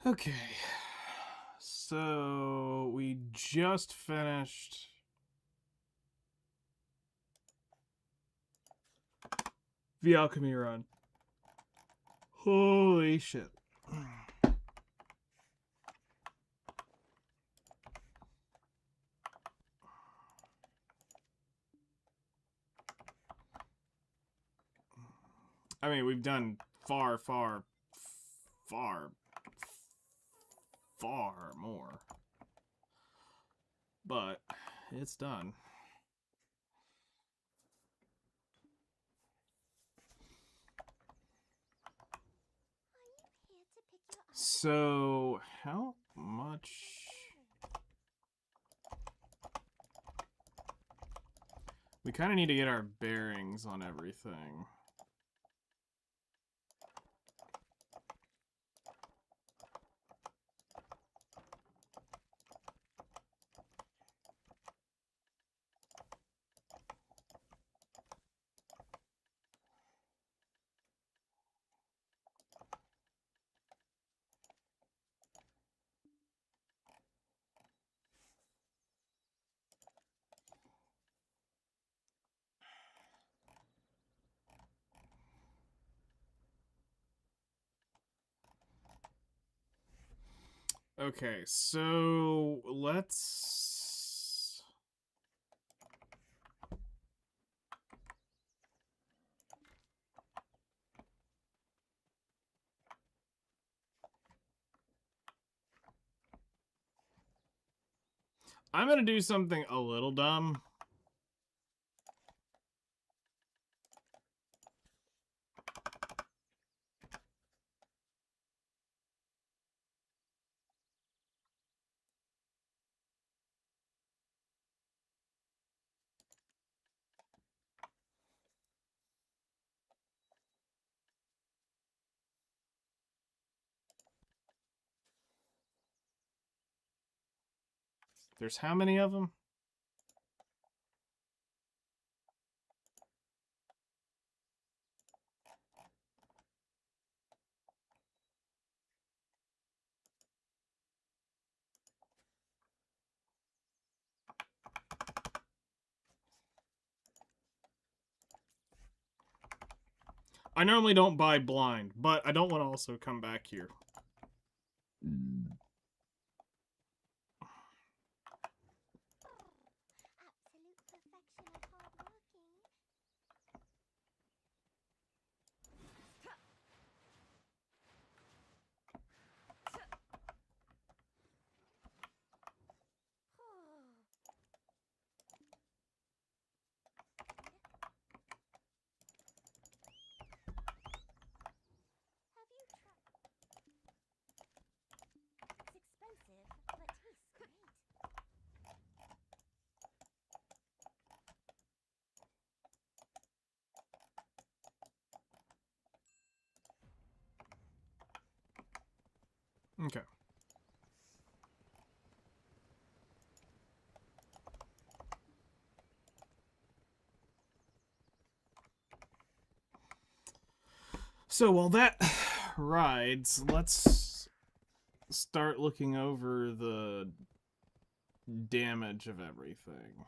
Okay. So we just finished the alchemy run. Holy shit. I mean, we've done far more. But it's done. So, how much... We kind of need to get our bearings on everything. Okay, so let's... I'm gonna do something a little dumb. There's how many of them? I normally don't buy blind, but I don't want to also come back here. Okay. So while that rides, let's start looking over the damage of everything.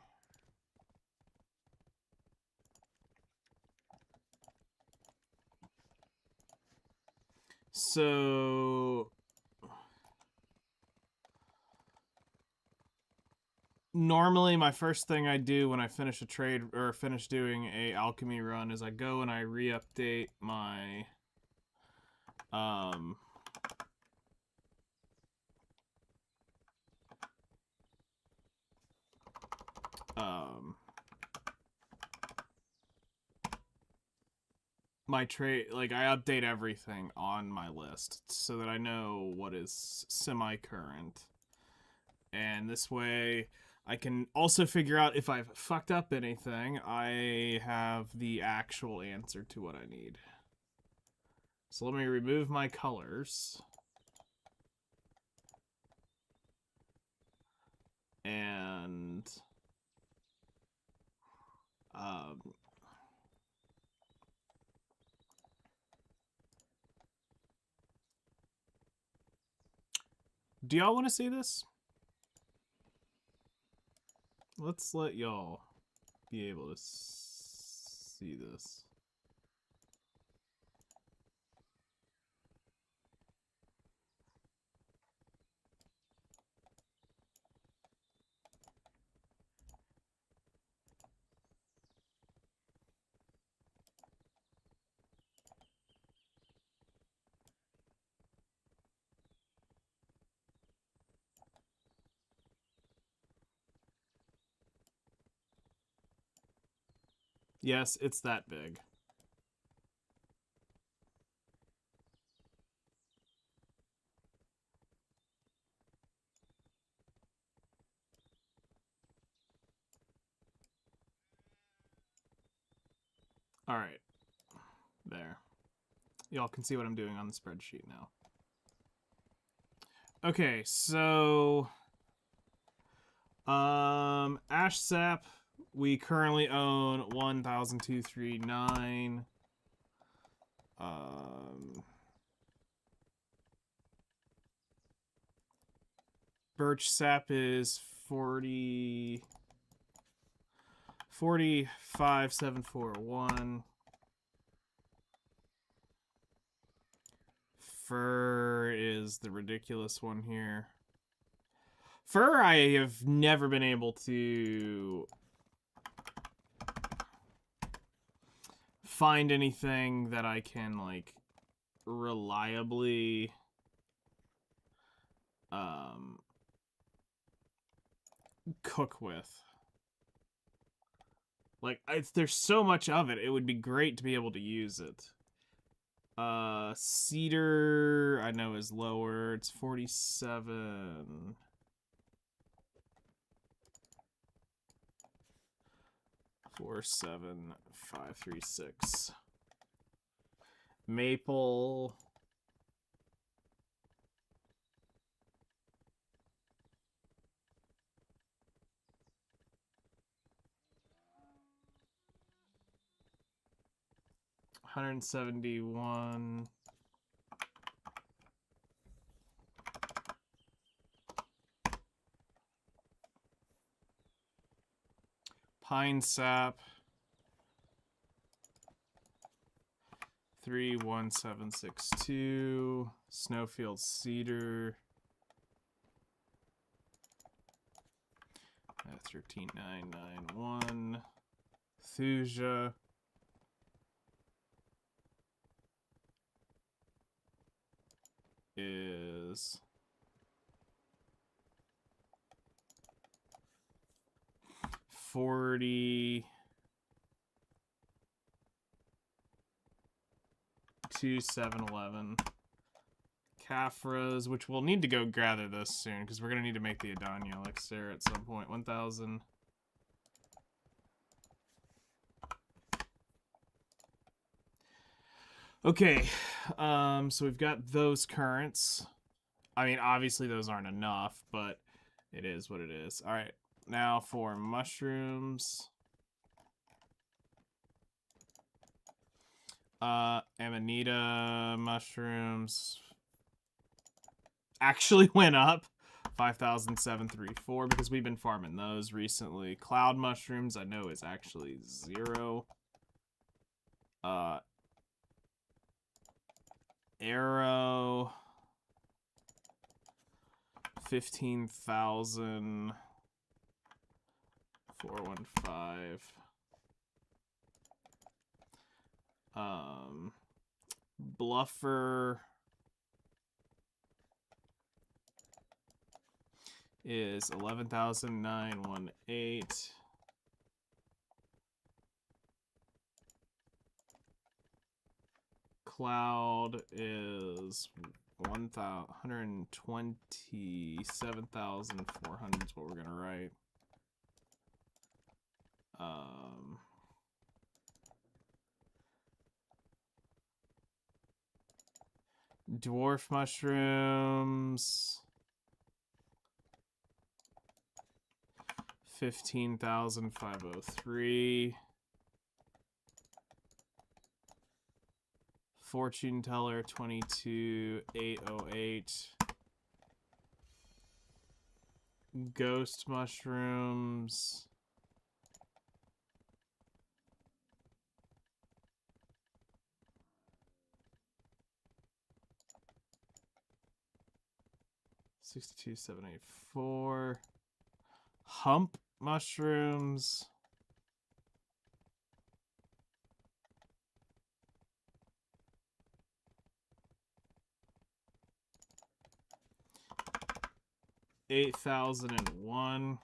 So normally my first thing I do when I finish a trade or finish doing a alchemy run is I go and I re-update my my trade, like I update everything on my list so that I know what is semi-current. And this way I can also figure out if I've fucked up anything. I have the actual answer to what I need. So let me remove my colors. And Do y'all want to see this? Let's let y'all be able to see this. Yes, it's that big. All right. There. Y'all can see what I'm doing on the spreadsheet now. Okay, so ash sap, we currently own 1,239. Birch sap is 45,741. Fur is the ridiculous one here. Fur, I have never been able to find anything that I can, like, reliably cook with. Like, there's so much of it, it would be great to be able to use it. Cedar, I know, is lower. It's 47. Four, 7, 5, 3, 6. Maple. $171. Pine sap. 31762. Snowfield cedar. 13991. Thuja. Is 42,711. Caphras, which we'll need to go gather this soon because we're gonna need to make the Arduanatt elixir at some point. 1,000. Okay, so we've got those currents. I mean, obviously those aren't enough, but it is what it is. All right, now for mushrooms. Amanita mushrooms actually went up 5,734 because we've been farming those recently. Cloud mushrooms, I know, is actually 0. Arrow 15,415. Bluffer is 11,918. Cloud is 127,400 is what we're gonna write. Dwarf mushrooms 15,503. Fortune teller 22,808. Ghost mushrooms. $62,784. Hump mushrooms. $8,001.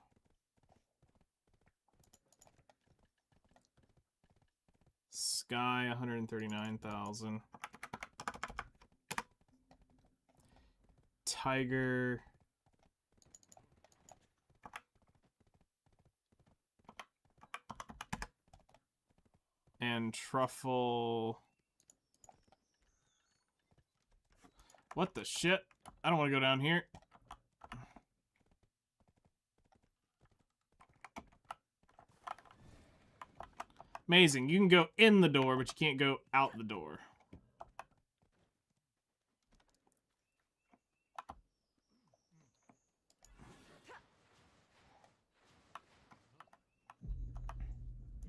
Sky 139,000. Tiger. And truffle. What the shit? I don't want to go down here. Amazing. You can go in the door, but you can't go out the door.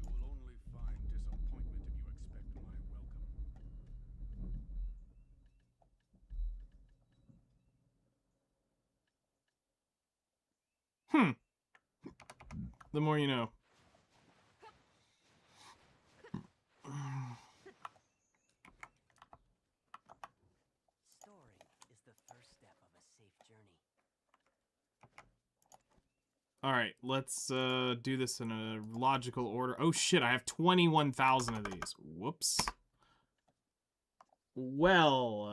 You will only find disappointment if you expect my welcome. The more you know. Story is the first step of a safe journey. Alright, let's do this in a logical order. Oh shit, I have 21,000 of these. Whoops. Well,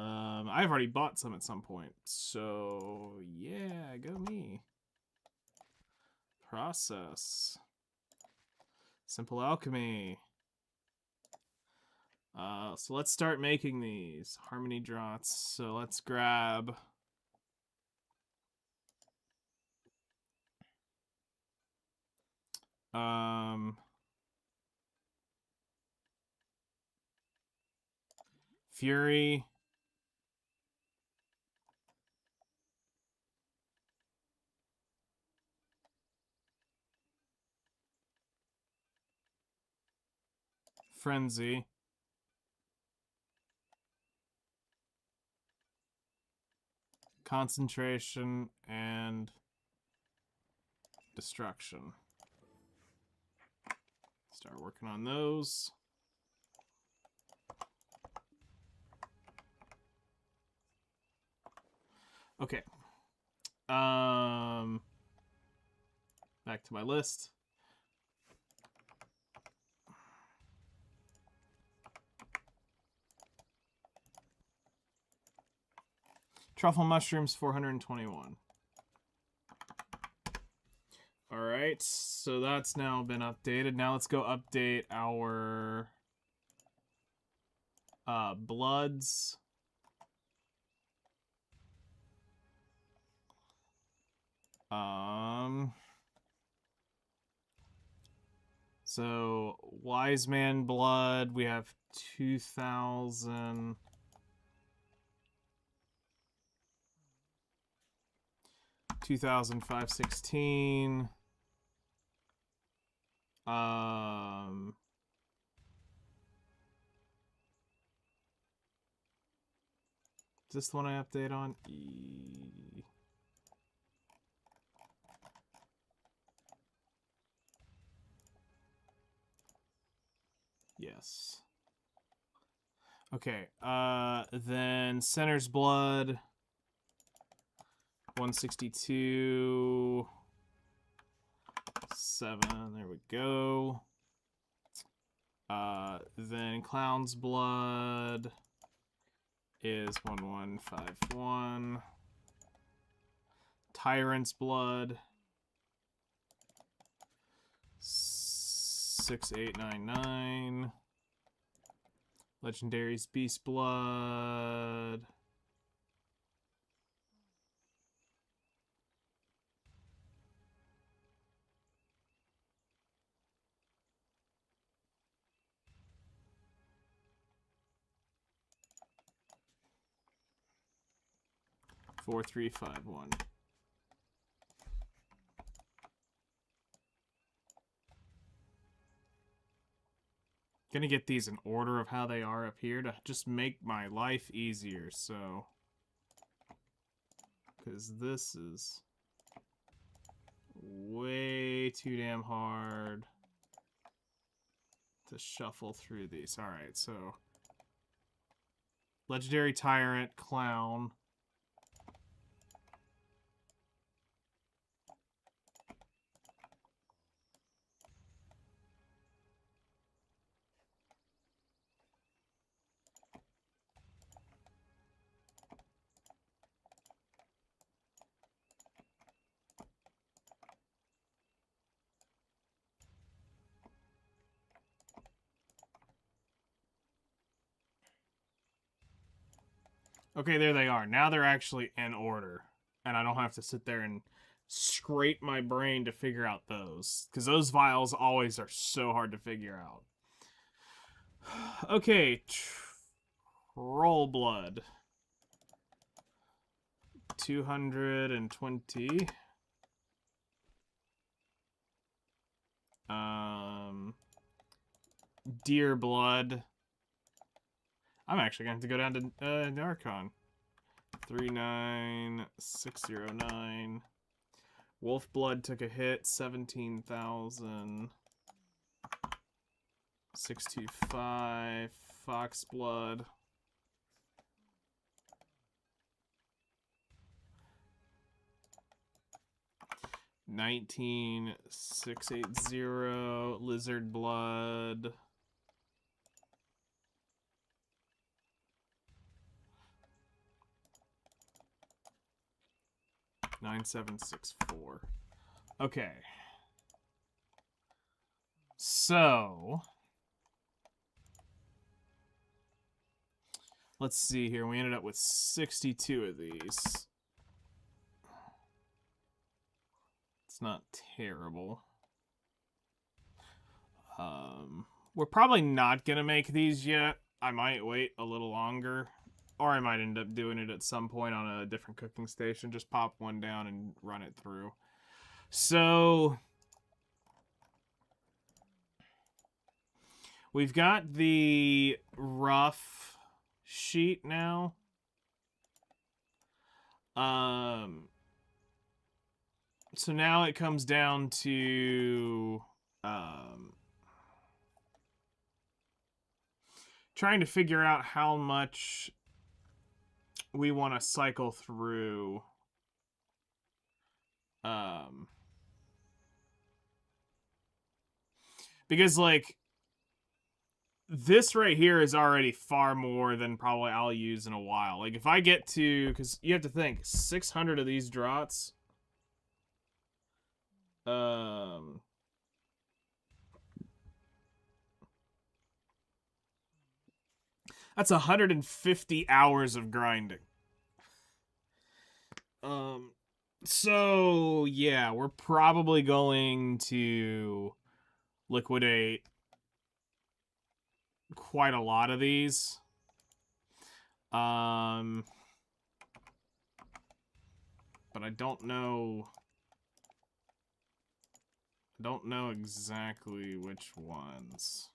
I've already bought some at some point. So, yeah, go me. Process. Simple alchemy. So let's start making these. Harmony draughts. So let's grab... Fury. Frenzy. Concentration and destruction. Start working on those. Okay. Back to my list. Truffle mushrooms, 421. All right, so that's now been updated. Now let's go update our bloods. So Wise Man blood, we have 2,000. 2,516. Is this the one I update on? Yes. Okay, then Center's Blood, 162, 7, there we go. Then Clown's Blood is 1151. Tyrant's Blood, 6899. Legendary's Beast Blood. $4,351. Gonna get these in order of how they are up here to just make my life easier, so... Because this is way too damn hard to shuffle through these. Alright, so... Legendary Tyrant, Clown... Okay, there they are. Now they're actually in order. And I don't have to sit there and scrape my brain to figure out those. Because those vials always are so hard to figure out. Okay. Troll Blood. 220. Deer Blood. I'm actually going to have to go down to Narcon. 39609. Wolf Blood took a hit. 17,000. 625. Fox Blood. $19,680. Lizard Blood. $9,764. Okay. So let's see here. We ended up with 62 of these. It's not terrible. We're probably not gonna make these yet. I might wait a little longer. Or I might end up doing it at some point on a different cooking station. Just pop one down and run it through. So... we've got the rough sheet now. So now it comes down to... trying to figure out how much... we want to cycle through because like this right here is already far more than probably I'll use in a while. Like if I get to, because you have to think 600 of these draughts, that's 150 hours of grinding. So yeah, we're probably going to liquidate quite a lot of these. But I don't know exactly which ones.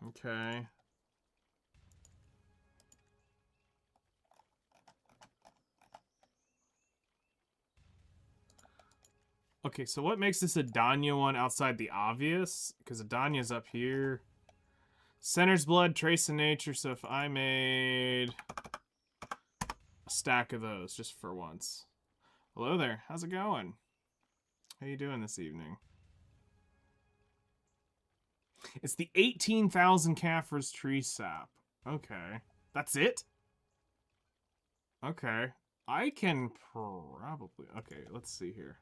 Okay. Okay, so what makes this a Danya one outside the obvious? Because Danya's up here. Center's Blood, Trace of Nature, so if I made a stack of those just for once. Hello there, how's it going? How you doing this evening? It's the 18,000 Kaffir's Tree Sap. Okay. That's it? Okay. I can probably... okay, let's see here.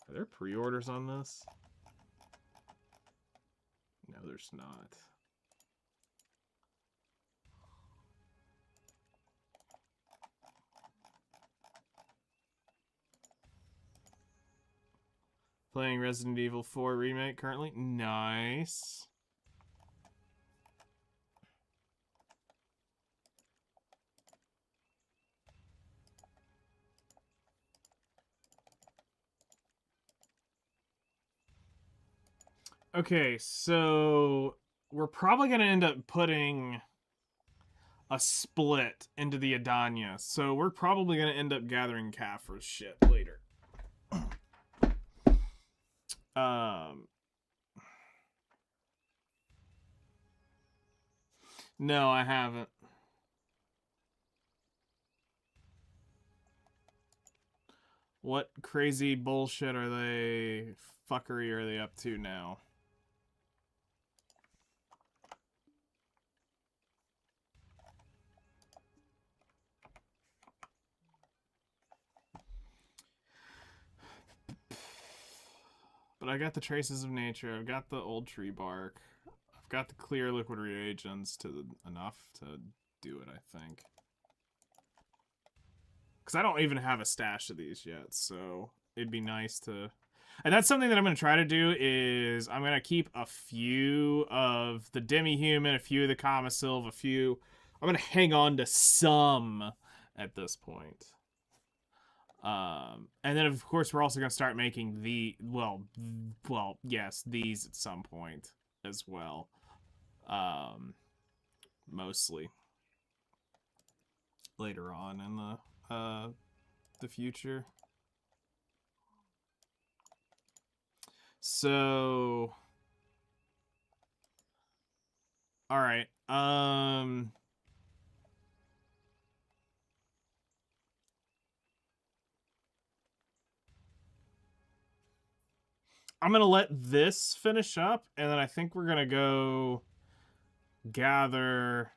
Are there pre-orders on this? No, there's not. Playing Resident Evil 4 Remake currently. Nice. Okay, so we're probably gonna end up putting a split into the Arduanatt, so we're probably gonna end up gathering Kaffir's shit later. No, I haven't. What crazy bullshit are they, fuckery are they up to now? But I got the traces of nature, I've got the old tree bark, I've got the clear liquid reagents to enough to do it, I think. Because I don't even have a stash of these yet, so it'd be nice to... And that's something that I'm going to try to do, is I'm going to keep a few of the demi-human, a few of the Comicilv, a few... I'm going to hang on to some at this point. And then, of course, we're also going to start making the... Well, yes, these at some point as well. Mostly. Later on in the future. So, all right. I'm gonna let this finish up, and then I think we're gonna go gather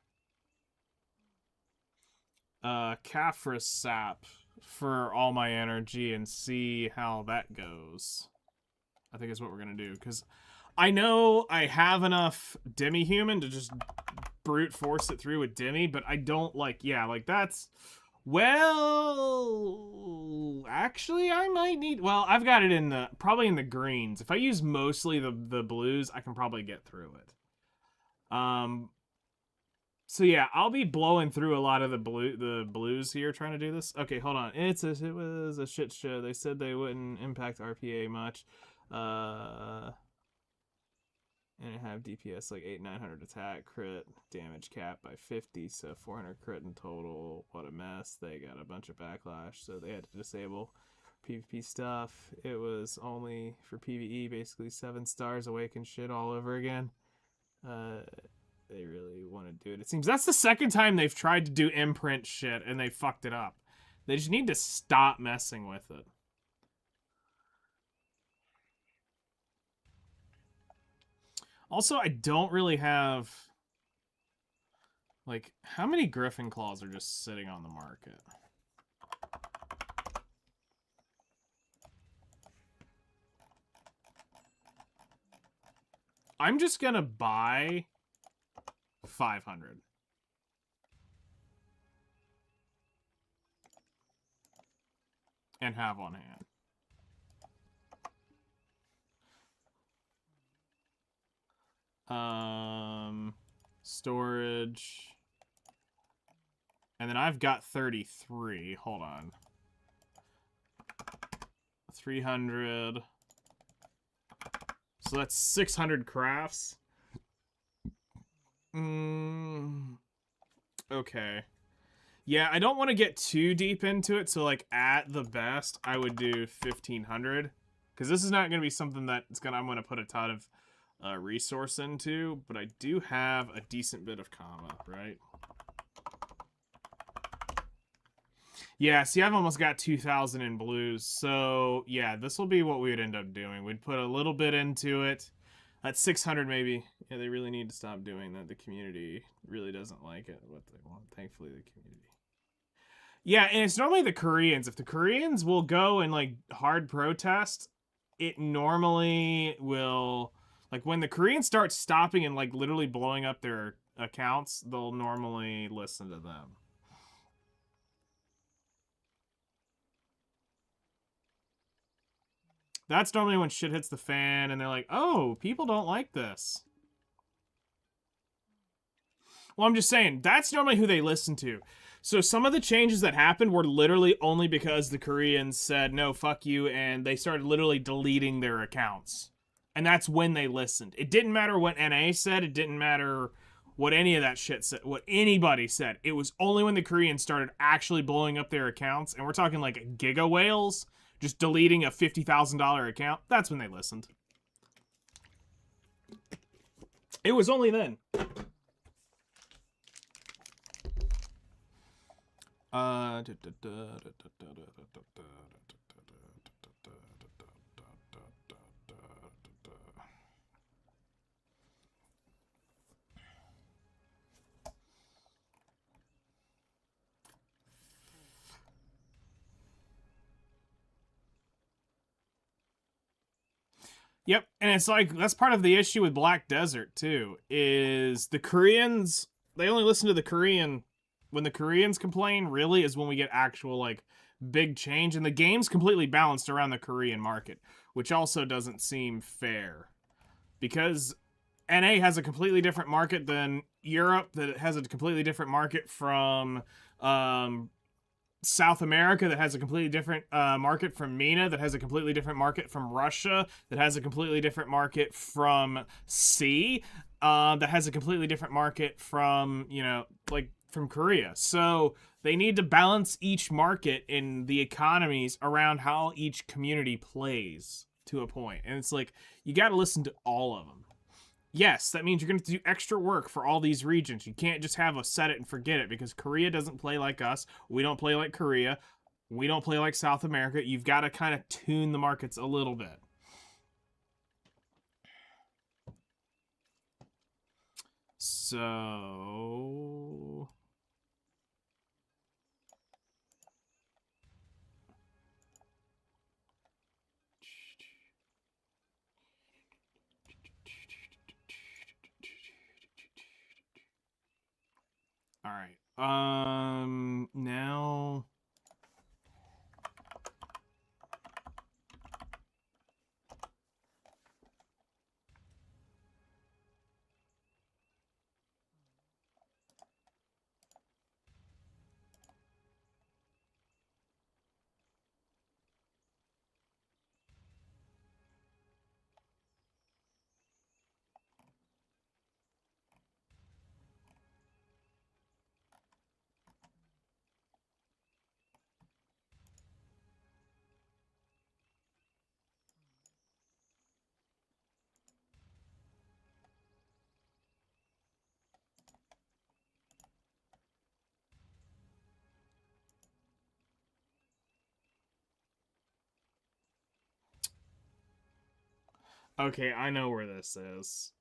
Kaffir's sap for all my energy and see how that goes. I think is what we're gonna do, because I know I have enough demi-human to just brute force it through with demi, but I don't that's... Well, actually, I might need... Well, I've got it in probably in the greens. If I use mostly the blues, I can probably get through it. So yeah, I'll be blowing through a lot of the blues here trying to do this. Okay, hold on. It was a shit show. They said they wouldn't impact RPA much. And it have DPS like 800-900 attack, crit damage cap by 50, so 400 crit in total. What a mess. They got a bunch of backlash, so they had to disable PvP stuff. It was only for PvE, basically 7 stars awaken shit all over again. They really want to do it. It seems that's the second time they've tried to do imprint shit and they fucked it up. They just need to stop messing with it. Also, I don't really have... Like, how many Griffin Claws are just sitting on the market? I'm just gonna buy 500. And have on hand. Storage. And then I've got 33. Hold on. 300. So that's 600 crafts. Okay. Yeah, I don't want to get too deep into it, so like at the best, I would do 1500. Because this is not going to be something that I'm going to put a ton of resource into, but I do have a decent bit of comma, right? Yeah, see, I've almost got 2,000 in blues, so yeah, this will be what we would end up doing. We'd put a little bit into it. At 600 maybe. Yeah, they really need to stop doing that. The community really doesn't like it, what they want. Thankfully, the community. Yeah, and it's normally the Koreans. If the Koreans will go and, like, hard protest, it normally will... Like, when the Koreans start stopping and, like, literally blowing up their accounts, they'll normally listen to them. That's normally when shit hits the fan and they're like, oh, people don't like this. Well, I'm just saying, that's normally who they listen to. So some of the changes that happened were literally only because the Koreans said, no, fuck you, and they started literally deleting their accounts. And that's when they listened. It didn't matter what NA said. It didn't matter what any of that shit said, what anybody said. It was only when the Koreans started actually blowing up their accounts, and we're talking like giga whales, just deleting a $50,000 account. That's when they listened. It was only then. Yep, and it's like that's part of the issue with Black Desert too. Is the Koreans, they only listen to the Korean when the Koreans complain. Really, is when we get actual like big change, and the game's completely balanced around the Korean market, which also doesn't seem fair because NA has a completely different market than Europe. That has a completely different market from South America, that has a completely different market from MENA, that has a completely different market from Russia, that has a completely different market from C, that has a completely different market from, you know, like from Korea. So they need to balance each market in the economies around how each community plays to a point. And it's like, you got to listen to all of them. Yes, that means you're going to do extra work for all these regions. You can't just have a set it and forget it because Korea doesn't play like us. We don't play like Korea. We don't play like South America. You've got to kind of tune the markets a little bit. So... All right. Now... Okay, I know where this is.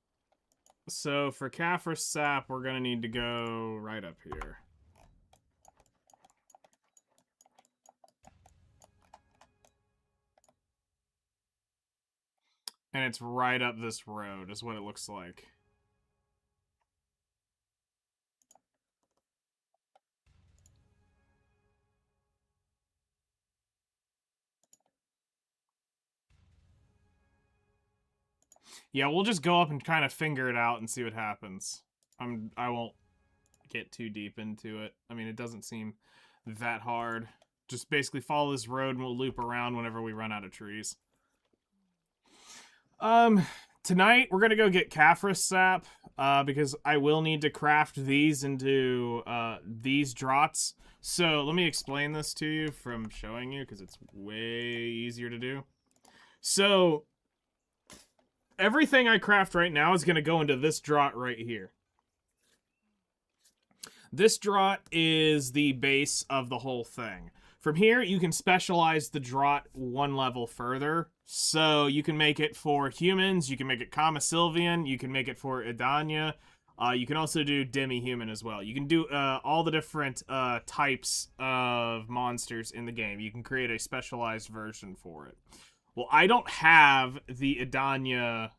So for Kaffir Sap, we're going to need to go right up here. And it's right up this road, is what it looks like. Yeah, we'll just go up and kind of finger it out and see what happens. I won't get too deep into it. I mean, it doesn't seem that hard. Just basically follow this road and we'll loop around whenever we run out of trees. Tonight we're gonna go get Kaffir Sap, because I will need to craft these into these draughts. So let me explain this to you from showing you, because it's way easier to do. So everything I craft right now is gonna go into this draught right here. This draught is the base of the whole thing. From here, you can specialize the draught one level further. So you can make it for humans, you can make it Kama Sylvian, you can make it for Idanya. You can also do demi-human as well. You can do all the different types of monsters in the game. You can create a specialized version for it. Well, I don't have the Idanya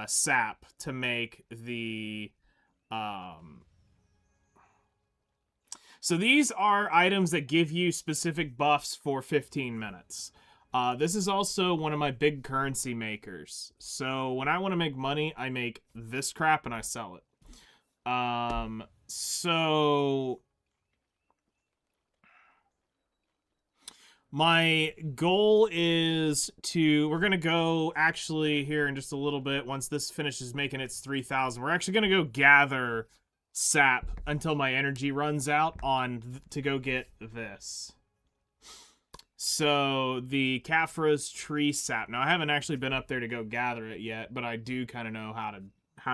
sap to make the... So these are items that give you specific buffs for 15 minutes. This is also one of my big currency makers. So when I want to make money, I make this crap and I sell it. So My goal is to, we're going to go actually here in just a little bit, once this finishes making its 3,000, we're actually going to go gather sap until my energy runs out to go get this. So the Caphra's tree sap. Now I haven't actually been up there to go gather it yet, but I do kind of know how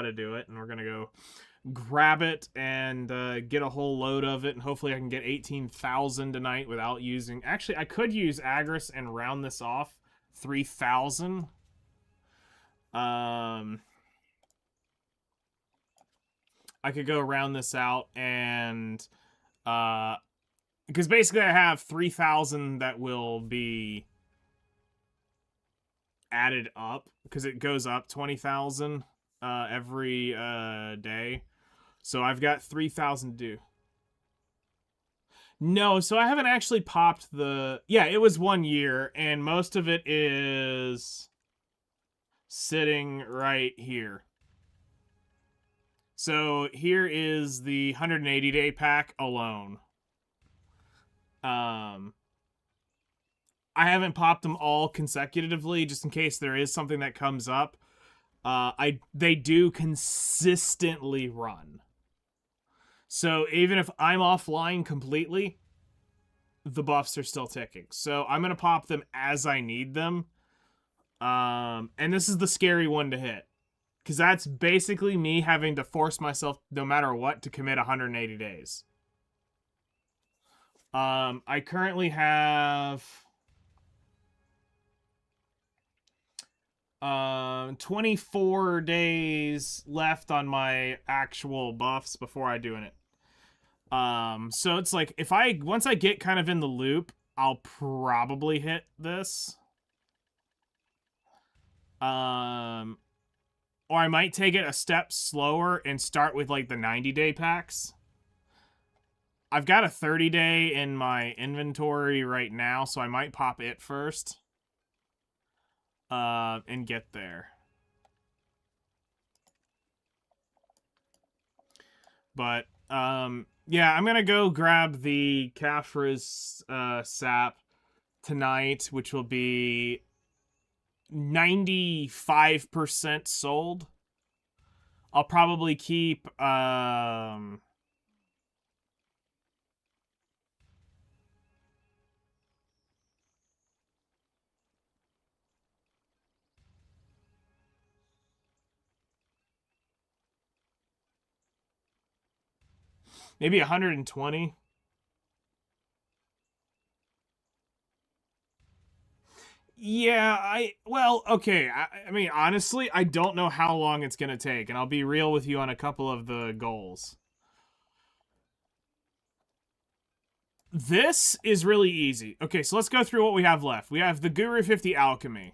to do it, and we're going to go grab it and get a whole load of it, and hopefully I can get 18,000 tonight without using... Actually, I could use Agris and round this off 3,000. I could go round this out and... because basically I have 3,000 that will be added up, because it goes up 20,000 every day. So I've got 3,000 due. No, so I haven't actually popped the... Yeah, it was 1 year, and most of it is sitting right here. So here is the 180-day pack alone. I haven't popped them all consecutively, just in case there is something that comes up. They do consistently run. So even if I'm offline completely, the buffs are still ticking. So I'm going to pop them as I need them. And this is the scary one to hit, because that's basically me having to force myself, no matter what, to commit 180 days. I currently have 24 days left on my actual buffs before I do it. So it's like, once I get kind of in the loop, I'll probably hit this. Or I might take it a step slower and start with like the 90-day packs. I've got a 30-day in my inventory right now, so I might pop it first. And get there. But, yeah, I'm gonna go grab the Caphra's sap tonight, which will be 95% sold. I'll probably keep, maybe 120. Yeah, well, okay. I mean, honestly, I don't know how long it's going to take, and I'll be real with you on a couple of the goals. This is really easy. Okay, so let's go through what we have left. We have the Guru 50 Alchemy.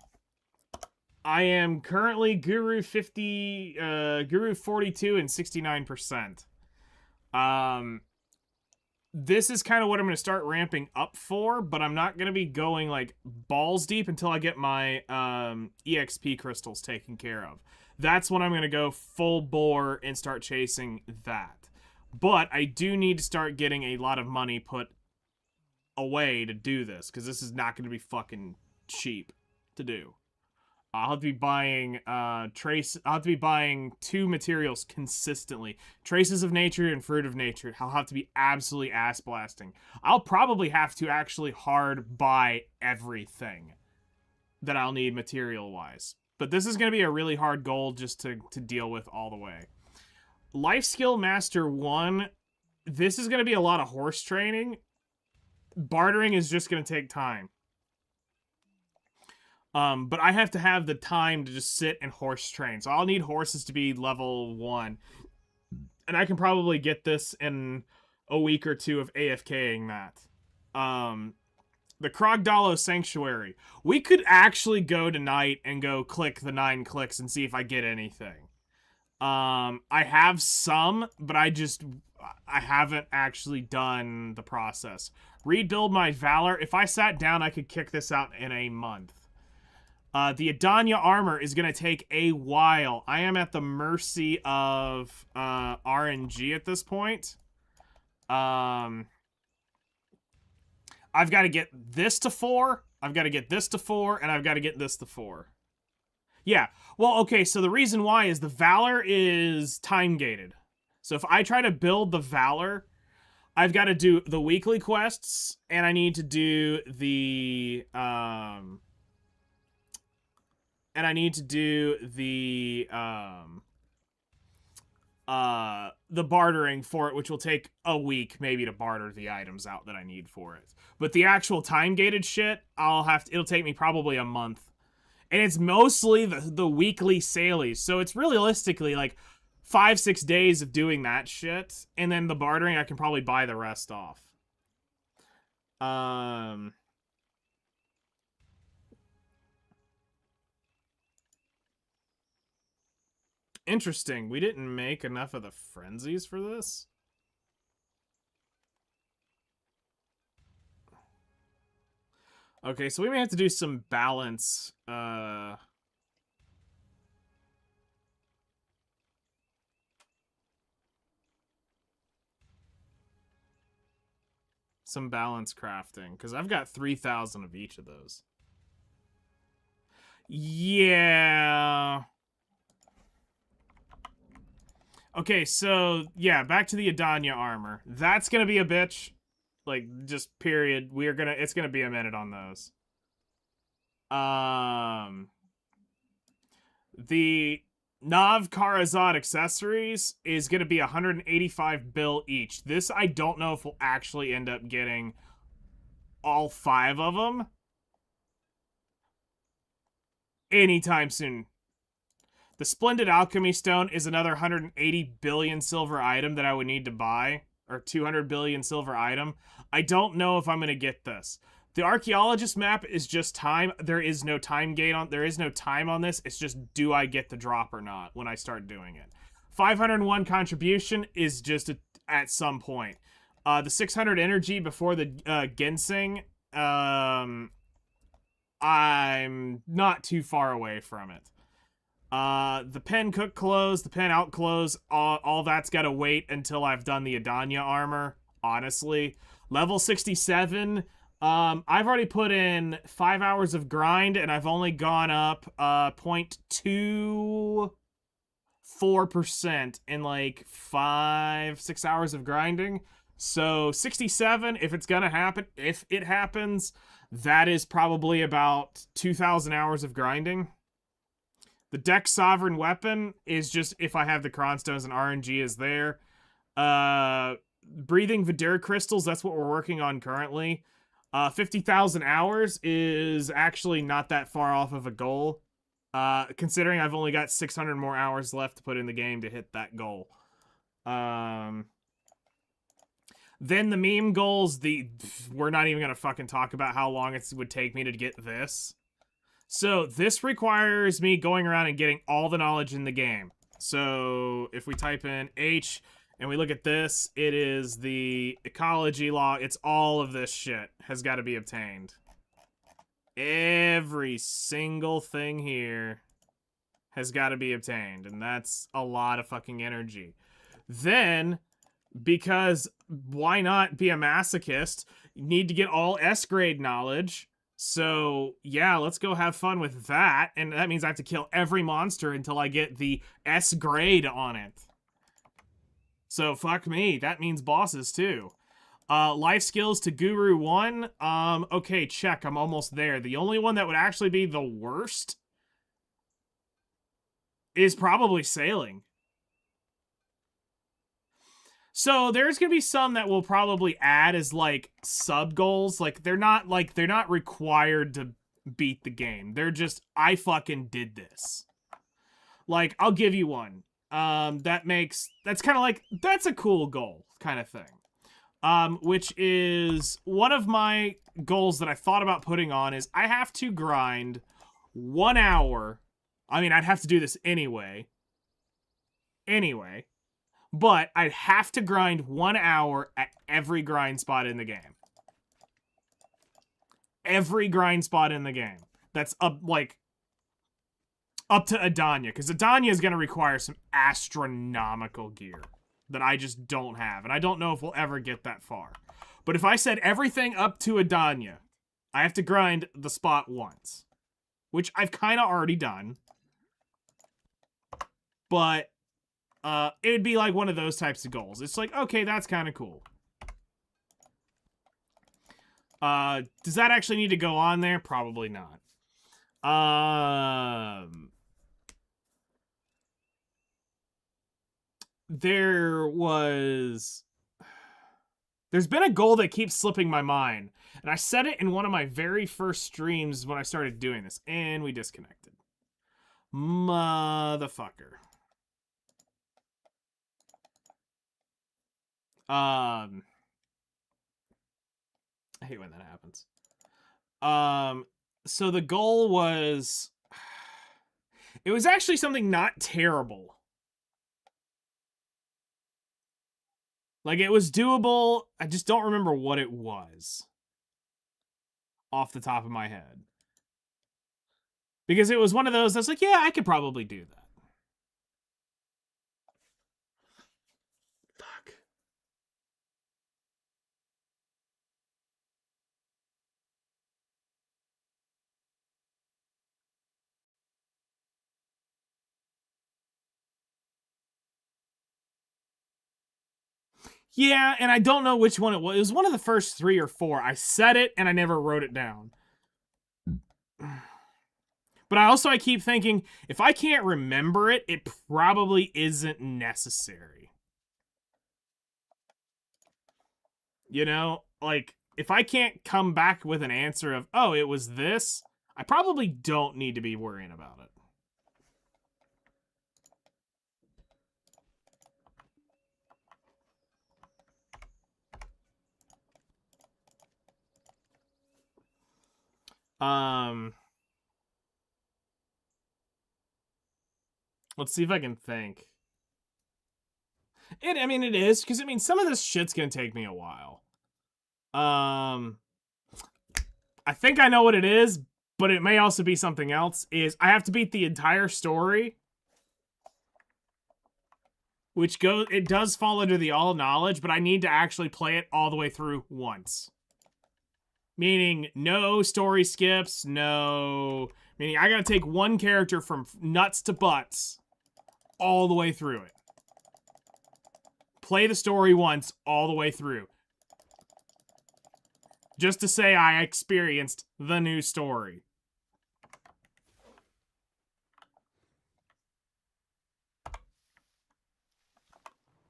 I am currently Guru 42 and 69%. This is kind of what I'm going to start ramping up for, but I'm not going to be going like balls deep until I get my EXP crystals taken care of. That's when I'm going to go full bore and start chasing that. But I do need to start getting a lot of money put away to do this, because this is not going to be fucking cheap to do. I'll have to be buying I'll have to be buying 2 materials consistently. Traces of Nature and Fruit of Nature. I'll have to be absolutely ass blasting. I'll probably have to actually hard buy everything that I'll need material-wise. But this is going to be a really hard goal just to deal with all the way. Life Skill Master 1, this is going to be a lot of horse training. Bartering is just going to take time. But I have to have the time to just sit and horse train. So I'll need horses to be level 1. And I can probably get this in a week or 2 of AFKing that. The Krogdalo Sanctuary. We could actually go tonight and go click the 9 clicks and see if I get anything. I have some, but I haven't actually done the process. Rebuild my Valor. If I sat down, I could kick this out in a month. The Adanya armor is going to take a while. I am at the mercy of RNG at this point. I I've got to get this to 4, I've got to get this to 4, and I've got to get this to 4. Yeah, well, okay, so the reason why is the Valor is time-gated. So if I try to build the Valor, I've got to do the weekly quests, and I need to do the, the bartering for it, which will take a week maybe to barter the items out that I need for it. But the actual time-gated shit, it'll take me probably a month. And it's mostly the weekly salies, so it's realistically like 5-6 days of doing that shit, and then the bartering I can probably buy the rest off. Interesting. We didn't make enough of the frenzies for this. Okay, so we may have to do some balance. Some balance crafting, because I've got 3,000 of each of those. Yeah. Okay, so, yeah, back to the Arduanatt armor. That's gonna be a bitch. Like, just period. It's gonna be a minute on those. The Nav Karazad accessories is gonna be 185 bill each. This, I don't know if we'll actually end up getting all 5 of them anytime soon. The Splendid Alchemy Stone is another 180 billion silver item that I would need to buy. Or 200 billion silver item. I don't know if I'm going to get this. The Archaeologist map is just time. There is no time gate on. There is no time on this. It's just, do I get the drop or not when I start doing it? 501 contribution is just at some point. The 600 energy before the Ginseng. I'm not too far away from it. The pen cook clothes, the pen out clothes, all that's gotta wait until I've done the Arduanatt armor, honestly. Level 67, I've already put in 5 hours of grind, and I've only gone up, 0.24% in, like, 5-6 hours of grinding. So, 67, if it's gonna happen, if it happens, that is probably about 2,000 hours of grinding. The Dex Sovereign Weapon is just if I have the Cronstones and RNG is there. Breathing Vidur Crystals, that's what we're working on currently. 50,000 hours is actually not that far off of a goal. Considering I've only got 600 more hours left to put in the game to hit that goal. Then the meme goals, we're not even going to fucking talk about how long it would take me to get this. So, this requires me going around and getting all the knowledge in the game. So, if we type in H and we look at this, it is the ecology log. It's all of this shit has got to be obtained. Every single thing here has got to be obtained, and that's a lot of fucking energy. Then, because why not be a masochist, you need to get all S-grade knowledge. So, yeah, let's go have fun with that. And that means I have to kill every monster until I get the S grade on it. So, fuck me. That means bosses, too. Life skills to Guru 1. Okay, check. I'm almost there. The only one that would actually be the worst is probably sailing. So there's gonna be some that we'll probably add as like sub goals. Like they're not required to beat the game. They're just, I fucking did this. Like, I'll give you one. That's kind of like, that's a cool goal kind of thing. Which is one of my goals that I thought about putting on is I have to grind 1 hour. I mean, I'd have to do this anyway. But I'd have to grind 1 hour at every grind spot in the game. Every grind spot in the game. That's up to Arduanatt, because Arduanatt is going to require some astronomical gear. that I just don't have. And I don't know if we'll ever get that far. But if I said everything up to Arduanatt, I have to grind the spot once. Which I've kind of already done. But it would be like one of those types of goals. It's like, okay, that's kind of cool. Does that actually need to go on there? Probably not. There's been a goal that keeps slipping my mind. And I said it in one of my very first streams when I started doing this. And we disconnected. Motherfucker. I hate when that happens. So the goal was... It was actually something not terrible. Like, it was doable. I just don't remember what it was. Off the top of my head. Because it was one of those that's like, yeah, I could probably do that. Fuck. Yeah, and I don't know which one it was. It was one of the first 3 or 4. I said it, and I never wrote it down. But I keep thinking, if I can't remember it, it probably isn't necessary. You know? Like, if I can't come back with an answer of, oh, it was this, I probably don't need to be worrying about it. Let's see if I can think. I mean, it is, because, I mean, some of this shit's gonna take me a while. I think I know what it is, but it may also be something else, is I have to beat the entire story. It does fall under the all knowledge, but I need to actually play it all the way through once. Meaning, no story skips, meaning I gotta take one character from nuts to butts all the way through it. Play the story once all the way through. Just to say I experienced the new story.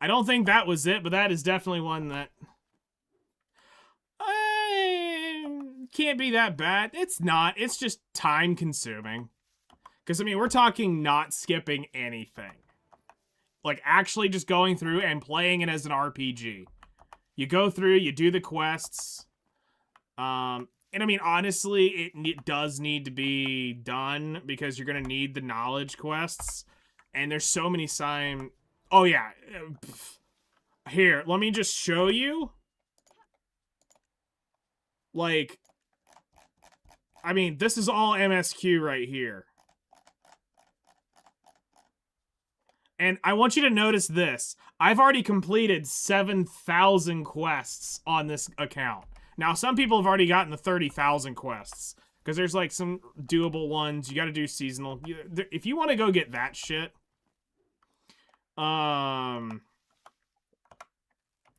I don't think that was it, but that is definitely one that... can't be that bad. It's not. It's just time consuming. Because, I mean, we're talking not skipping anything. Like, actually just going through and playing it as an RPG. You go through, you do the quests. And, I mean, honestly, it does need to be done because you're going to need the knowledge quests. And there's so many Oh, yeah. Here, let me just show you. Like... I mean, this is all MSQ right here. And I want you to notice this. I've already completed 7,000 quests on this account. Now, some people have already gotten the 30,000 quests. Because there's, like, some doable ones. You gotta do seasonal. If you want to go get that shit...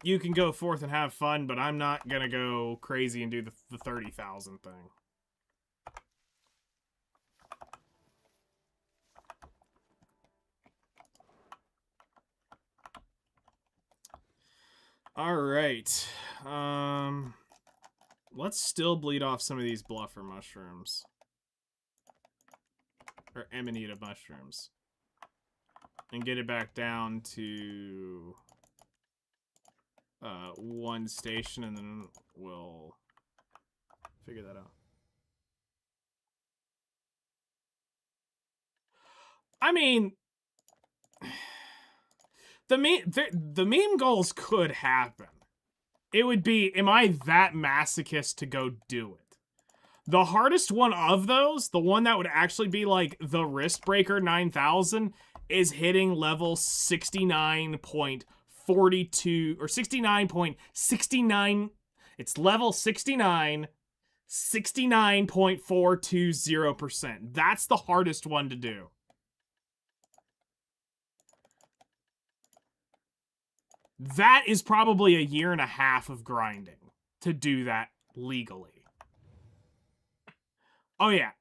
you can go forth and have fun, but I'm not gonna go crazy and do the 30,000 thing. All right. Let's still bleed off some of these bluffer mushrooms. Or amanita mushrooms. And get it back down to 1 station, and then we'll figure that out. I mean... The meme goals could happen. It would be, am I that masochist to go do it? The hardest one of those, the one that would actually be like the Wrist Breaker 9000, is hitting level 69.5 69.42 or 69.69. It's level 69, 69.420%. That's the hardest one to do. That is probably a year and a half of grinding to do that legally. Oh yeah.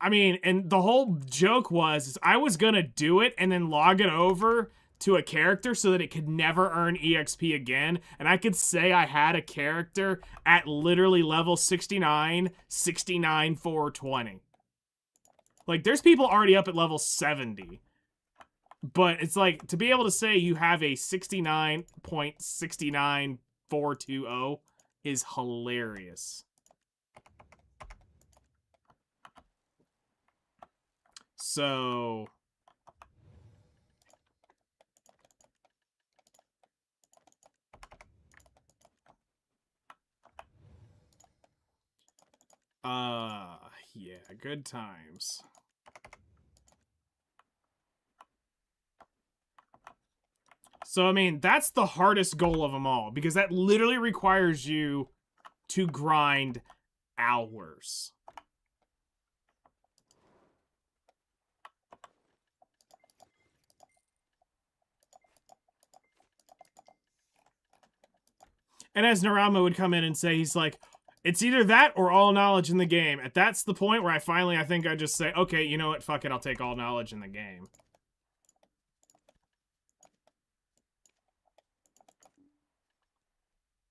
I mean, and the whole joke was I was gonna do it and then log it over to a character so that it could never earn EXP again, and I could say I had a character at literally level 69, 69, 420. Like, there's people already up at level 70. But it's like, to be able to say you have a 69.69420 is hilarious. So... yeah, good times. So, I mean, that's the hardest goal of them all, because that literally requires you to grind hours. And as Narama would come in and say, he's like, it's either that or all knowledge in the game. And that's the point where I think I just say, okay, you know what, fuck it, I'll take all knowledge in the game.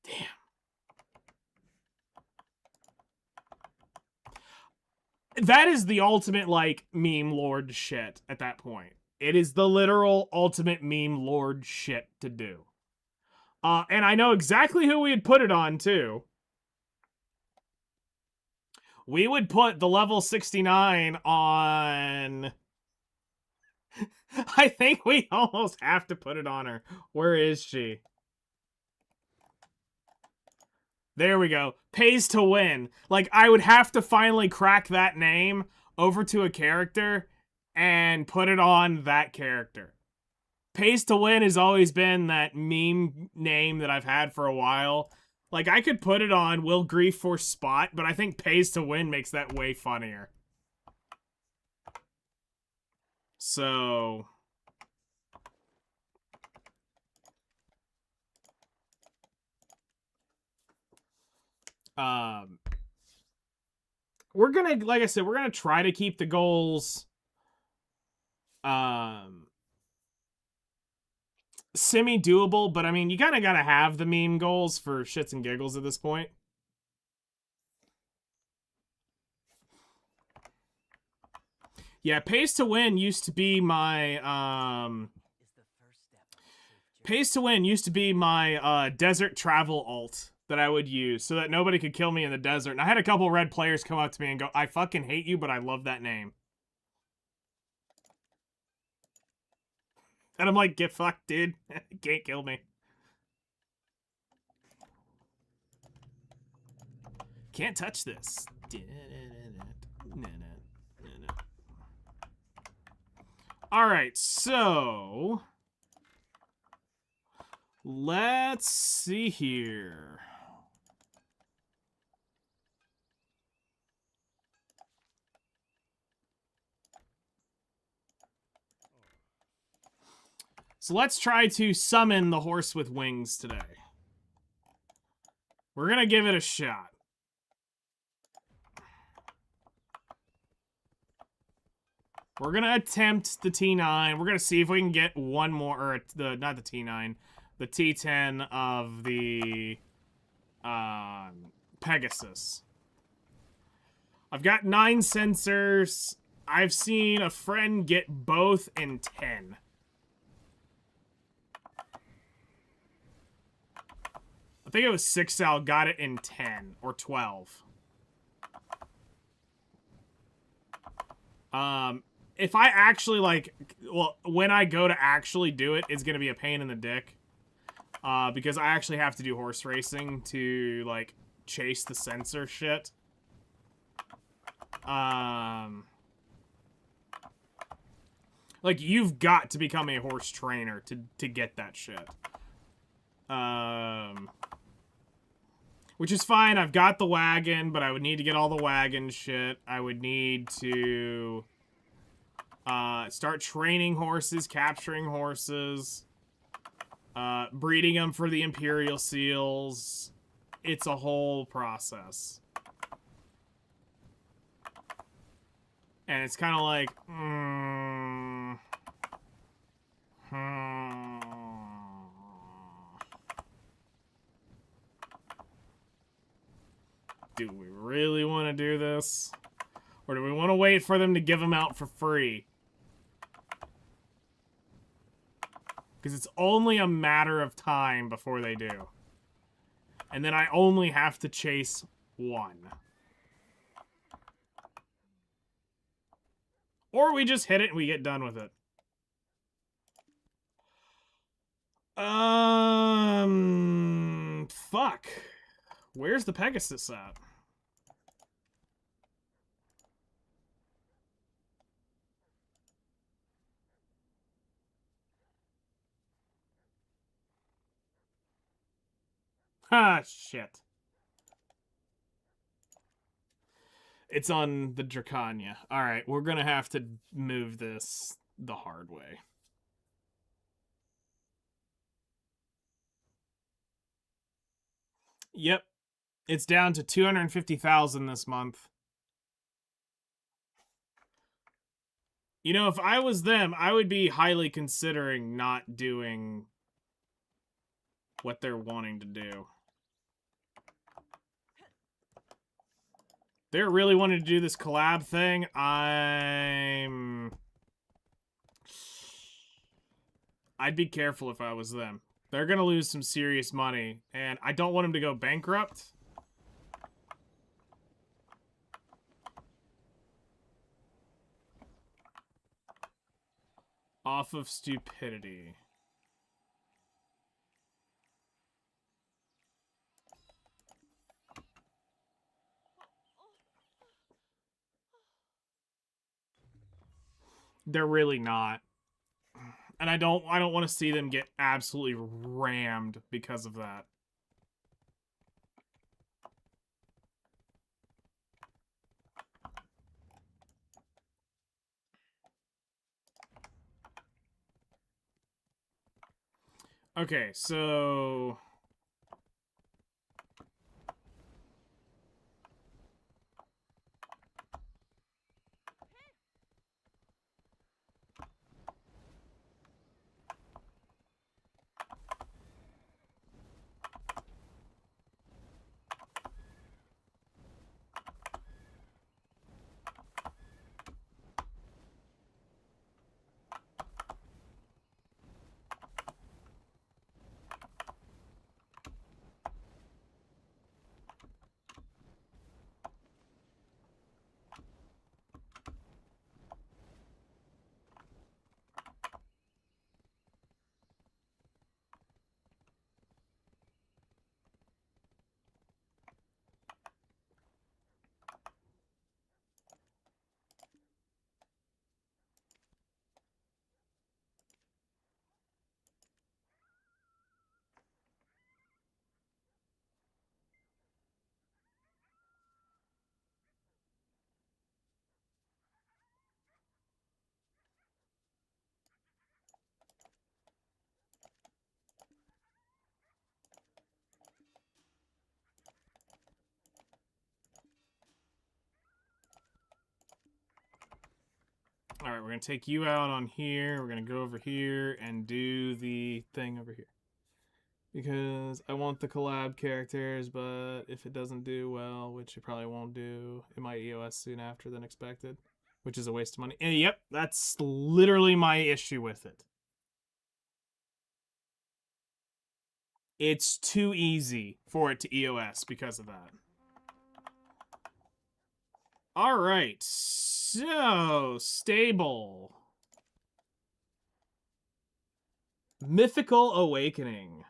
Damn. That is the ultimate, like, meme lord shit at that point. It is the literal ultimate meme lord shit to do. And I know exactly who we'd put it on, too. We would put the level 69 on... I think we almost have to put it on her. Where is she? There we go. Pays to win. Like, I would have to finally crack that name over to a character and put it on that character. Pays to win has always been that meme name that I've had for a while. Like, I could put it on Will Grief for Spot, but I think Pays to Win makes that way funnier. So... we're gonna, like I said, we're gonna try to keep the goals, semi-doable, but I mean, you kinda gotta have the meme goals for shits and giggles at this point. Yeah, Pays to Win used to be my, Pays to Win used to be my, desert travel alt that I would use so that nobody could kill me in the desert. And I had a couple red players come up to me and go, I fucking hate you, but I love that name. And I'm like, get fucked, dude. Can't kill me. Can't touch this. Alright, so... let's see here. So let's try to summon the horse with wings today. We're gonna give it a shot. We're gonna attempt the T9. We're gonna see if we can get one more, or not the T9, the T10 of the Pegasus. I've got 9 sensors. I've seen a friend get both in 10. I think it was 6Sal got it in 10 or 12. If I actually, like, well, when I go to actually do it, it's gonna be a pain in the dick. Because I actually have to do horse racing to, like, chase the sensor shit. Like, you've got to become a horse trainer to get that shit. Which is fine. I've got the wagon, but I would need to get all the wagon shit. I would need to start training horses, capturing horses, breeding them for the Imperial Seals. It's a whole process. And it's kind of like, do we really want to do this? Or do we want to wait for them to give them out for free? Because it's only a matter of time before they do. And then I only have to chase one. Or we just hit it and we get done with it. Fuck. Where's the Pegasus at? Ah, shit. It's on the Dracania. Alright, we're gonna have to move this the hard way. Yep. It's down to 250,000 this month. You know, if I was them, I would be highly considering not doing what they're wanting to do. They're really wanting to do this collab thing. I'd be careful if I was them. They're gonna lose some serious money, and I don't want them to go bankrupt. Off of stupidity. They're really not. And I don't want to see them get absolutely rammed because of that. Okay, so all right, we're going to take you out on here. We're going to go over here and do the thing over here. Because I want the collab characters, but if it doesn't do well, which it probably won't do, it might EOS soon after than expected, which is a waste of money. And yep, that's literally my issue with it. It's too easy for it to EOS because of that. All right, so stable. Mythical Awakening.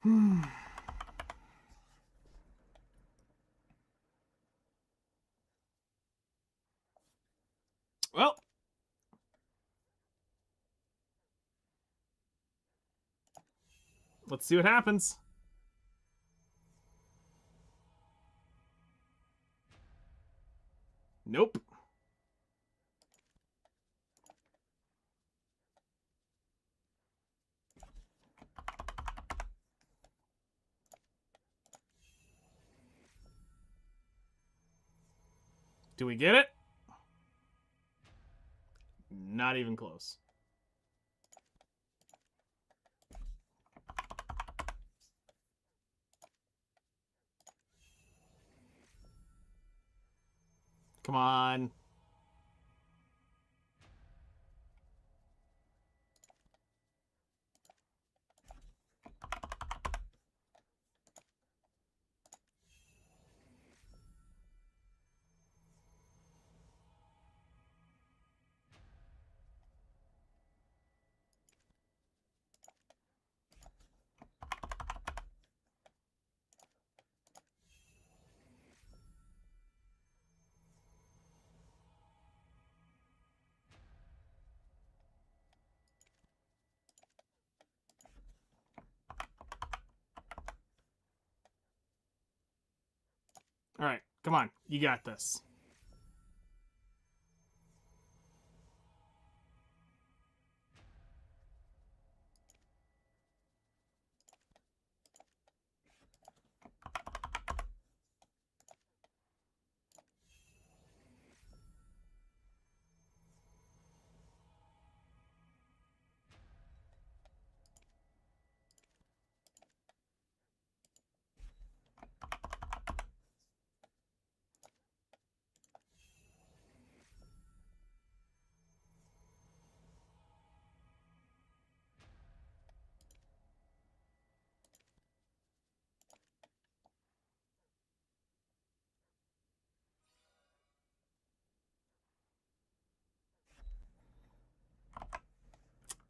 Well, let's see what happens. Nope. Do we get it? Not even close. Come on. All right, come on. You got this.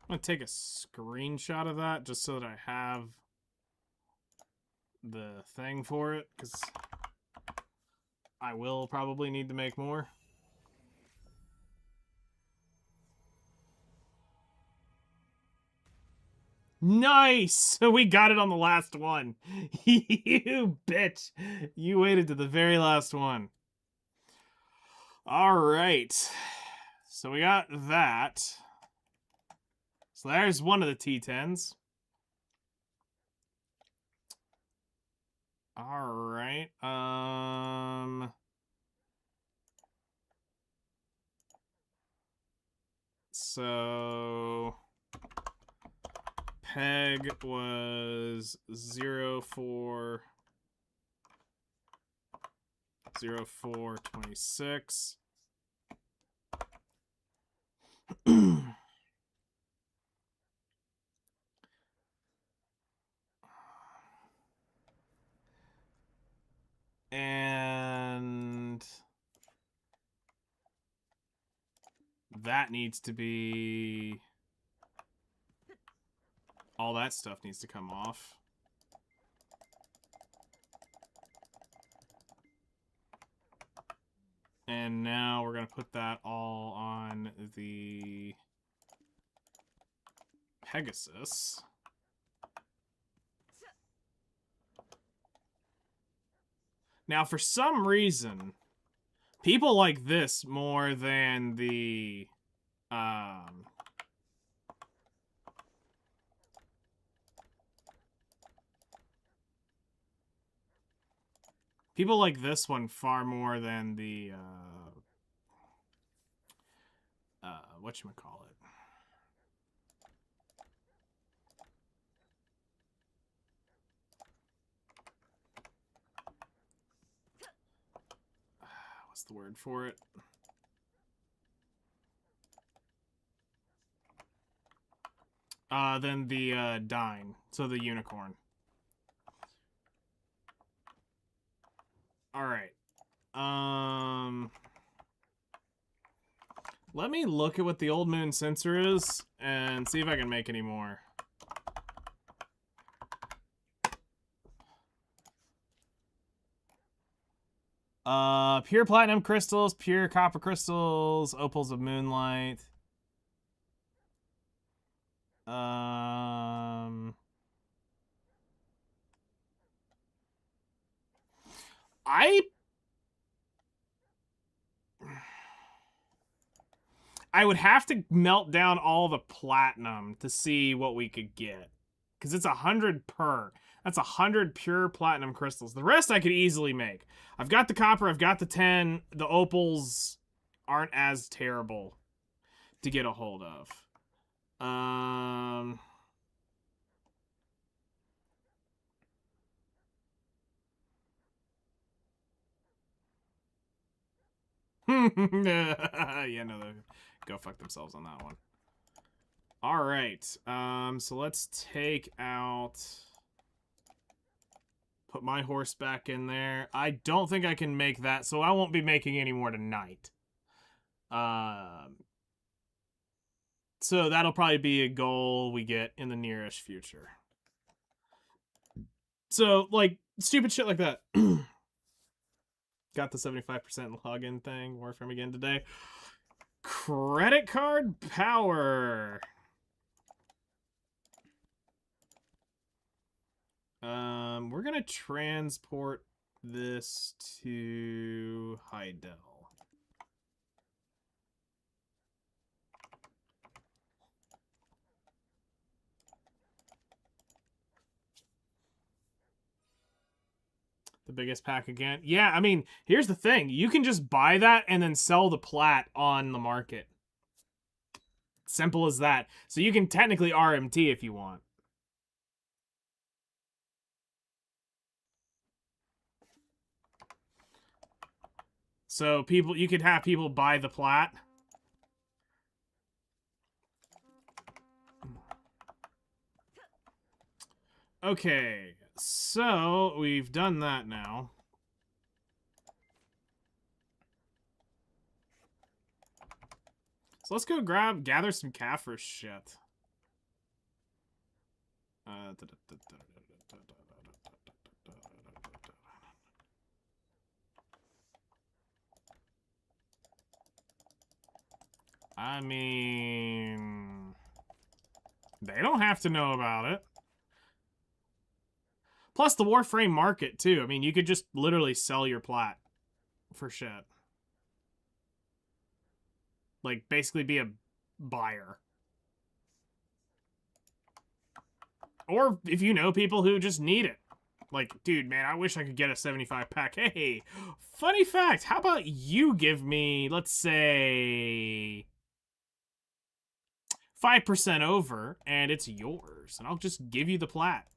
I'm going to take a screenshot of that just so that I have the thing for it, because I will probably need to make more. Nice! We got it on the last one. You bitch. You waited to the very last one. All right. So we got that. So there's one of the T10s. All right. So peg was 0426. And that needs to be... all that stuff needs to come off. And now we're going to put that all on the Pegasus. Now, for some reason, people like this more than the... people like this one far more than the, whatchamacallit. What's the word for it? Than the, Dine. So the unicorn. Alright. Let me look at what the Old Moon sensor is and see if I can make any more. Pure platinum crystals, pure copper crystals, opals of moonlight. I would have to melt down all the platinum to see what we could get. Because it's 100 per. That's 100 pure platinum crystals. The rest I could easily make. I've got the copper, I've got the 10. The opals aren't as terrible to get a hold of. Yeah, no, go fuck themselves on that one. All right. So let's take out... Put my horse back in there. I don't think I can make that, so I won't be making any more tonight. So that'll probably be a goal we get in the nearest future. So, like, stupid shit like that. Got the 75% login thing. Warframe again today. Credit card power. We're gonna transport this to Heidel. The biggest pack again. Yeah, I mean, here's the thing. You can just buy that and then sell the plat on the market. Simple as that. So you can technically RMT if you want. So people, you could have people buy the plat. Okay, so we've done that now. So let's go gather some Kaffir shit. I mean, they don't have to know about it. Plus the Warframe market, too. I mean, you could just literally sell your plat for shit. Like, basically be a buyer. Or if you know people who just need it. Like, dude, man, I wish I could get a 75 pack. Hey, funny fact, how about you give me, let's say, 5% over, and it's yours. And I'll just give you the plat.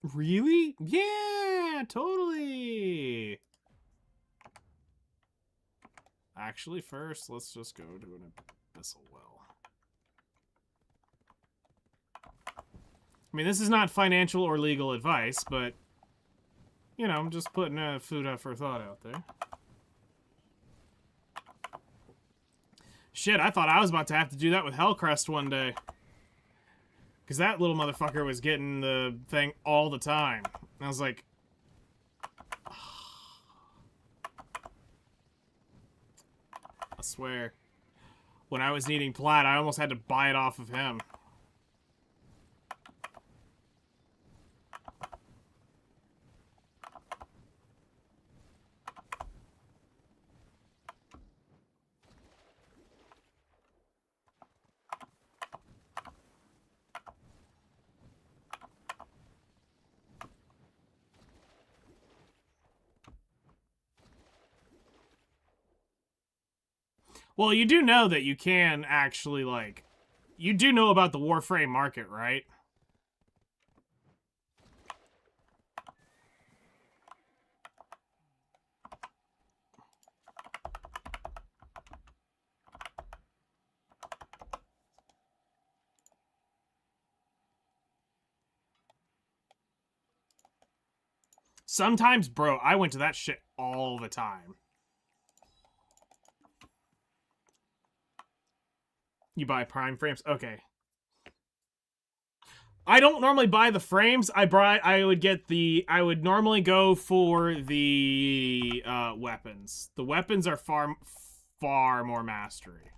Really? Yeah, totally. Actually, first, let's just go to an abyssal well. I mean, this is not financial or legal advice, but, you know, I'm just putting food up for thought out there. Shit, I thought I was about to have to do that with Hellcrest one day. Because that little motherfucker was getting the thing all the time. And I was like... I swear. When I was needing plat, I almost had to buy it off of him. Well, you do know that you can actually, like... You do know about the Warframe market, right? Sometimes, bro, I went to that shit all the time. You buy prime frames? Okay. I don't normally buy the frames. I would normally go for the weapons. The weapons are far more mastery.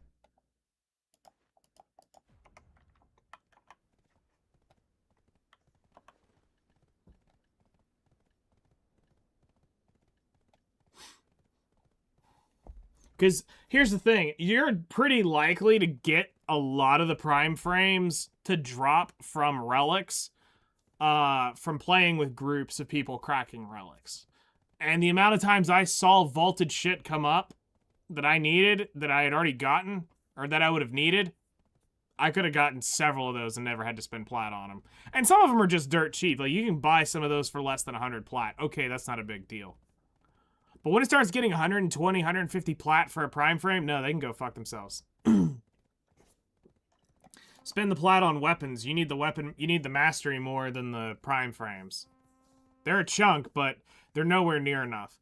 Because here's the thing, you're pretty likely to get a lot of the prime frames to drop from relics, from playing with groups of people cracking relics. And the amount of times I saw vaulted shit come up that I needed, that I had already gotten, or that I would have needed, I could have gotten several of those and never had to spend plat on them. And some of them are just dirt cheap. Like, you can buy some of those for less than 100 plat. Okay, that's not a big deal. But when it starts getting 120, 150 plat for a prime frame, no, they can go fuck themselves. Spend the plat on weapons. You need the mastery more than the prime frames. They're a chunk, but they're nowhere near enough.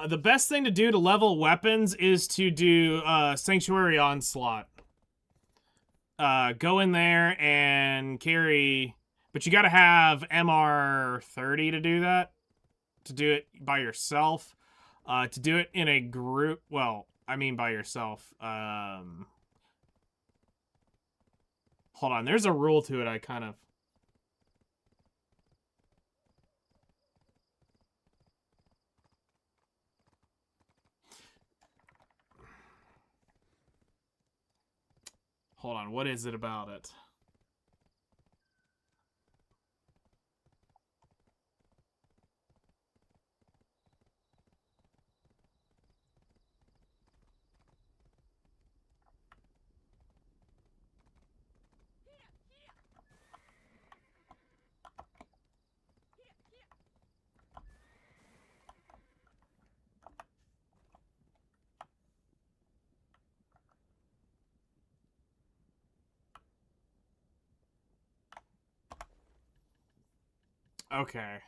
The best thing to do to level weapons is to do Sanctuary Onslaught. Go in there and carry... But you gotta have MR30 to do that. To do it by yourself. To do it in a group... Well, I mean by yourself. Hold on, there's a rule to it I kind of... Hold on, what is it about it? Okay.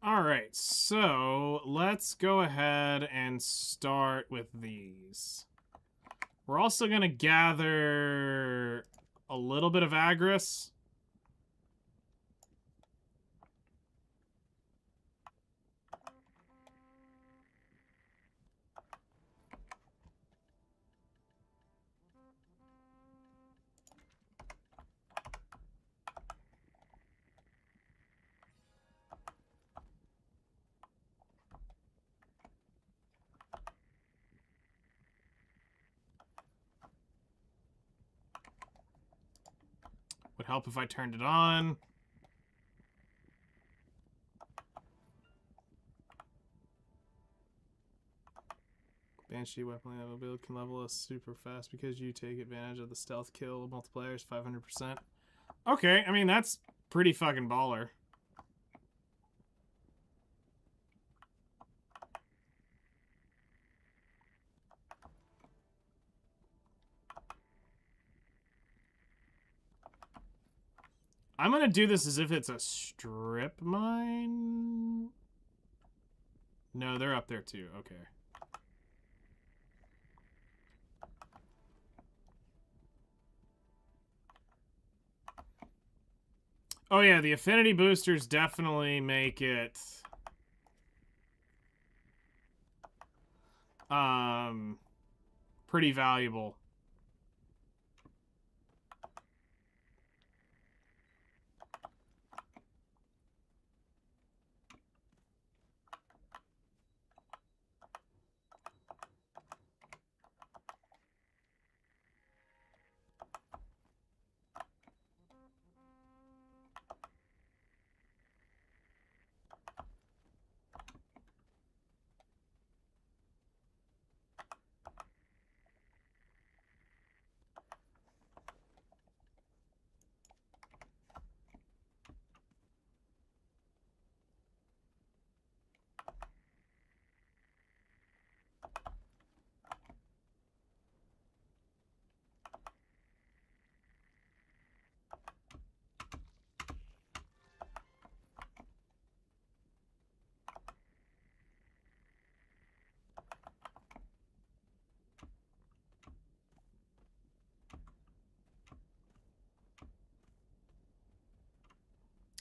Alright, so let's go ahead and start with these. We're also going to gather a little bit of Agris. Would help if I turned it on. Banshee weapon build can level us super fast because you take advantage of the stealth kill multipliers 500%. Okay, I mean, that's pretty fucking baller. I'm gonna do this as if it's a strip mine. No, they're up there too. Okay. Oh yeah, the affinity boosters definitely make it pretty valuable.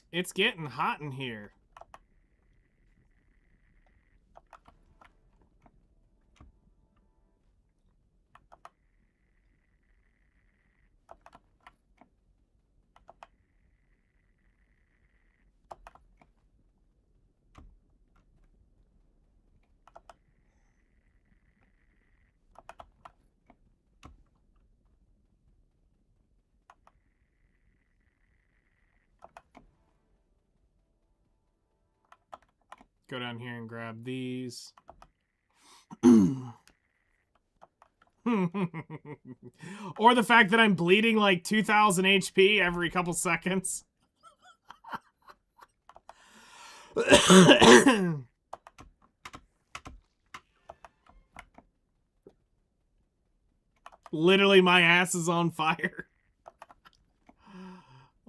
It's getting hot in here. Go down here and grab these. Or the fact that I'm bleeding like 2,000 HP every couple seconds. Literally, my ass is on fire.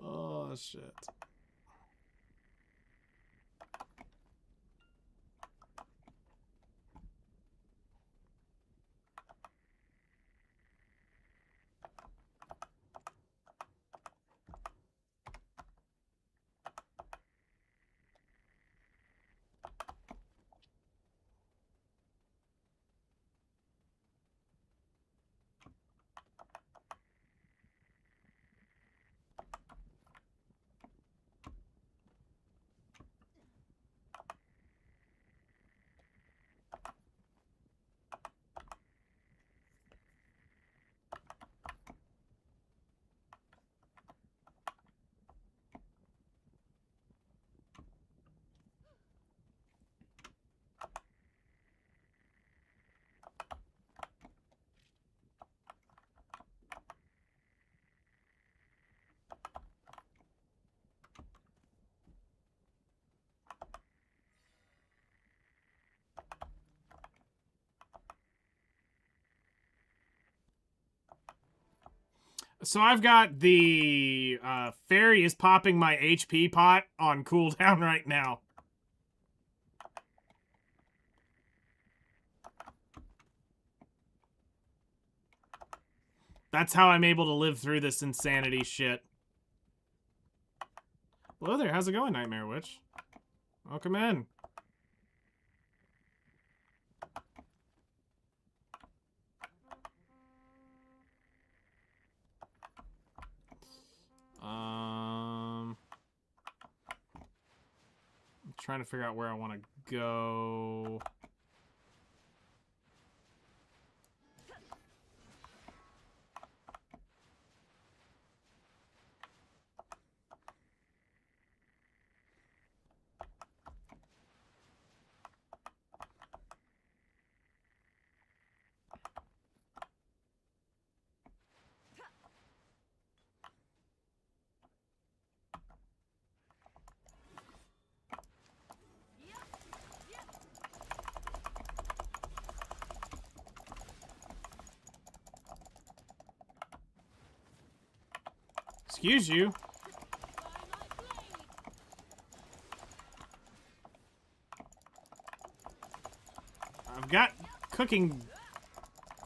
Oh, shit. So I've got the fairy is popping my HP pot on cooldown right now. That's how I'm able to live through this insanity shit. Hello there, how's it going, Nightmare Witch? Welcome in. I'm trying to figure out where I want to go. Excuse you. I've got cooking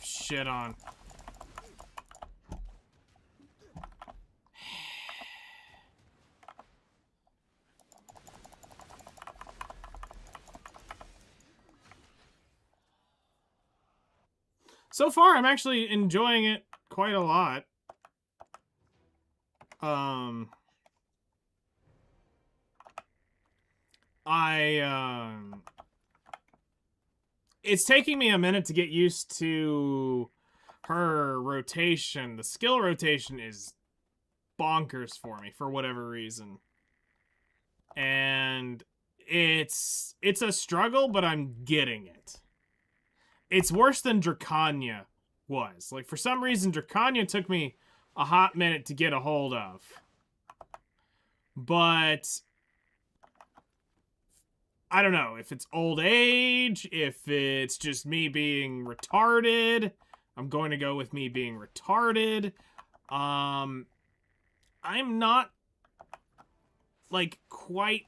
shit on. So far, I'm actually enjoying it quite a lot. It's taking me a minute to get used to her rotation. The skill rotation is bonkers for me for whatever reason. And it's a struggle, but I'm getting it. It's worse than Dracania was. Like, for some reason, Dracania took me a hot minute to get a hold of. But I don't know if it's old age, if it's just me being retarded. I'm going to go with me being retarded. I'm not, like, quite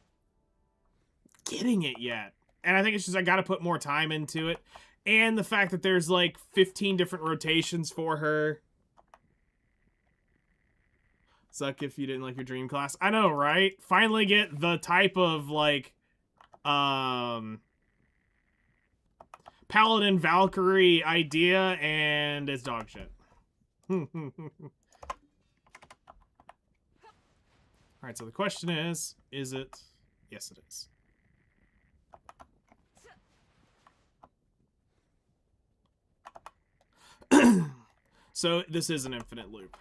getting it yet. And I think it's just I gotta put more time into it. And the fact that there's, like, 15 different rotations for her. Suck if you didn't like your dream class. I know, right? Finally get the type of, like, Paladin Valkyrie idea, and it's dog shit. Alright, so the question is it? Yes, it is. So this is an infinite loop.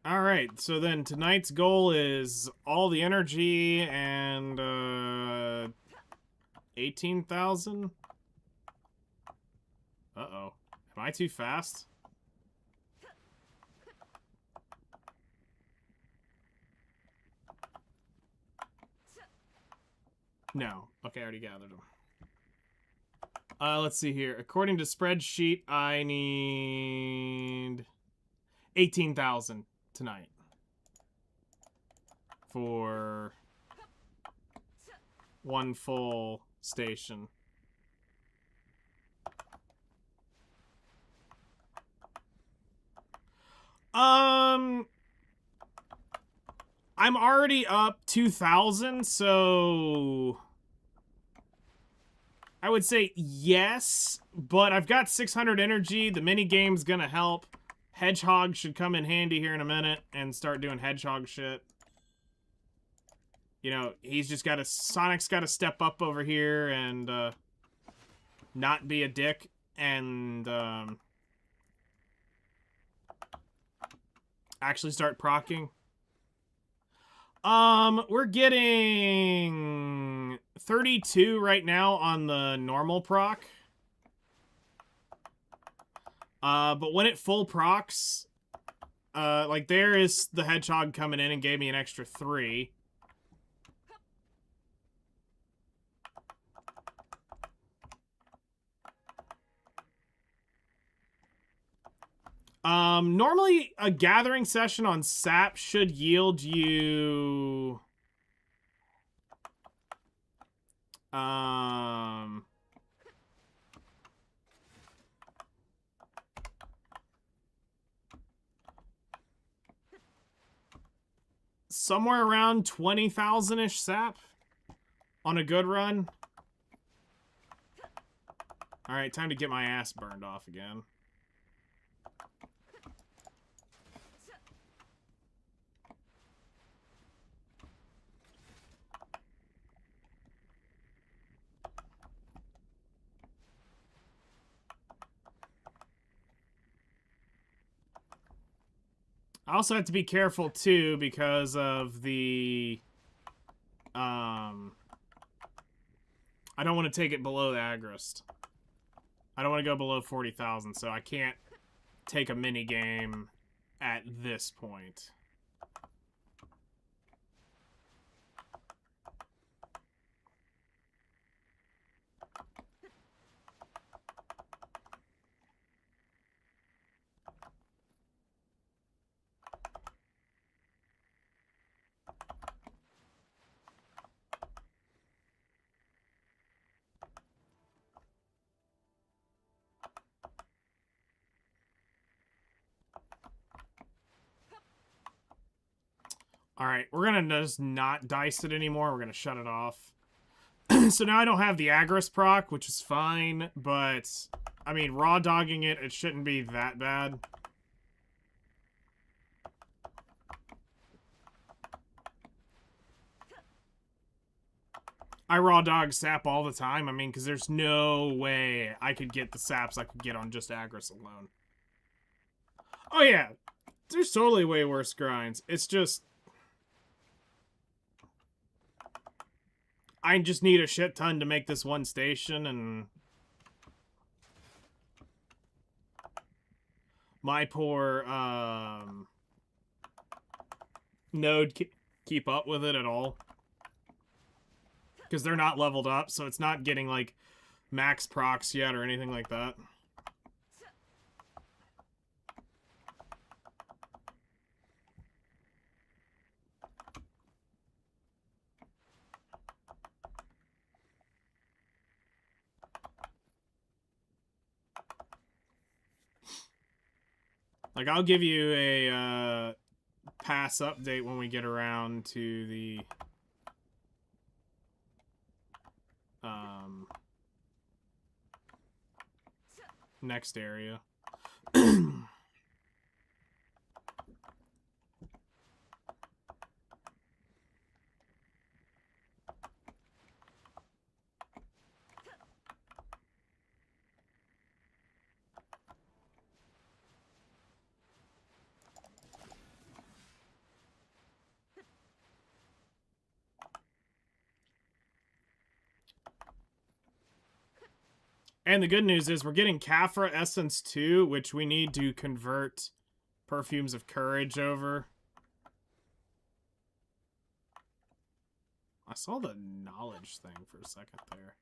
Alright, so then tonight's goal is all the energy and 18,000? Uh-oh. Am I too fast? No. Okay, I already gathered them. Let's see here. According to spreadsheet, I need 18,000 tonight for one full station. I'm already up 2,000, so I would say yes, but I've got 600 energy. The mini game's gonna help. Hedgehog should come in handy here in a minute and start doing hedgehog shit. You know, he's just got to... Sonic's got to step up over here and not be a dick and actually start procking. We're getting 32 right now on the normal proc. But when it full procs, like there is the hedgehog coming in and gave me an extra 3. Normally a gathering session on SAP should yield you somewhere around 20,000-ish SAP on a good run. Alright, time to get my ass burned off again. I also have to be careful, too, because of the... I don't want to take it below the Agrest. I don't want to go below 40,000, so I can't take a mini game at this point. Alright, we're gonna just not dice it anymore. We're gonna shut it off. So now I don't have the Agris proc, which is fine, but I mean, raw dogging it, it shouldn't be that bad. I raw dog sap all the time. I mean, because there's no way I could get the saps I could get on just Agris alone. Oh yeah, there's totally way worse grinds. It's just I just need a shit ton to make this one station, and my poor node keep up with it at all. Because they're not leveled up, so it's not getting, like, max procs yet or anything like that. Like, I'll give you a pass update when we get around to the next area. And the good news is we're getting Caphra Essence 2, which we need to convert Perfumes of Courage over. I saw the knowledge thing for a second there.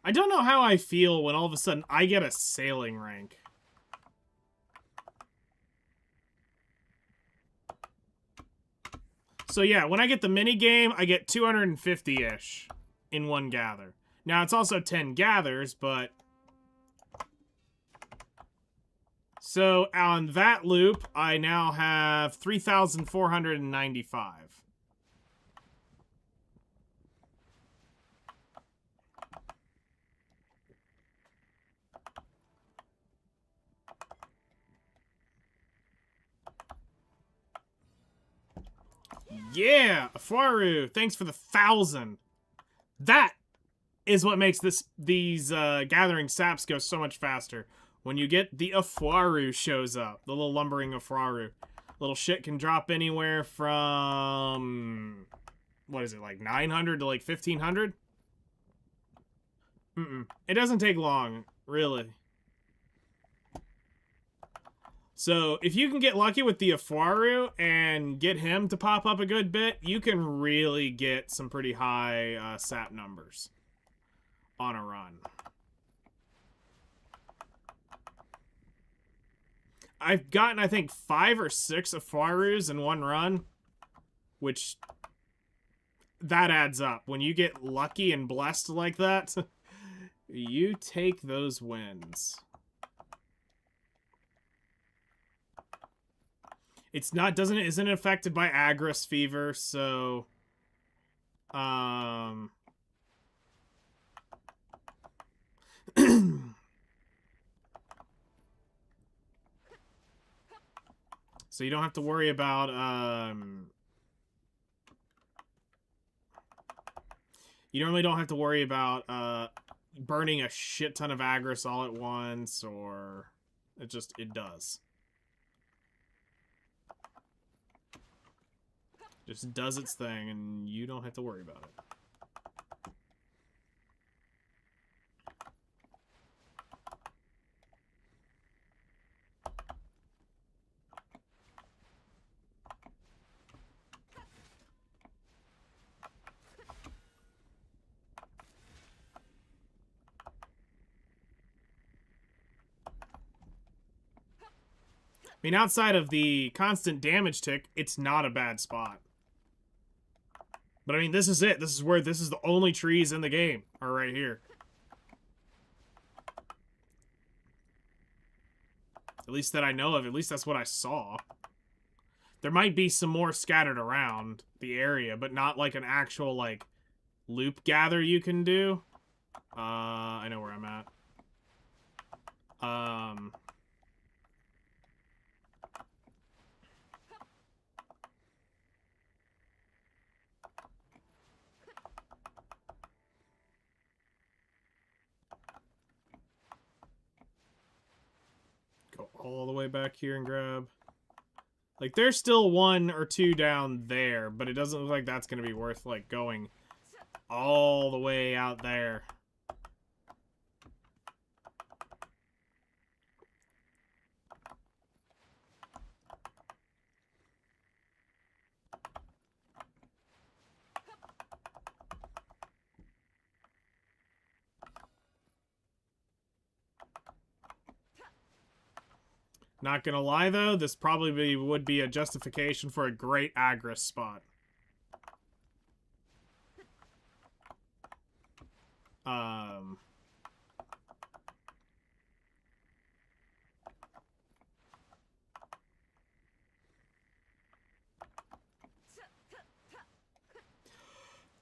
I don't know how I feel when all of a sudden I get a sailing rank. So yeah, when I get the mini game, I get 250-ish in one gather. Now, it's also 10 gathers, but... So, on that loop, I now have 3,495. Yeah, Afaru, thanks for the 1,000. That is what makes these gathering saps go so much faster. When you get the Afaru shows up, the little lumbering Afaru. Little shit can drop anywhere from, what is it, like 900 to like 1,500? It doesn't take long, really. So, if you can get lucky with the Afaru and get him to pop up a good bit, you can really get some pretty high sap numbers on a run. I've gotten, I think, 5 or 6 Afarus in one run, which, that adds up. When you get lucky and blessed like that, you take those wins. It's not, isn't affected by Agris fever, so so you don't have to worry about you normally don't have to worry about burning a shit ton of Agris all at once, or it does. Just does its thing, and you don't have to worry about it. I mean, outside of the constant damage tick, it's not a bad spot. But I mean, this is it. This is the only trees in the game are right here. At least that I know of. At least that's what I saw. There might be some more scattered around the area, but not like an actual, like, loop gather you can do. I know where I'm at. Go all the way back here and grab. Like, there's still 1 or 2 down there, but it doesn't look like that's going to be worth, like, going all the way out there. Not gonna lie, though, this probably would be a justification for a great Agris spot.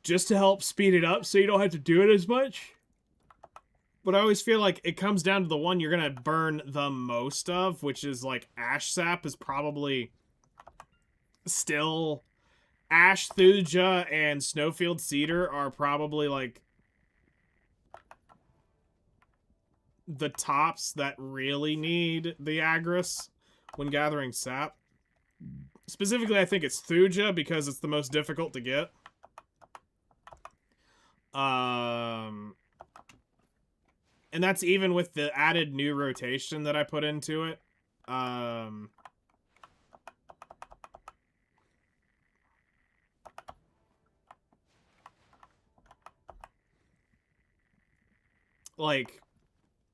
Just to help speed it up so you don't have to do it as much. But I always feel like it comes down to the one you're going to burn the most of, which is like Ash Sap is probably still... Ash, Thuja, and Snowfield Cedar are probably like the tops that really need the Agris when gathering sap. Specifically, I think it's Thuja because it's the most difficult to get. And that's even with the added new rotation that I put into it. Like,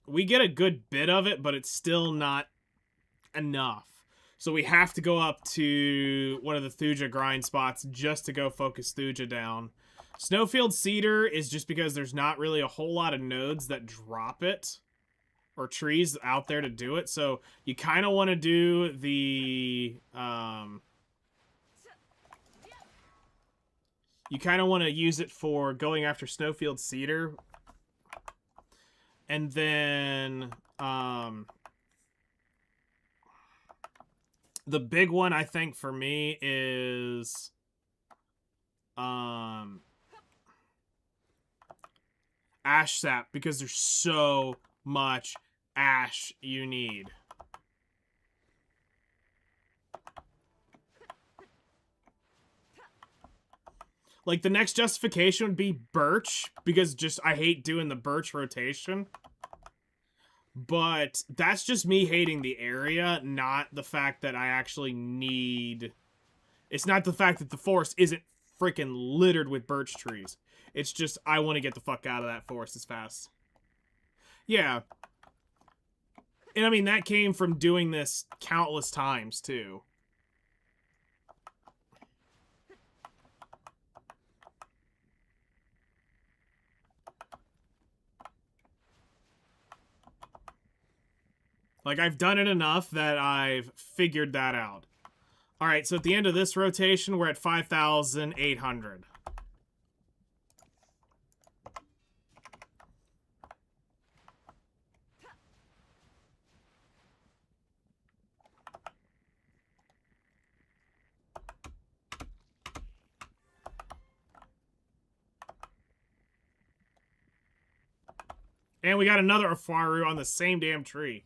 we get a good bit of it, but it's still not enough. So we have to go up to one of the Thuja grind spots just to go focus Thuja down. Snowfield Cedar is just because there's not really a whole lot of nodes that drop it. Or trees out there to do it. So you kind of want to do the... you kind of want to use it for going after Snowfield Cedar. And then... the big one, I think, for me is... Ash Sap, because there's so much ash you need. Like, the next justification would be Birch, because just, I hate doing the Birch rotation. But that's just me hating the area, not the fact that I actually need... It's not the fact that the forest isn't freaking littered with birch trees. It's just, I want to get the fuck out of that forest as fast. Yeah. And I mean, that came from doing this countless times, too. Like, I've done it enough that I've figured that out. Alright, so at the end of this rotation, we're at 5,800. And we got another Afaru on the same damn tree.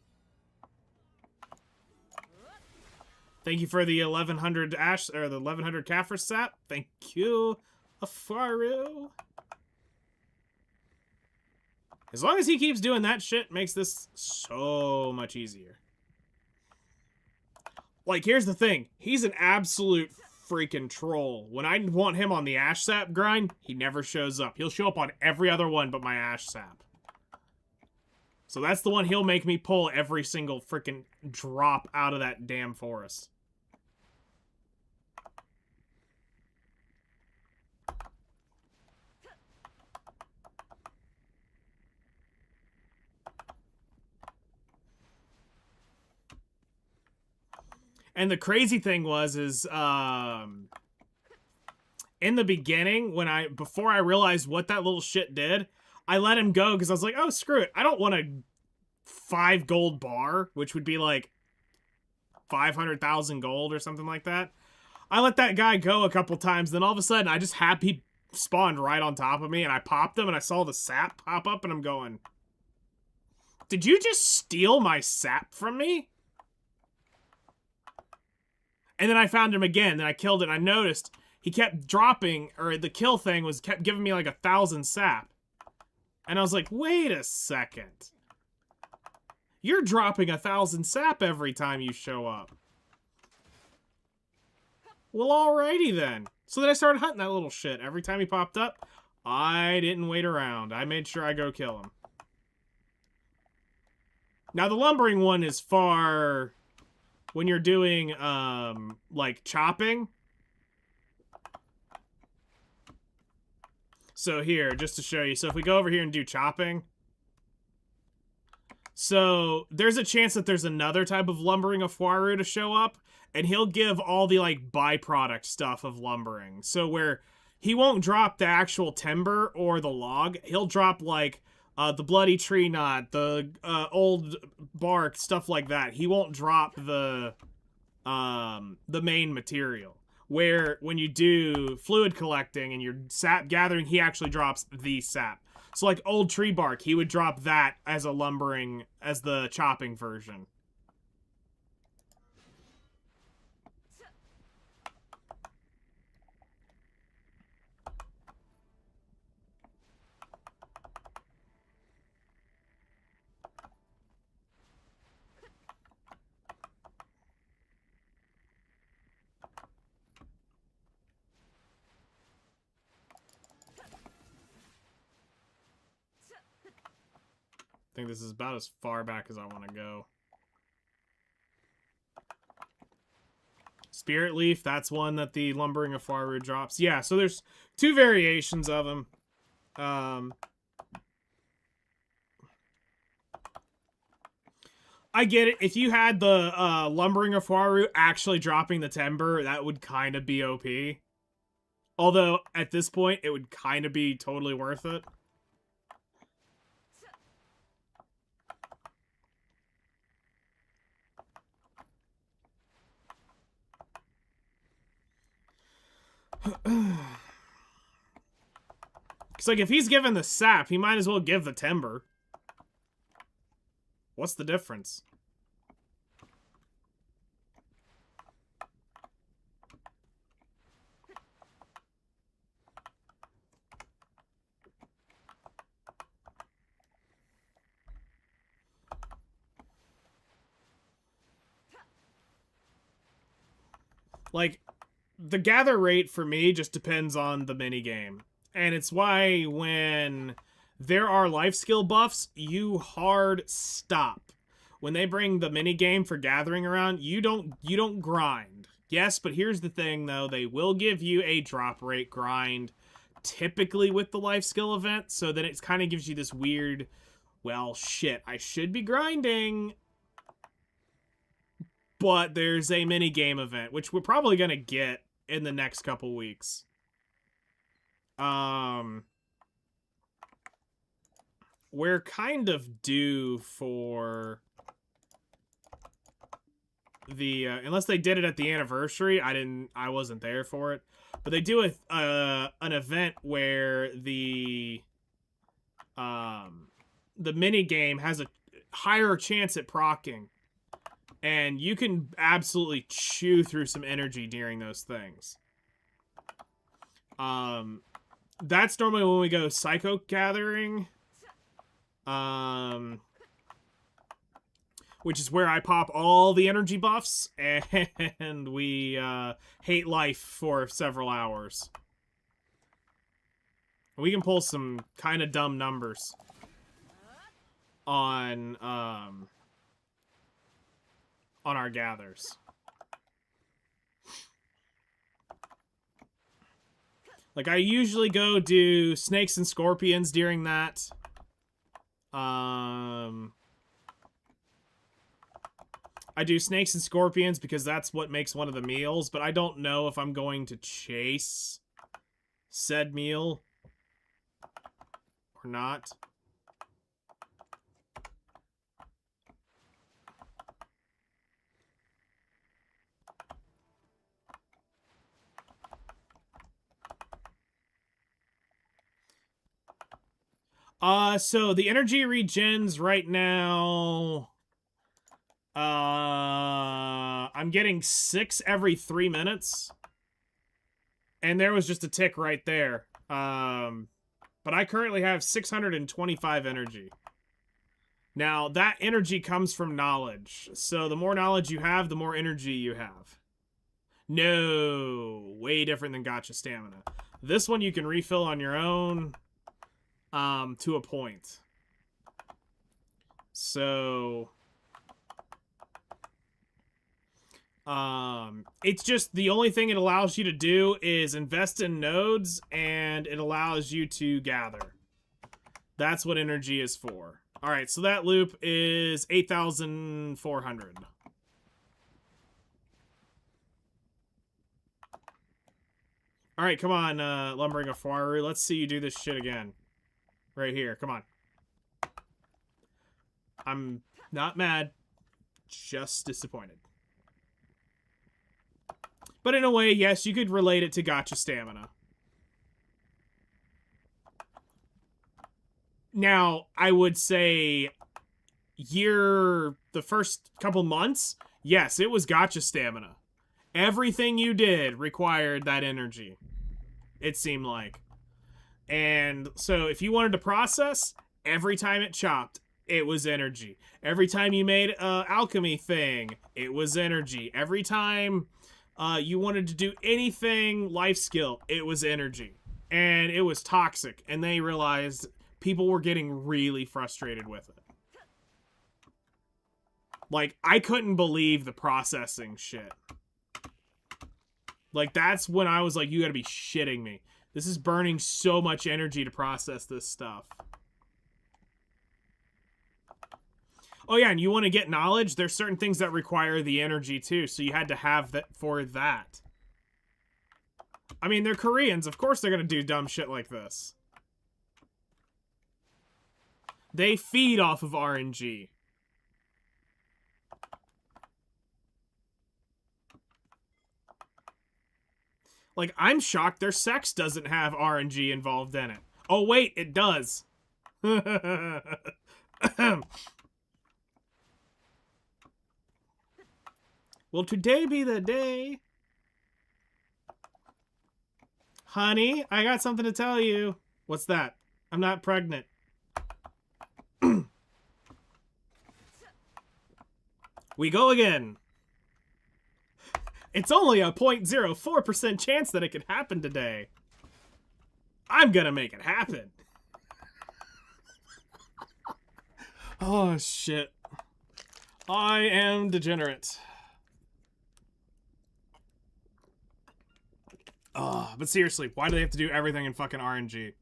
Thank you for the 1100 ash or the 1100 Kaffir sap. Thank you, Afaru. As long as he keeps doing that shit, makes this so much easier. Like, here's the thing. He's an absolute freaking troll. When I want him on the ash sap grind, he never shows up. He'll show up on every other one but my ash sap. So that's the one he'll make me pull every single freaking drop out of that damn forest. And the crazy thing was, in the beginning, before I realized what that little shit did, I let him go because I was like, oh, screw it. I don't want a 5 gold bar, which would be like 500,000 gold or something like that. I let that guy go a couple times, then all of a sudden, he spawned right on top of me, and I popped him, and I saw the sap pop up, and I'm going, did you just steal my sap from me? And then I found him again, then I killed it, and I noticed he kept dropping, or the kill thing kept giving me like 1,000 sap. And I was like, wait a second. You're dropping 1,000 sap every time you show up. Well, alrighty then. So then I started hunting that little shit. Every time he popped up, I didn't wait around. I made sure I go kill him. Now, the lumbering one is far... when you're doing, like, chopping. So here, just to show you. So if we go over here and do chopping. So there's a chance that there's another type of lumbering of Fuaru to show up. And he'll give all the, like, byproduct stuff of lumbering. So where he won't drop the actual timber or the log. He'll drop, like... the bloody tree knot, the old bark, stuff like that. He won't drop the main material. Where when you do fluid collecting and you're sap gathering, he actually drops the sap. So like old tree bark, he would drop that as a lumbering, as the chopping version. I think this is about as far back as I want to go. Spirit Leaf, that's one that the Lumbering of Faru drops. Yeah, so there's 2 variations of them. I get it. If you had the Lumbering of Faru actually dropping the timber, that would kind of be OP. Although, at this point, it would kind of be totally worth it. It's like, if he's given the sap, he might as well give the timber. What's the difference? Like, the gather rate for me just depends on the minigame. And it's why when there are life skill buffs, you hard stop. When they bring the minigame for gathering around, you don't grind. Yes, but here's the thing though, they will give you a drop rate grind, typically with the life skill event, so that it kind of gives you this weird, well, shit, I should be grinding, but there's a minigame event, which we're probably gonna get in the next couple weeks. We're kind of due for the unless they did it at the anniversary. I wasn't there for it, but they do an event where the mini game has a higher chance at proccing, And you can absolutely chew through some energy during those things. That's normally when we go psycho gathering. Which is where I pop all the energy buffs and we hate life for several hours. We can pull some kind of dumb numbers on our gathers. Like, I usually go do snakes and scorpions during that. I do snakes and scorpions because that's what makes one of the meals, but I don't know if I'm going to chase said meal or not. So the energy regens right now, I'm getting 6 every 3 minutes. And there was just a tick right there. But I currently have 625 energy. Now, that energy comes from knowledge. So the more knowledge you have, the more energy you have. No, way different than gacha stamina. This one you can refill on your own. To a point. So, it's just the only thing it allows you to do is invest in nodes, and it allows you to gather. That's what energy is for. All right, so that loop is 8,400. All right, come on, Lumbering of Faru. Let's see you do this shit again. Right here, come on. I'm not mad, just disappointed. But in a way, yes, you could relate it to gacha stamina. Now, I would say the first couple months, yes, it was gacha stamina. Everything you did required that energy, it seemed like. And so if you wanted to process, every time it chopped, it was energy. Every time you made an alchemy thing, it was energy. Every time you wanted to do anything life skill, it was energy. And it was toxic. And they realized people were getting really frustrated with it. Like, I couldn't believe the processing shit. Like, that's when I was like, you gotta be shitting me. This is burning so much energy to process this stuff. Oh yeah, and you want to get knowledge? There's certain things that require the energy too, so you had to have that for that. I mean, they're Koreans. Of course they're gonna do dumb shit like this. They feed off of RNG. Like, I'm shocked their sex doesn't have RNG involved in it. Oh, wait, it does. Will today be the day? Honey, I got something to tell you. What's that? I'm not pregnant. We go again. It's only a 0.04% chance that it could happen today. I'm gonna make it happen. Oh, shit. I am degenerate. But seriously, why do they have to do everything in fucking RNG?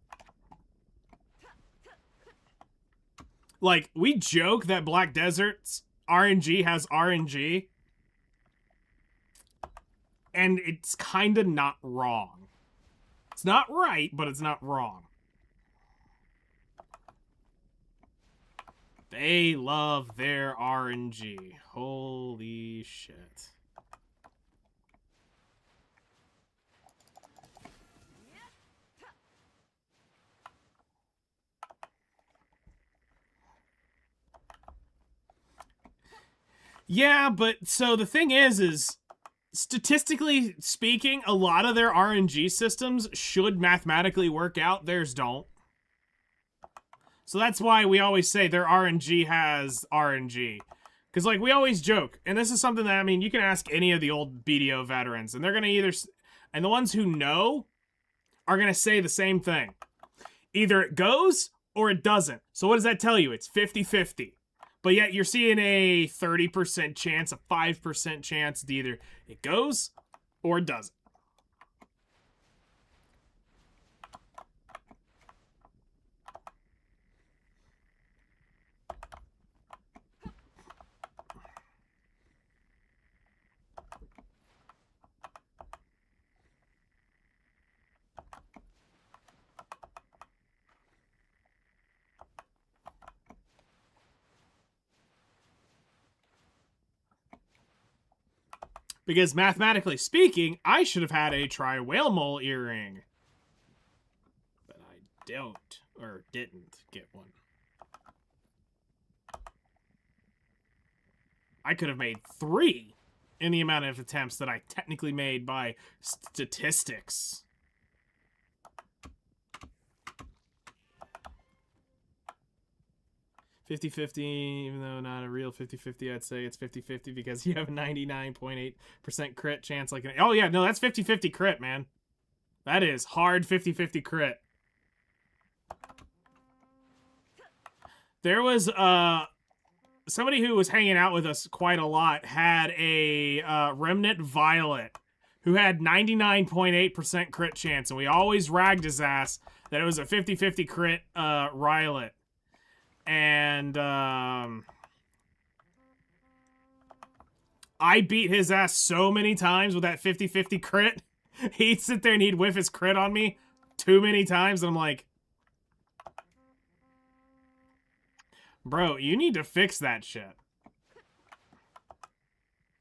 Like, we joke that Black Desert's RNG has RNG. And it's kind of not wrong. It's not right, but it's not wrong. They love their RNG. Holy shit. Yeah, but so the thing is statistically speaking, a lot of their RNG systems should mathematically work out. Theirs don't. So that's why we always say their RNG has RNG. Because, like, we always joke, and this is something that, I mean, you can ask any of the old BDO veterans, and they're going to either, and the ones who know are going to say the same thing. Either it goes or it doesn't. So what does that tell you? It's 50-50. But yet you're seeing a 30% chance, a 5% chance that either it goes or it doesn't. Because mathematically speaking, I should have had a tri-whale mole earring. But I don't, or didn't get one. I could have made 3 in the amount of attempts that I technically made by statistics. $50-50, even though not a real 50-50, I'd say it's 50-50 because you have a 99.8% crit chance. Like, oh yeah, no, that's 50-50 crit, man. That is hard 50-50 crit. There was somebody who was hanging out with us quite a lot had a Remnant Violet who had 99.8% crit chance, and we always ragged his ass that it was a 50-50 crit Riolet. And I beat his ass so many times with that 50-50 crit. He'd sit there and he'd whiff his crit on me too many times, and I'm like, bro, you need to fix that shit.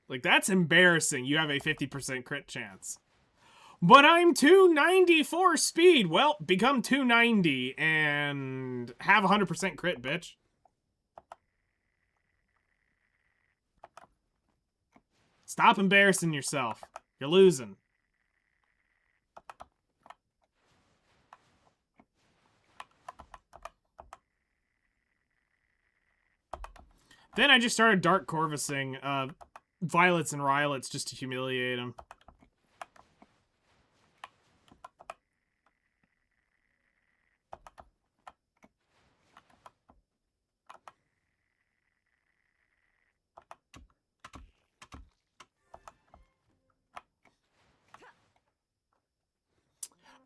Like, that's embarrassing. You have a 50% crit chance. But I'm 294 speed. Well, become 290 and have 100% crit, bitch. Stop embarrassing yourself. You're losing. Then I just started Dark Corvusing Violets and Rylets just to humiliate him.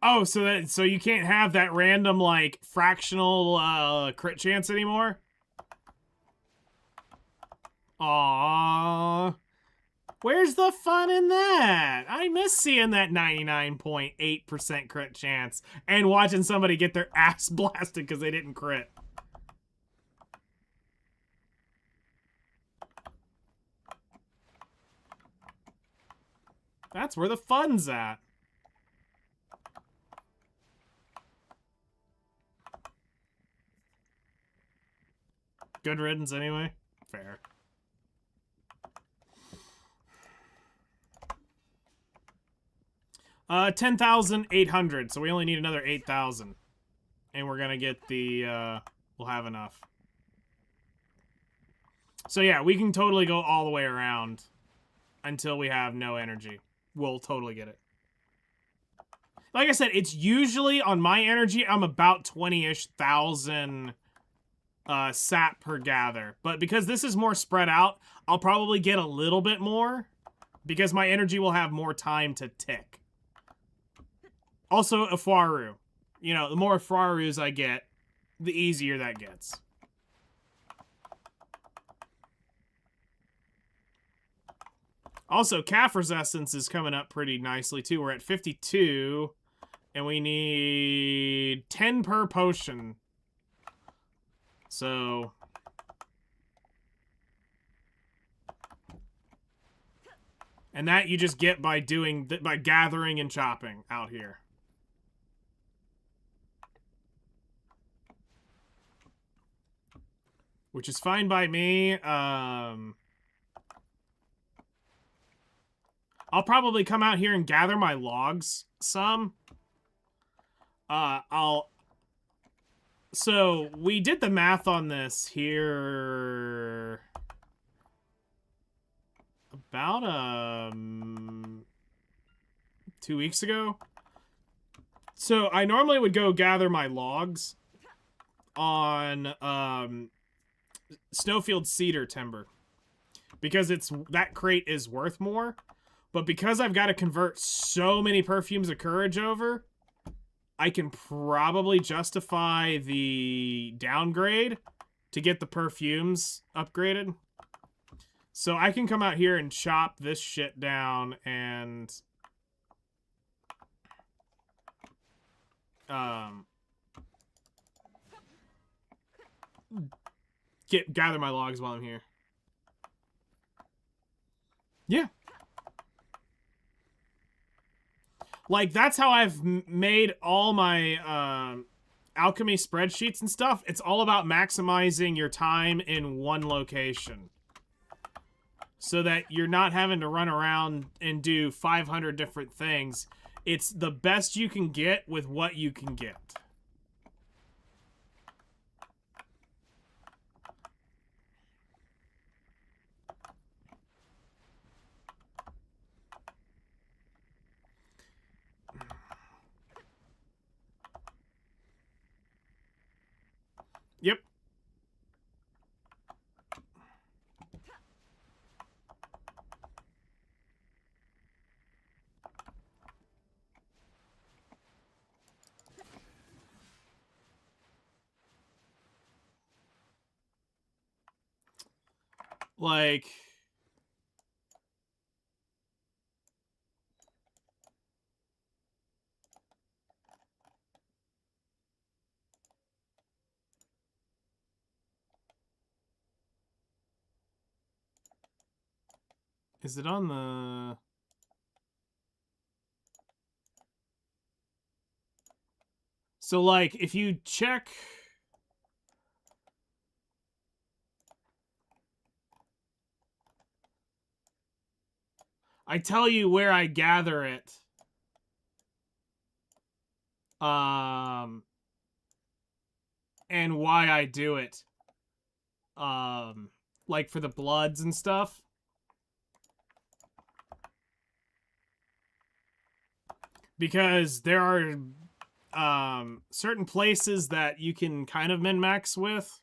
Oh, so you can't have that random, like, fractional crit chance anymore? Aww. Where's the fun in that? I miss seeing that 99.8% crit chance and watching somebody get their ass blasted because they didn't crit. That's where the fun's at. Good riddance anyway. Fair. $10,800, so we only need another 8,000. And we're gonna get the, we'll have enough. So yeah, we can totally go all the way around until we have no energy. We'll totally get it. Like I said, it's usually, on my energy, I'm about 20-ish thousand sap per gather. But because this is more spread out, I'll probably get a little bit more because my energy will have more time to tick. Also, a Faru. You know, the more Farus I get, the easier that gets. Also, Caphra's Essence is coming up pretty nicely, too. We're at 52, and we need 10 per potion. So... and that you just get by by gathering and chopping out here. Which is fine by me. I'll probably come out here and gather my logs some. So we did the math on this here about 2 weeks ago. So I normally would go gather my logs on Snowfield cedar timber because that crate is worth more. But because I've got to convert so many perfumes of courage over, I can probably justify the downgrade to get the perfumes upgraded. So I can come out here and chop this shit down and gather my logs while I'm here. Yeah. Like, that's how I've made all my alchemy spreadsheets and stuff. It's all about maximizing your time in one location, so that you're not having to run around and do 500 different things. It's the best you can get with what you can get. Yep. Like, is it on the... So, like, if you check... I tell you where I gather it. And why I do it. Like for the bloods and stuff. Because there are certain places that you can kind of min-max with.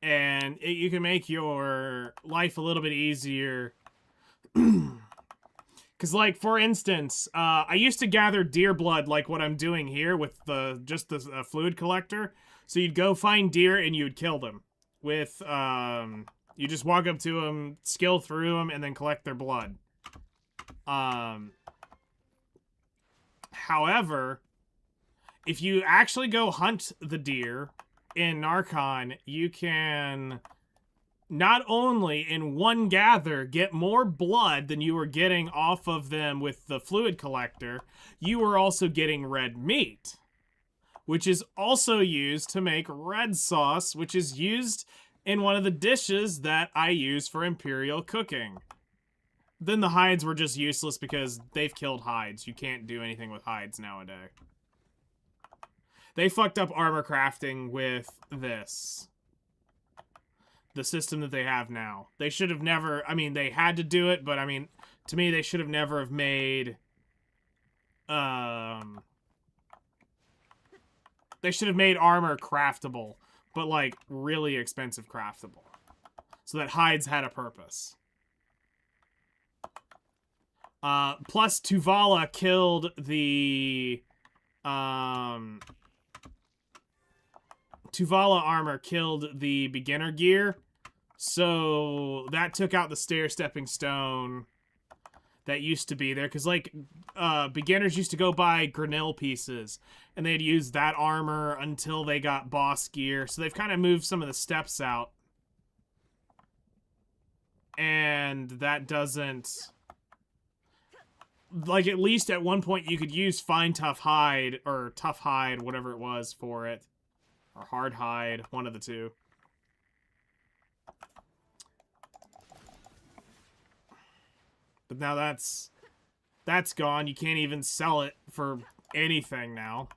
And you can make your life a little bit easier. Because, like, for instance, I used to gather deer blood like what I'm doing here with just the fluid collector. So you'd go find deer and you'd kill them. With, you just walk up to them, skill through them, and then collect their blood. However, if you actually go hunt the deer in Narcon, you can not only in one gather get more blood than you were getting off of them with the fluid collector, you were also getting red meat, which is also used to make red sauce, which is used in one of the dishes that I use for Imperial cooking. Then the hides were just useless because they've killed hides. You can't do anything with hides nowadays. They fucked up armor crafting with this. The system that they have now. They should have never... I mean, they had to do it, but I mean, to me, they should have never have made... They should have made armor craftable, but, like, really expensive craftable. So that hides had a purpose. Plus, Tuvala killed the... Tuvala armor killed the beginner gear, so that took out the stair-stepping stone that used to be there, because, like, beginners used to go buy Granil pieces, and they'd use that armor until they got boss gear, so they've kind of moved some of the steps out. And that doesn't... Like, at least at one point you could use Fine Tough Hide, or Tough Hide, whatever it was, for it. Or Hard Hide, one of the two. But now that's gone. You can't even sell it for anything now.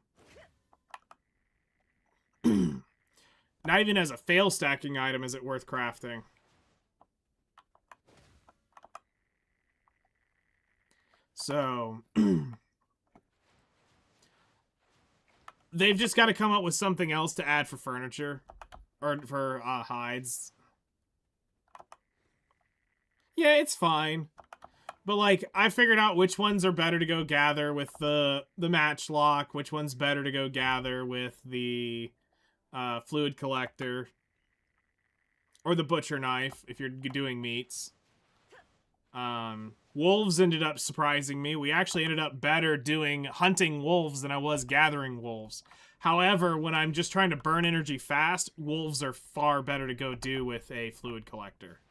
Not even as a fail stacking item is it worth crafting. So they've just got to come up with something else to add for furniture or for hides. Yeah, it's fine. But, like, I figured out which ones are better to go gather with the matchlock, which one's better to go gather with the fluid collector, or the butcher knife, if you're doing meats. Wolves ended up surprising me. We actually ended up better doing hunting wolves than I was gathering wolves. However, when I'm just trying to burn energy fast, wolves are far better to go do with a fluid collector.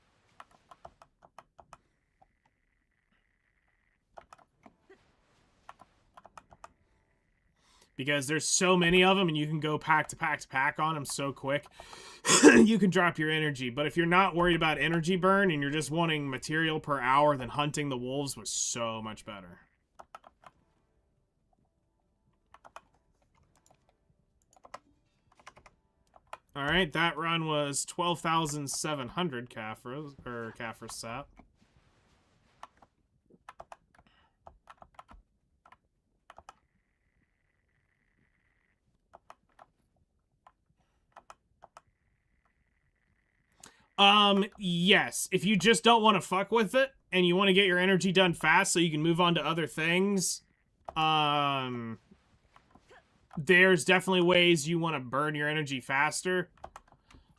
Because there's so many of them and you can go pack to pack to pack on them so quick. You can drop your energy. But if you're not worried about energy burn and you're just wanting material per hour, then hunting the wolves was so much better. Alright, that run was 12,700 Caphras, or Caphras sap. Yes. If you just don't want to fuck with it, and you want to get your energy done fast so you can move on to other things, there's definitely ways you want to burn your energy faster.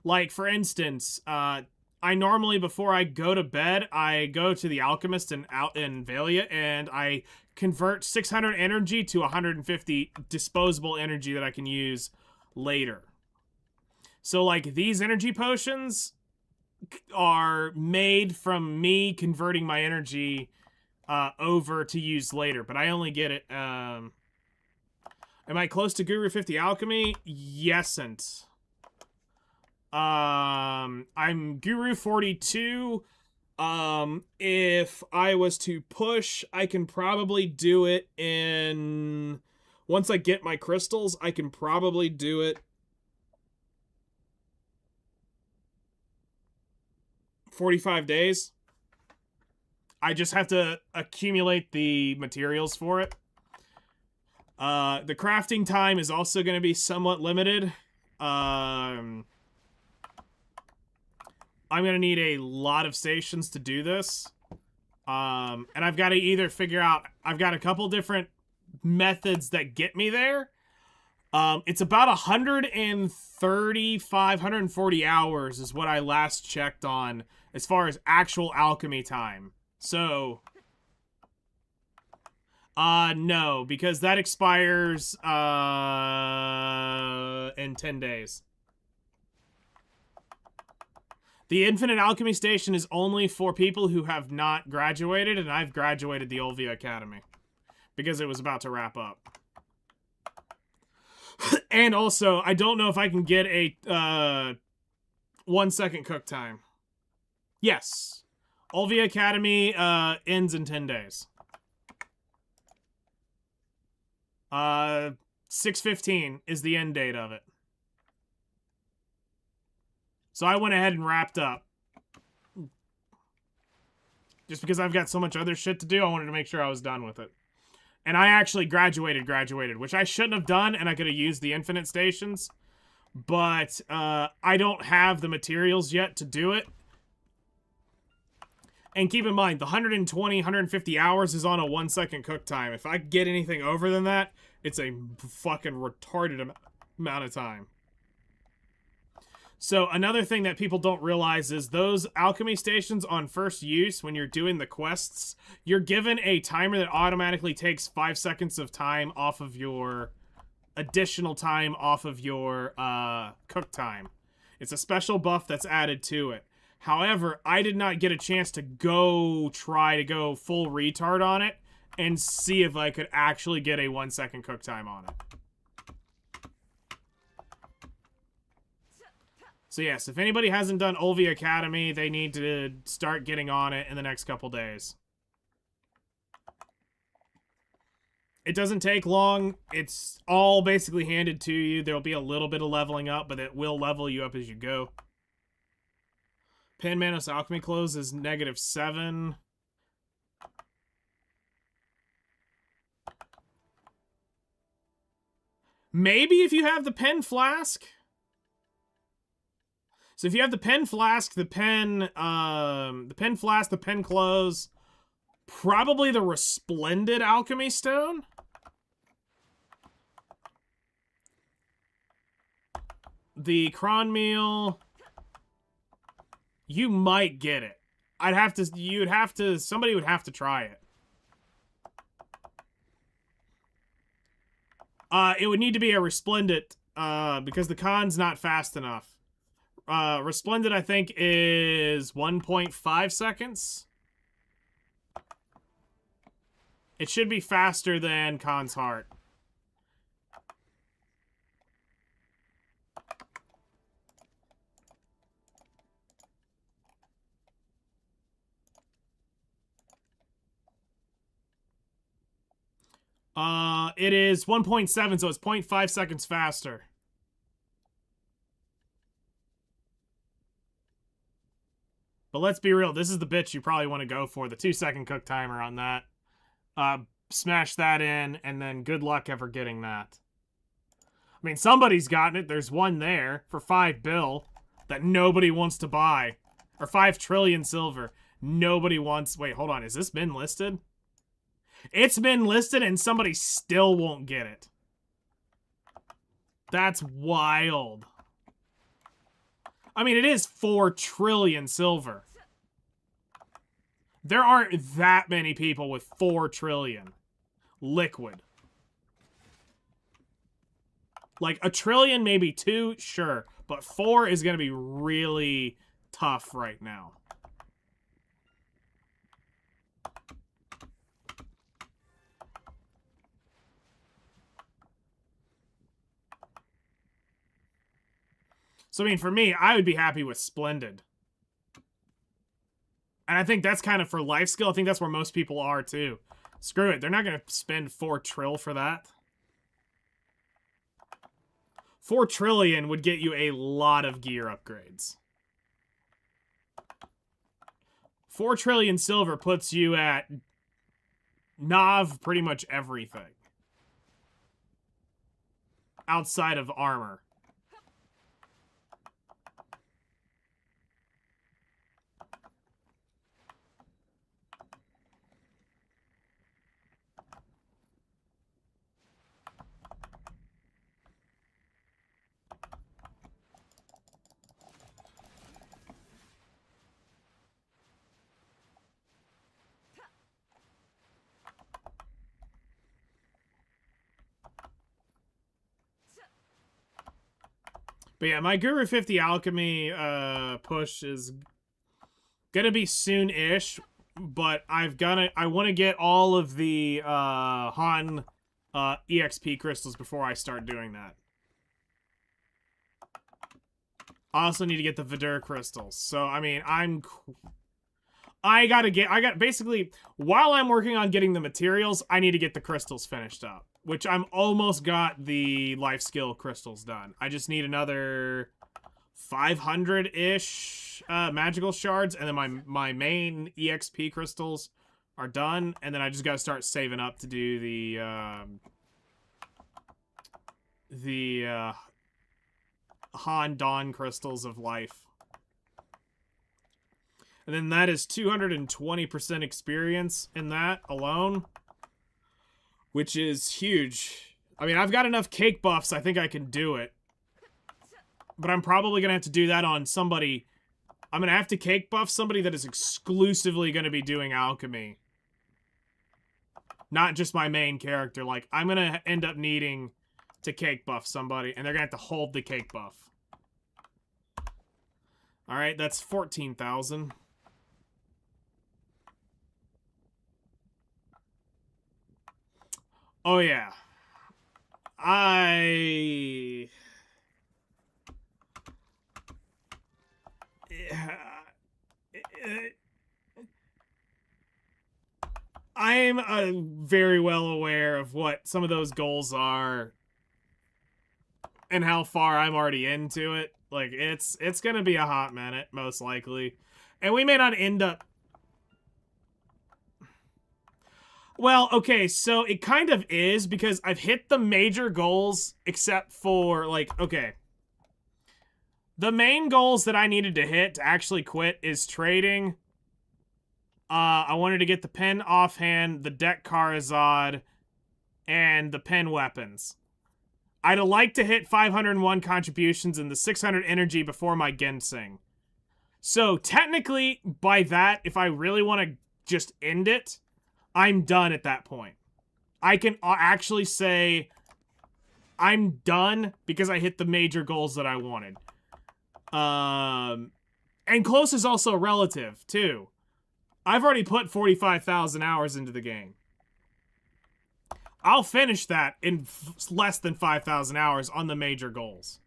Like, for instance, I normally, before I go to bed, I go to the Alchemist in Valia, and I convert 600 energy to 150 disposable energy that I can use later. So, like, these energy potions are made from me converting my energy over to use later, but I only get it. Am I close to Guru 50 Alchemy? Yesn't. I'm Guru 42. If I was to push, I can probably do it in... Once I get my crystals, I can probably do it 45 days. I just have to accumulate the materials for it. The crafting time is also going to be somewhat limited. I'm going to need a lot of stations to do this. And I've got to either figure out... I've got a couple different methods that get me there. It's about 135, 140 hours is what I last checked on as far as actual alchemy time. So, no, because that expires, in 10 days. The Infinite Alchemy Station is only for people who have not graduated, and I've graduated the Olvia Academy. Because it was about to wrap up. And also, I don't know if I can get a, 1 second cook time. Yes. Olvia Academy, ends in 10 days. 6/15 is the end date of it. So I went ahead and wrapped up. Just because I've got so much other shit to do, I wanted to make sure I was done with it. And I actually graduated, which I shouldn't have done, and I could have used the infinite stations. But, I don't have the materials yet to do it. And keep in mind, the 120, 150 hours is on a 1 second cook time. If I get anything over than that, it's a fucking retarded amount of time. So another thing that people don't realize is those alchemy stations on first use, when you're doing the quests, you're given a timer that automatically takes 5 seconds of time off of your additional time off of your cook time. It's a special buff that's added to it. However, I did not get a chance to try to go full retard on it and see if I could actually get a 1 second cook time on it. So yes, if anybody hasn't done Olvia Academy, they need to start getting on it in the next couple days. It doesn't take long. It's all basically handed to you. There'll be a little bit of leveling up, but it will level you up as you go. Pan Manos Alchemy Clothes is -7. Maybe if you have the pen flask. So if you have the pen flask, the pen flask, the pen clothes, probably the Resplendent Alchemy Stone. The Cron Meal. You might get it. Somebody would have to try it. It would need to be a Resplendent, because the Con's not fast enough. Resplendent, I think, is 1.5 seconds. It should be faster than Con's Heart. It is 1.7, so it's 0.5 seconds faster. But let's be real, this is the bitch you probably want to go for. The 2-second cook timer on that. Smash that in, and then good luck ever getting that. I mean, somebody's gotten it. There's one there for 5 bill that nobody wants to buy. Or 5 trillion silver. Nobody wants... Wait, hold on. Has this been listed? It's been listed and somebody still won't get it. That's wild. I mean, it is 4 trillion silver. There aren't that many people with 4 trillion liquid. Like, 1 trillion, maybe 2, sure. But 4 is going to be really tough right now. So, I mean, for me, I would be happy with Splendid. And I think that's kind of for life skill. I think that's where most people are, too. Screw it. They're not going to spend 4 trill for that. 4 trillion would get you a lot of gear upgrades. 4 trillion silver puts you at Nav pretty much everything. Outside of armor. But yeah, my Guru 50 Alchemy push is gonna be soon-ish, but I want to get all of the Han EXP crystals before I start doing that. I also need to get the Vidur crystals. So, I mean, basically, while I'm working on getting the materials, I need to get the crystals finished up. Which I'm almost got the life skill crystals done. I just need another 500-ish magical shards, and then my main EXP crystals are done, and then I just gotta start saving up to do the Han Dawn crystals of life. And then that is 220% experience in that alone. Which is huge. I mean, I've got enough cake buffs, I think I can do it. But I'm probably going to have to do that on somebody... I'm going to have to cake buff somebody that is exclusively going to be doing alchemy. Not just my main character. Like, I'm going to end up needing to cake buff somebody, and they're going to have to hold the cake buff. Alright, that's 14,000. Oh, yeah. I I'm very well aware of what some of those goals are and how far I'm already into it. Like, it's gonna be a hot minute, most likely. And we may not end up... Well, okay, so it kind of is, because I've hit the major goals, except for, like, okay. The main goals that I needed to hit to actually quit is trading. I wanted to get the pen offhand, the deck Karazad, and the pen weapons. I'd like to hit 501 contributions and the 600 energy before my Ginseng. So technically, by that, if I really want to just end it, I'm done at that point. I can actually say I'm done because I hit the major goals that I wanted. And close is also relative, too. I've already put 45,000 hours into the game. I'll finish that in less than 5,000 hours on the major goals.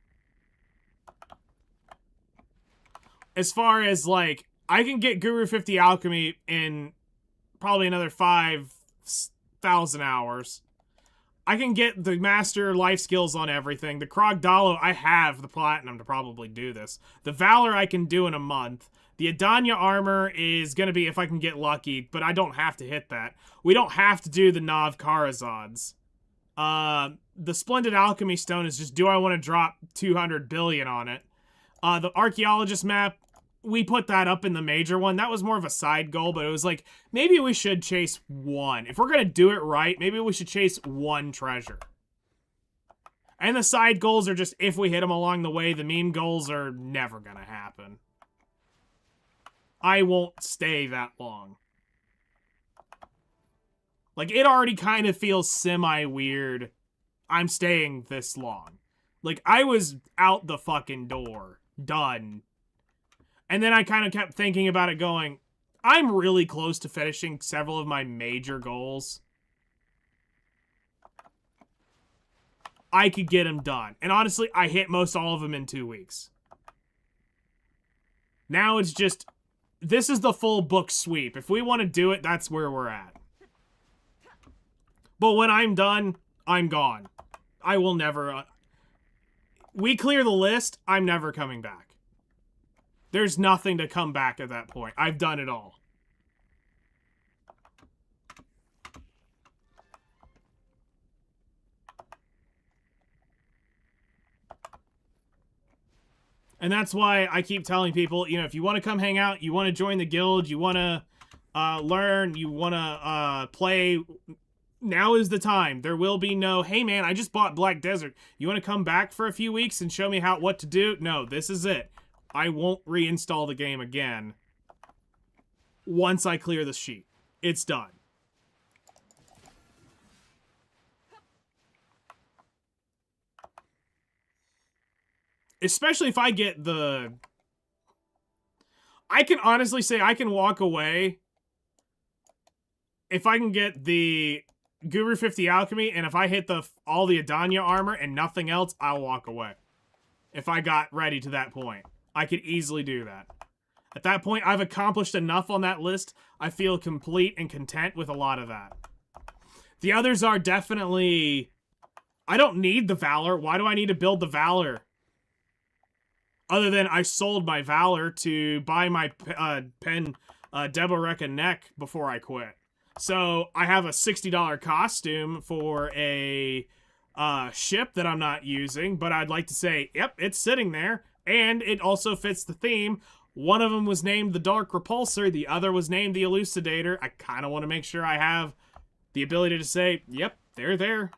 As far as, like, I can get Guru 50 Alchemy in probably another 5,000 hours. I can get the Master Life Skills on everything. The Krogdalo, I have the Platinum to probably do this. The Valor I can do in a month. The Adanya Armor is going to be if I can get lucky, but I don't have to hit that. We don't have to do the Nav Karazads. The Splendid Alchemy Stone is just, do I want to drop 200 billion on it? The Archaeologist map, we put that up in the major one. That was more of a side goal, but it was like, maybe we should chase one. If we're going to do it right, maybe we should chase one treasure. And the side goals are just, if we hit them along the way, the meme goals are never going to happen. I won't stay that long. Like, it already kind of feels semi-weird. I'm staying this long. Like, I was out the fucking door. Done. And then I kind of kept thinking about it going, I'm really close to finishing several of my major goals. I could get them done. And honestly, I hit most all of them in 2 weeks. Now it's just... This is the full book sweep. If we want to do it, that's where we're at. But when I'm done, I'm gone. I will never... we clear the list, I'm never coming back. There's nothing to come back at that point. I've done it all. And that's why I keep telling people, you know, if you want to come hang out, you want to join the guild, you want to learn, you want to play, now is the time. There will be no, hey man, I just bought Black Desert. You want to come back for a few weeks and show me what to do? No, this is it. I won't reinstall the game again once I clear the sheet. It's done. Especially if I get the... I can honestly say I can walk away if I can get the Guru 50 Alchemy, and if I hit all the Adanya armor and nothing else, I'll walk away. If I got ready to that point. I could easily do that. At that point, I've accomplished enough on that list. I feel complete and content with a lot of that. The others are definitely... I don't need the Valor. Why do I need to build the Valor? Other than I sold my Valor to buy my pen Deboreka neck before I quit. So I have a $60 costume for a ship that I'm not using, but I'd like to say, yep, it's sitting there, and it also fits the theme. One of them was named the Dark Repulsor, the other was named the Elucidator. I kind of want to make sure I have the ability to say, yep, they're there.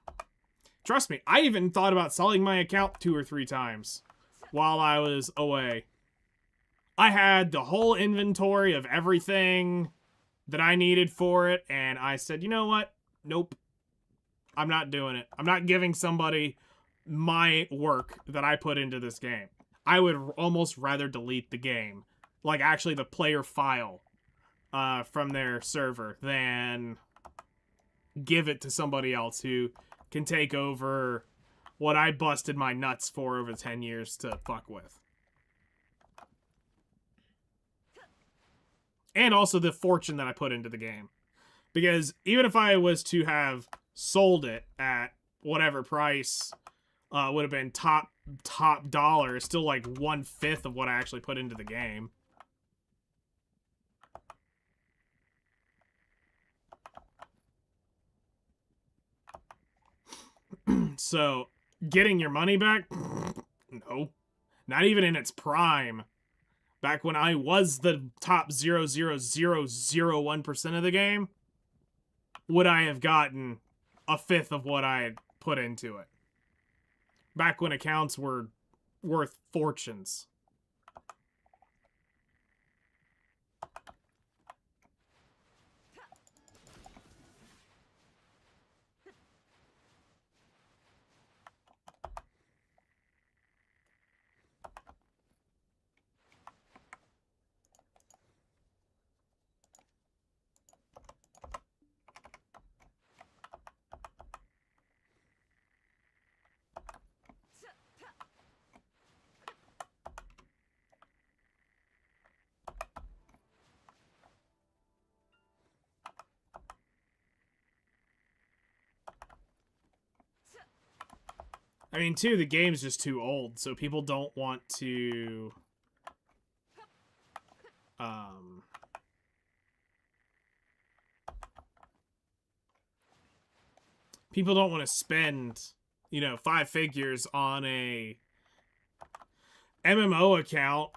Trust me, I even thought about selling my account 2 or 3 times while I was away. I had the whole inventory of everything that I needed for it, and I said, you know what? Nope. I'm not doing it. I'm not giving somebody my work that I put into this game. I would almost rather delete the game, like actually the player file from their server, than give it to somebody else who can take over what I busted my nuts for over 10 years to fuck with. And also the fortune that I put into the game. Because even if I was to have sold it at whatever price, would have been top dollar, it's still like 1/5 of what I actually put into the game. So, getting your money back? No. Not even in its prime. Back when I was the top 0.0001% of the game, would I have gotten 1/5 of what I had put into it. Back when accounts were worth fortunes. I mean, too, the game's just too old, so people don't want to... People don't want to spend, 5 figures on a MMO account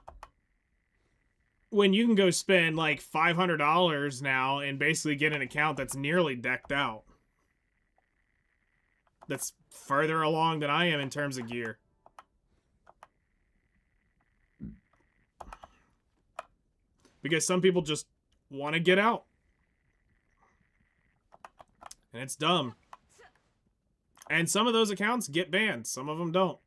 when you can go spend, like, $500 now and basically get an account that's nearly decked out. That's further along than I am in terms of gear. Because some people just want to get out. And it's dumb. And some of those accounts get banned. Some of them don't.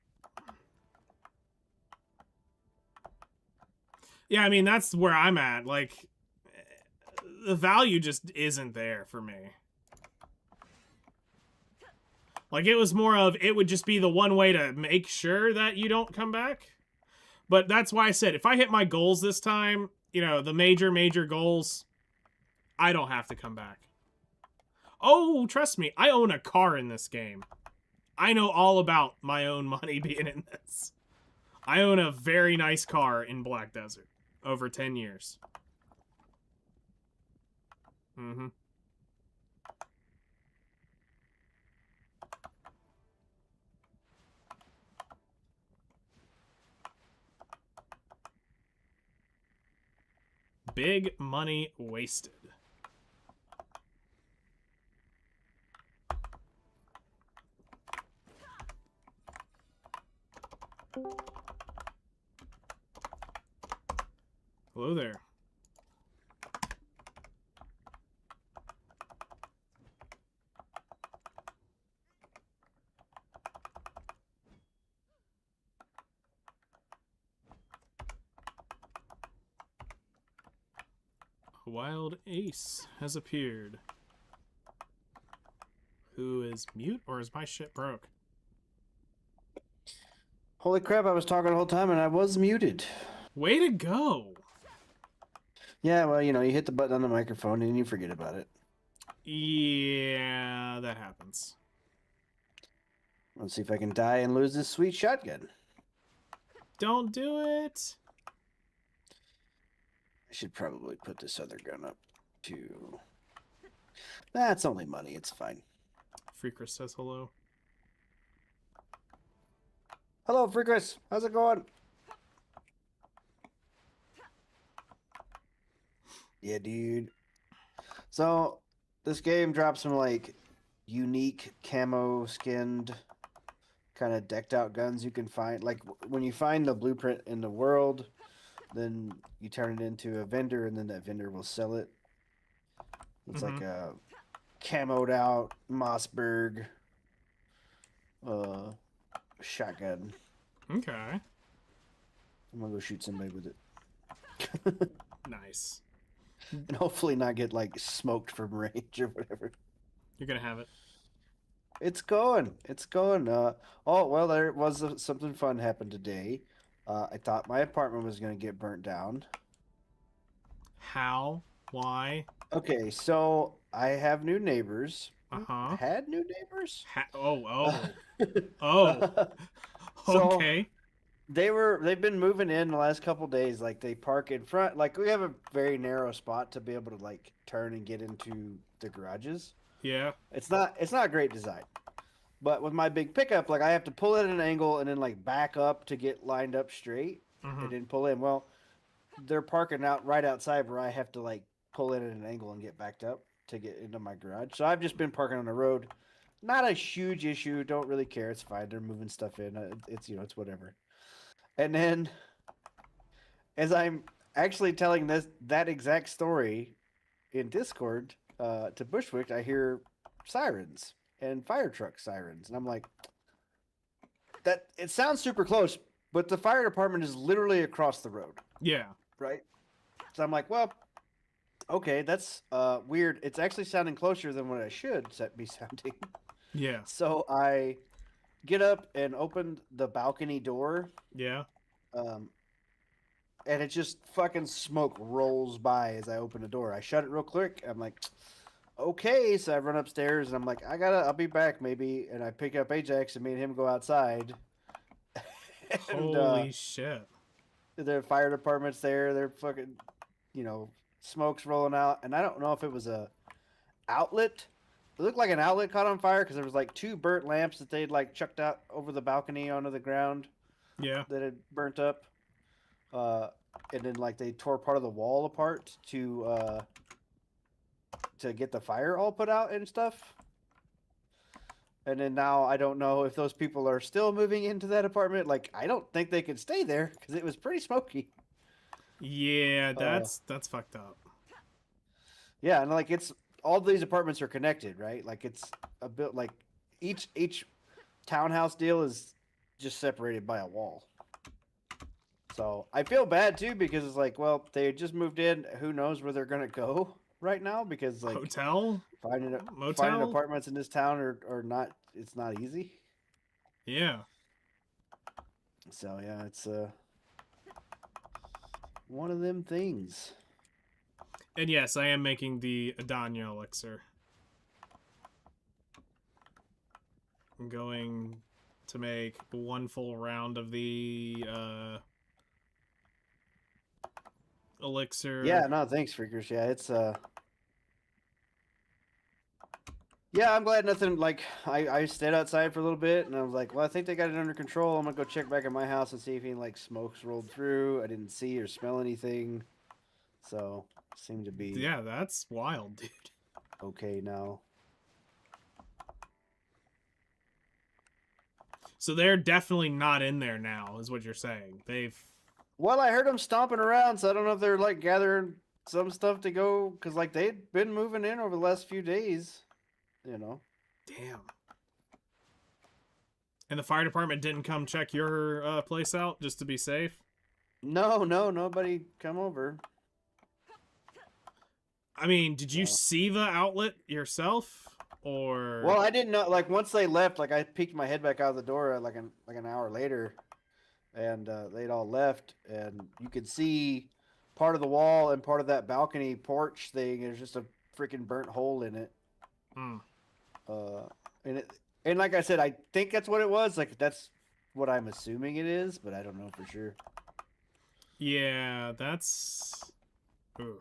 Yeah, I mean, that's where I'm at. Like, the value just isn't there for me. Like, it was more of, it would just be the one way to make sure that you don't come back. But that's why I said, if I hit my goals this time, the major goals, I don't have to come back. Oh, trust me, I own a car in this game. I know all about my own money being in this. I own a very nice car in Black Desert. Over 10 years. Mm-hmm. Big money wasted. Hello there. A wild ace has appeared. Who is mute, or is my shit broke? Holy crap, I was talking the whole time and I was muted. Way to go! Yeah, well, you hit the button on the microphone and you forget about it. Yeah, that happens. Let's see if I can die and lose this sweet shotgun. Don't do it! I should probably put this other gun up too. Nah, it's only money, it's fine. Freaker says hello. Hello, Freakus. How's it going? Yeah, dude. So, this game drops some, like, unique camo skinned kind of decked out guns you can find. Like, when you find the blueprint in the world, then you turn it into a vendor, and then that vendor will sell it. It's like a camoed out Mossberg shotgun. Okay. I'm gonna go shoot somebody with it. Nice. And hopefully not get, like, smoked from range or whatever. You're gonna have it. It's going. It's going. Oh, well, there was something fun happened today. I thought my apartment was going to get burnt down. How Why? Okay, so I have new neighbors. Uh-huh. Had new neighbors? Oh. So Okay. they've been moving in the last couple days. Like they park in front. Like we have a very narrow spot to be able to like turn and get into the garages. Yeah. It's not a great design. But with my big pickup, like I have to pull it at an angle and then like back up to get lined up straight Mm-hmm. and then pull in. Well, they're parking out right outside where I have to like pull in at an angle and get backed up to get into my garage. So I've just been parking on the road. Not a huge issue. Don't really care. It's fine. They're moving stuff in. It's it's whatever. And then as I'm actually telling that exact story in Discord to Bushwick, I hear sirens and fire truck sirens, and I'm like, that it sounds super close, but the fire department is literally across the road, Yeah. right? So I'm like, well, okay, that's weird. It's actually sounding closer than what I should be sounding. Yeah. So I get up and open the balcony door, Yeah. um, and it just fucking smoke rolls by as I open the door. I shut it real quick. I'm like, okay. So I run upstairs and I'm like, I'll be back maybe. And I pick up Ajax and me and him go outside. And Holy shit. the fire department's there. They're fucking, smoke's rolling out. And I don't know if it was a outlet. It looked like an outlet caught on fire because there was like two burnt lamps that they'd like chucked out over the balcony onto the ground Yeah. that had burnt up. And then like they tore part of the wall apart to get the fire all put out and stuff. And then now I don't know if those people are still moving into that apartment. Like I don't think they could stay there because it was pretty smoky. Yeah, that's fucked up. Yeah, and like it's all these apartments are connected, right? Like it's a bit like each townhouse deal is just separated by a wall. So I feel bad too because it's like, well, they just moved in. Who knows where they're gonna go right now? Because like Hotel? finding Motel? apartments in this town are not. It's not easy. Yeah. So yeah, it's one of them things. And yes, I am making the Arduanatt elixir. I'm going to make one full round of the elixir. Yeah, no, thanks, freakers. Yeah, it's yeah, I'm glad nothing like I stayed outside for a little bit and I was like, well, I think they got it under control. I'm gonna go check back at my house and see if any like smokes rolled through. I didn't see or smell anything. So seemed to be Yeah, that's wild, dude. okay now. So they're definitely not in there now, is what you're saying. They've... Well, I heard them stomping around, so I don't know if they're like gathering some stuff to go because like they'd been moving in over the last few days. Damn. And the fire department didn't come check your place out just to be safe? No, nobody come over. I mean, did you see the outlet yourself? Or... Well, I didn't know. Like once they left, like I peeked my head back out of the door like an hour later, and they'd all left, and you could see part of the wall and part of that balcony porch thing. There's just a freaking burnt hole in it. Hmm. And like I said, I think that's what it was. Like that's what I'm assuming it is, but I don't know for sure. Yeah, that's... Ooh.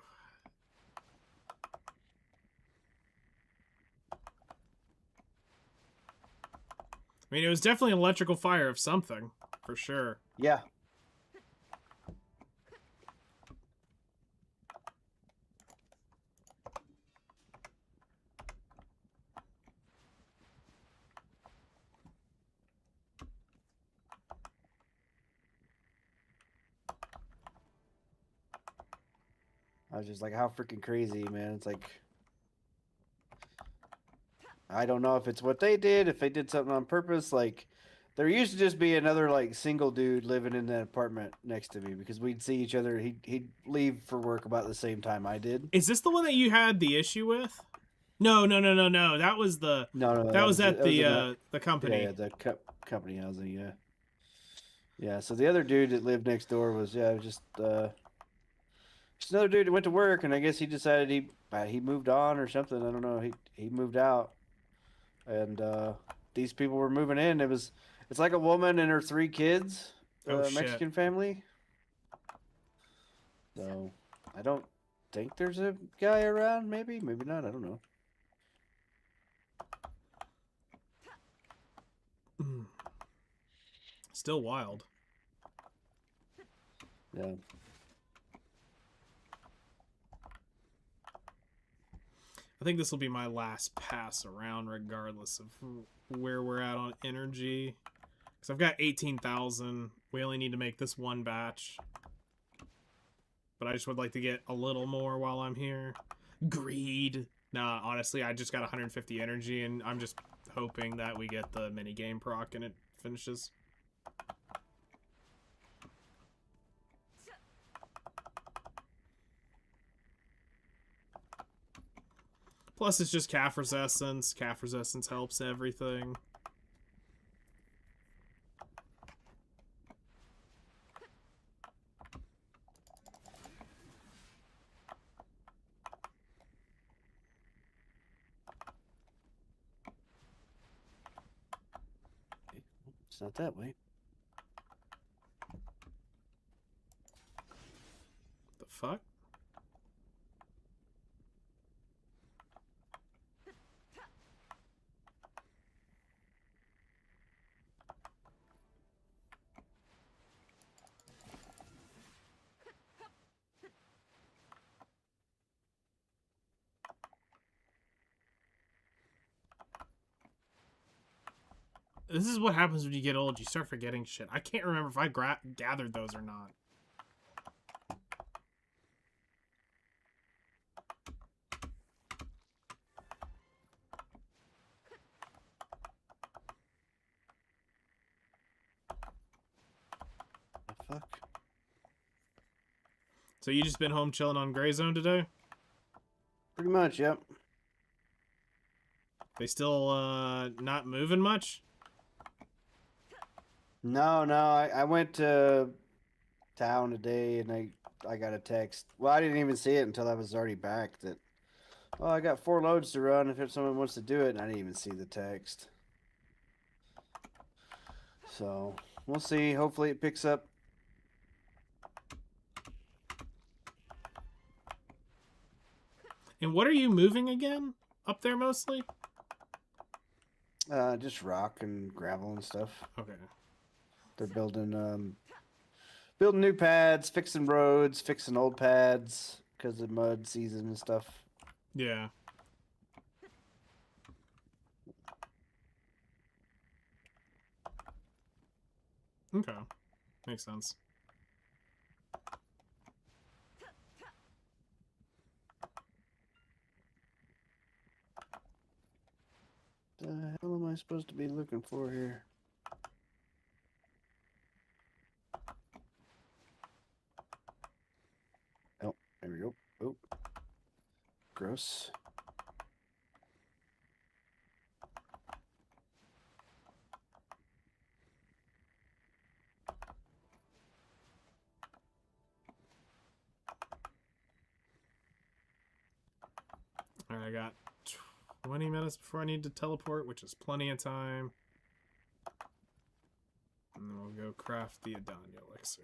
I mean, it was definitely an electrical fire of something, for sure. Yeah. I was just like, how freaking crazy, man. It's like, I don't know if it's what they did, if they did something on purpose. Like, there used to just be another, like, single dude living in that apartment next to me because we'd see each other. He'd leave for work about the same time I did. Is this the one that you had the issue with? No. That was the... No. That was at the company. Yeah, the company housing, yeah. Yeah, so the other dude that lived next door was, just, Just another dude that went to work, and I guess he decided he moved on or something. I don't know. He moved out, and these people were moving in. It's like a woman and her 3 kids, Oh shit. Mexican family. So I don't think there's a guy around. Maybe not. I don't know. Still wild. Yeah. I think this will be my last pass around, regardless of where we're at on energy. Because I've got 18,000. We only need to make this one batch. But I just would like to get a little more while I'm here. Greed. Nah, honestly, I just got 150 energy, and I'm just hoping that we get the minigame proc and it finishes. Plus, it's just calf resistance. Calf resistance helps everything. It's not that way. The fuck? This is what happens when you get old. You start forgetting shit. I can't remember if I gathered those or not. The fuck? So you just been home chilling on Gray Zone today? Pretty much, yep. They still not moving much? No, I went to town today and I got a text. Well, I didn't even see it until I was already back that, oh, I got 4 loads to run if someone wants to do it, and I didn't even see the text. So, we'll see. Hopefully it picks up. And what are you moving again? Up there mostly? Just rock and gravel and stuff. Okay. They're building new pads, fixing roads, fixing old pads because of mud season and stuff. Yeah. Okay. Makes sense. The hell am I supposed to be looking for here? Oh, there we go. Oh, gross. Alright, I got 20 minutes before I need to teleport, which is plenty of time. And then we'll go craft the Arduanatt elixir.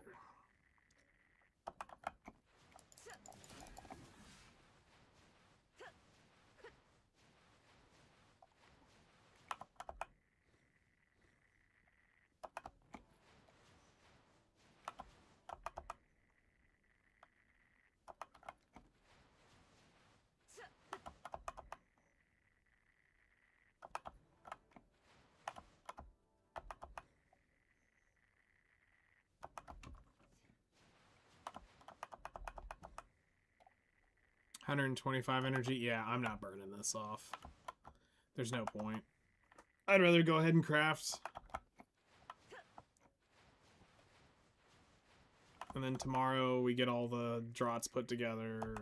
$125 energy. Yeah, I'm not burning this off. There's no point. I'd rather go ahead and craft. And then tomorrow we get all the draughts put together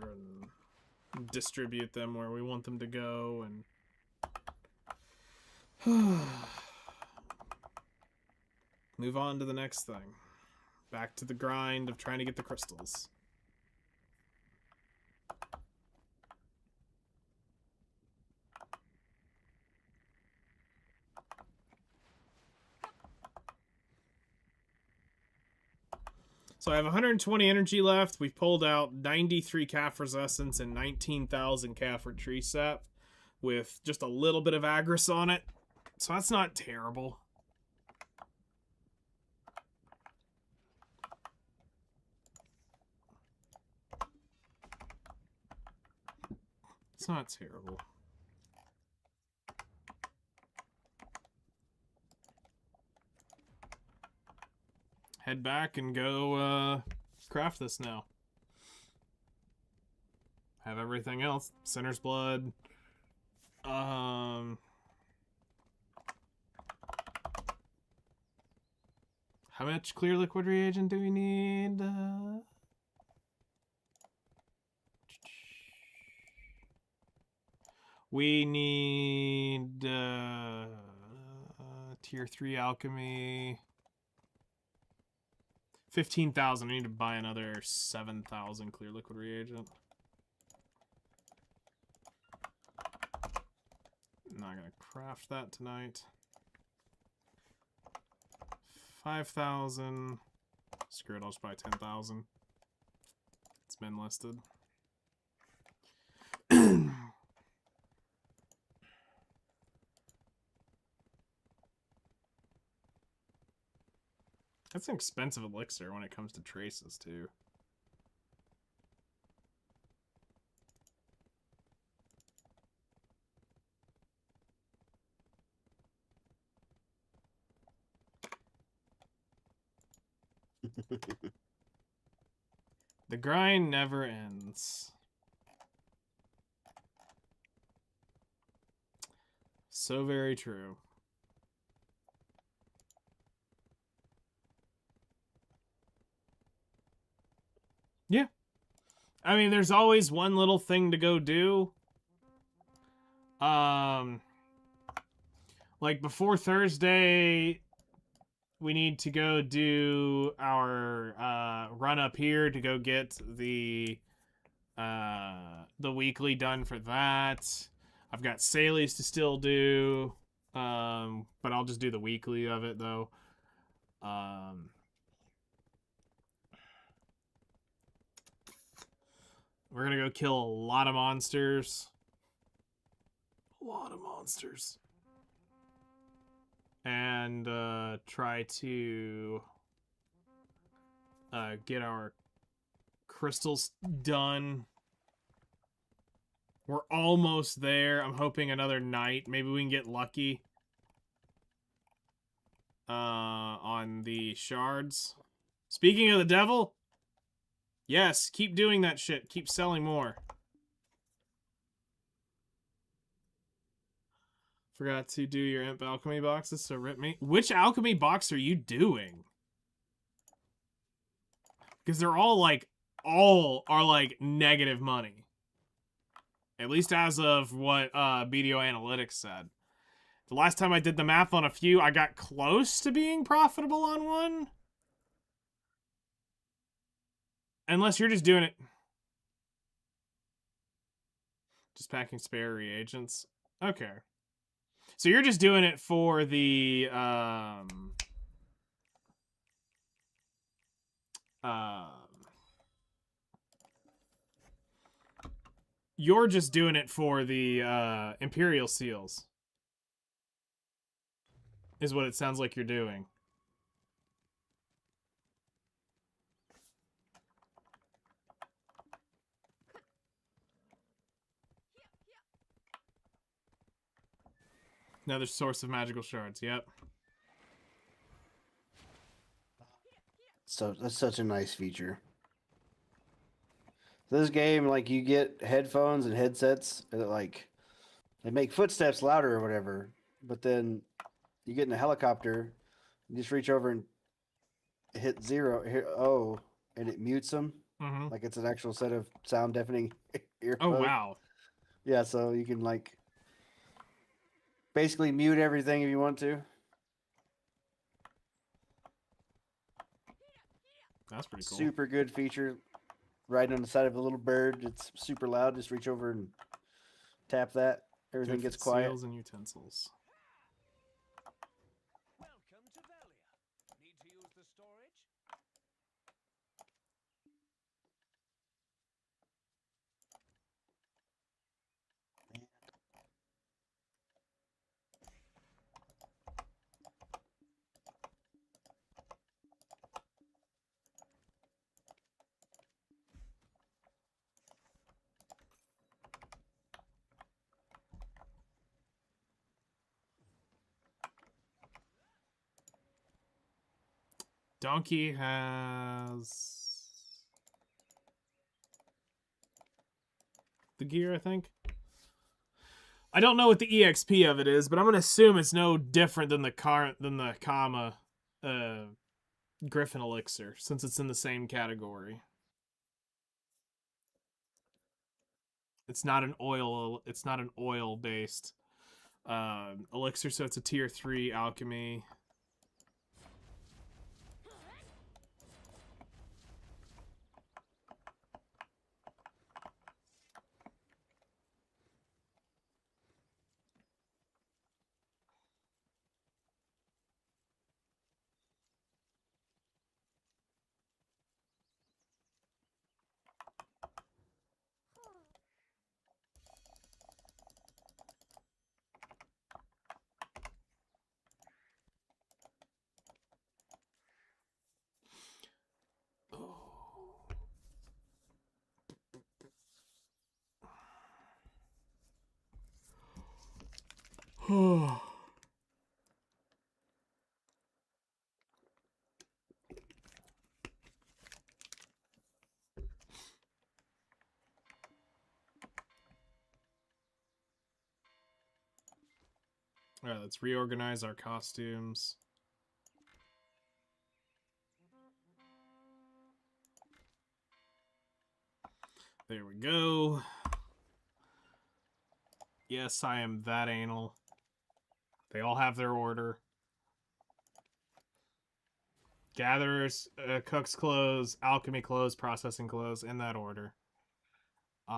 and distribute them where we want them to go. And move on to the next thing. Back to the grind of trying to get the crystals. So I have 120 energy left. We've pulled out 93 calf resistance and 19,000 calf tree sap with just a little bit of Agris on it. So that's not terrible. It's not terrible. Head back and go craft this now. Have everything else. Sinner's Blood. How much clear liquid reagent do we need? We need tier 3 alchemy. 15,000. I need to buy another 7,000 clear liquid reagent. I'm not gonna craft that tonight. 5,000. Screw it, I'll just buy 10,000. It's been listed. That's an expensive elixir when it comes to traces, too. The grind never ends. So very true. Yeah. I mean, there's always one little thing to go do. Like before Thursday, we need to go do our run up here to go get the weekly done for that. I've got Sally's to still do, but I'll just do the weekly of it though. We're gonna go kill a lot of monsters. A lot of monsters. And try to get our crystals done. We're almost there. I'm hoping another night. Maybe we can get lucky on the shards. Speaking of the devil, yes, keep doing that shit. Keep selling more. Forgot to do your imp alchemy boxes, so rip me. Which alchemy box are you doing? Because they're all are like negative money. At least as of what BDO Analytics said. The last time I did the math on a few, I got close to being profitable on one. Unless you're just doing it. Just packing spare reagents. Okay. So you're just doing it for the you're just doing it for the Imperial Seals. Is what it sounds like you're doing. Another source of magical shards, yep. So that's such a nice feature. This game, like, you get headphones and headsets that, like, they make footsteps louder or whatever, but then you get in a helicopter, you just reach over and hit 0, and it mutes them. Mm-hmm. Like it's an actual set of sound deafening earphones. Oh, wow. Yeah, so you can, like, basically mute everything if you want to. That's pretty cool. Super good feature. Right on the side of a little bird. It's super loud. Just reach over and tap that. Everything Good gets for quiet. Seals and utensils. Welcome to Valia. Need to use the storage? Donkey has the gear, I think. I don't know what the EXP of it is, but I'm gonna assume it's no different than the Kama Griffin Elixir, since it's in the same category. It's not an oil. It's not an oil-based elixir, so it's a tier 3 alchemy. Oh. All right, let's reorganize our costumes. There we go. Yes, I am that anal. They all have their order. Gatherers, cook's clothes, alchemy clothes, processing clothes, in that order. Go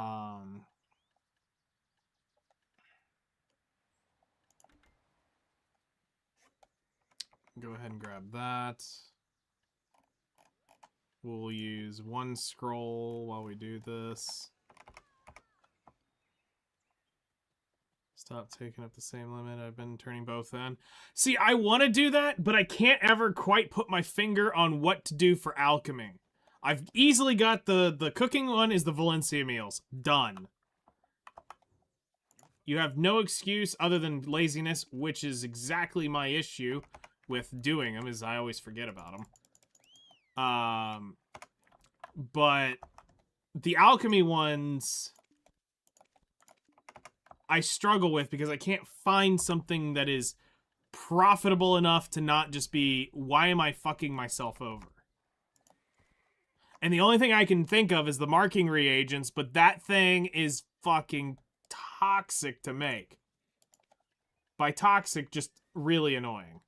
ahead and grab that. We'll use one scroll while we do this. Stop taking up the same limit. I've been turning both in. See, I want to do that, but I can't ever quite put my finger on what to do for alchemy. I've easily got the cooking one is the Valencia meals. Done. You have no excuse other than laziness, which is exactly my issue with doing them, is I always forget about them. But the alchemy ones I struggle with because I can't find something that is profitable enough to not just be, why am I fucking myself over? And the only thing I can think of is the marking reagents, but that thing is fucking toxic to make. By toxic, just really annoying.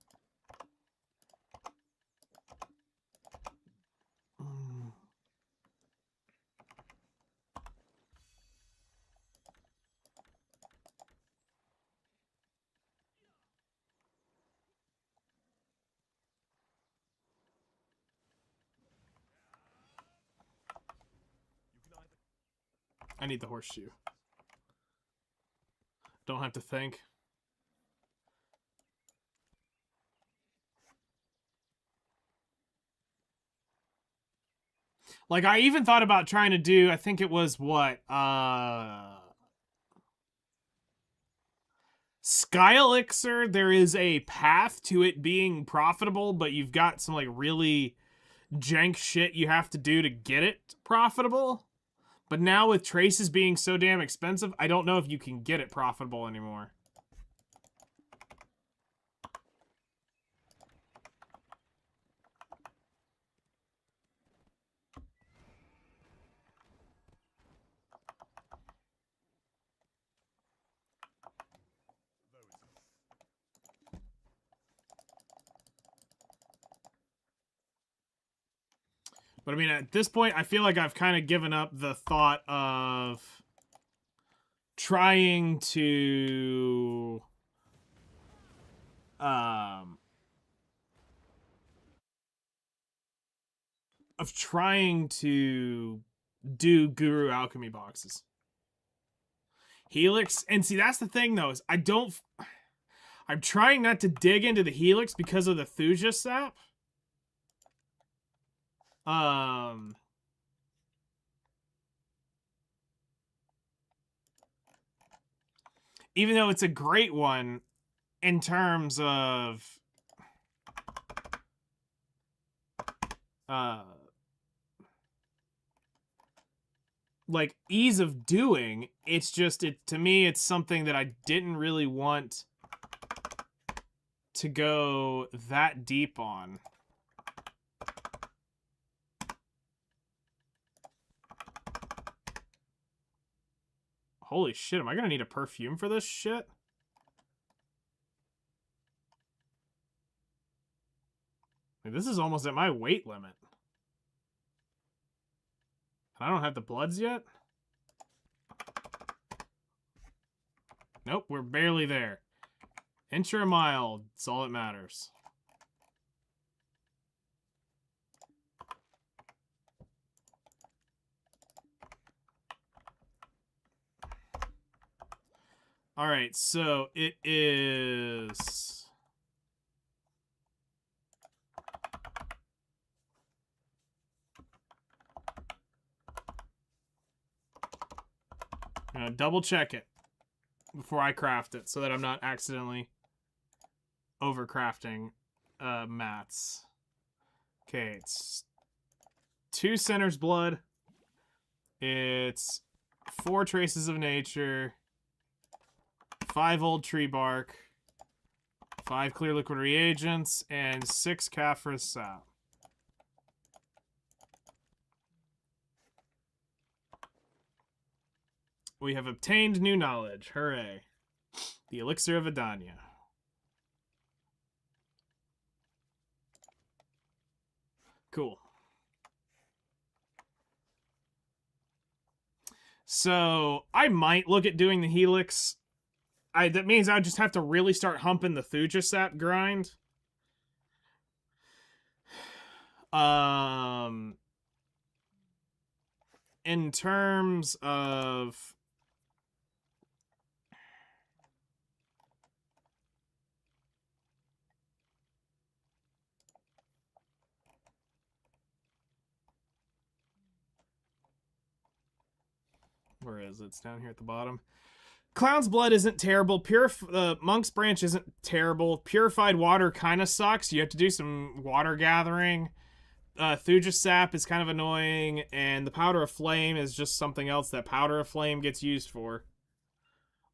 I need the horseshoe. Don't have to think. Like, I even thought about trying to do, I think it was what, Sky Elixir, there is a path to it being profitable, but you've got some, like, really jank shit you have to do to get it profitable. But now with traces being so damn expensive, I don't know if you can get it profitable anymore. But I mean, at this point, I feel like I've kind of given up the thought of trying to do Guru Alchemy boxes. Helix, and see, that's the thing though, is I'm trying not to dig into the Helix because of the Thuja sap. Even though it's a great one in terms of like ease of doing. It's just to me it's something that I didn't really want to go that deep on. Holy shit, am I gonna need a perfume for this shit? Like, this is almost at my weight limit. I don't have the bloods yet? Nope, we're barely there. Inch or a mile, it's all that matters. Alright, so it is... I'm gonna double check it before I craft it so that I'm not accidentally overcrafting mats. Okay, it's 2 centers blood. It's 4 traces of nature. 5 old tree bark. 5 clear liquid reagents. And 6 Caphras sap. We have obtained new knowledge. Hooray. The elixir of Adania. Cool. So, I might look at doing the helix. That means I would just have to really start humping the Thujasap grind. In terms of... Where is it? It's down here at the bottom. Clown's blood isn't terrible. Monk's branch isn't terrible. Purified water kind of sucks. You have to do some water gathering. Thujasap is kind of annoying, and the powder of flame is just something else that powder of flame gets used for.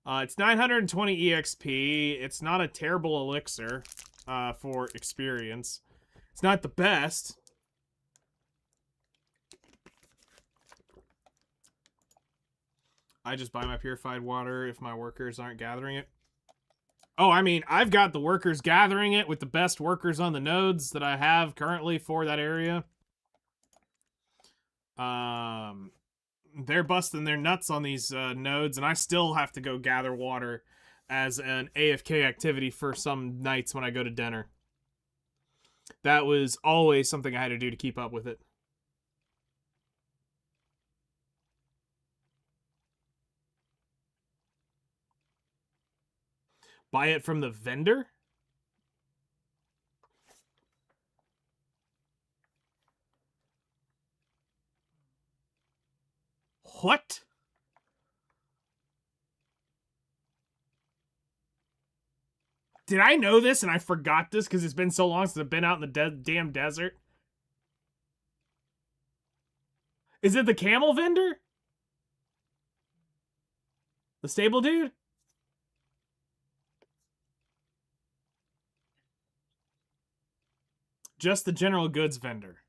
It's 920 EXP. It's not a terrible elixir for experience. It's not the best. I just buy my purified water if my workers aren't gathering it. Oh, I mean, I've got the workers gathering it with the best workers on the nodes that I have currently for that area. They're busting their nuts on these nodes, and I still have to go gather water as an AFK activity for some nights when I go to dinner. That was always something I had to do to keep up with it. Buy it from the vendor? What? Did I know this and I forgot this because it's been so long since I've been out in the damn desert? Is it the camel vendor? The stable dude? Just the general goods vendor.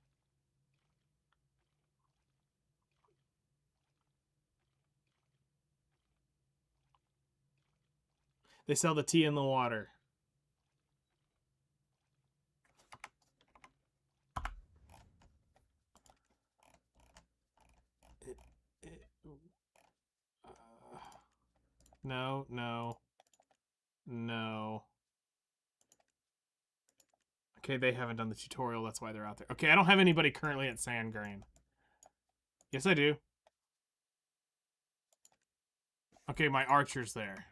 They sell the tea and the water. No, no. No. Okay, they haven't done the tutorial, that's why they're out there. Okay, I don't have anybody currently at Sandgrain. Yes, I do. Okay, my archer's there.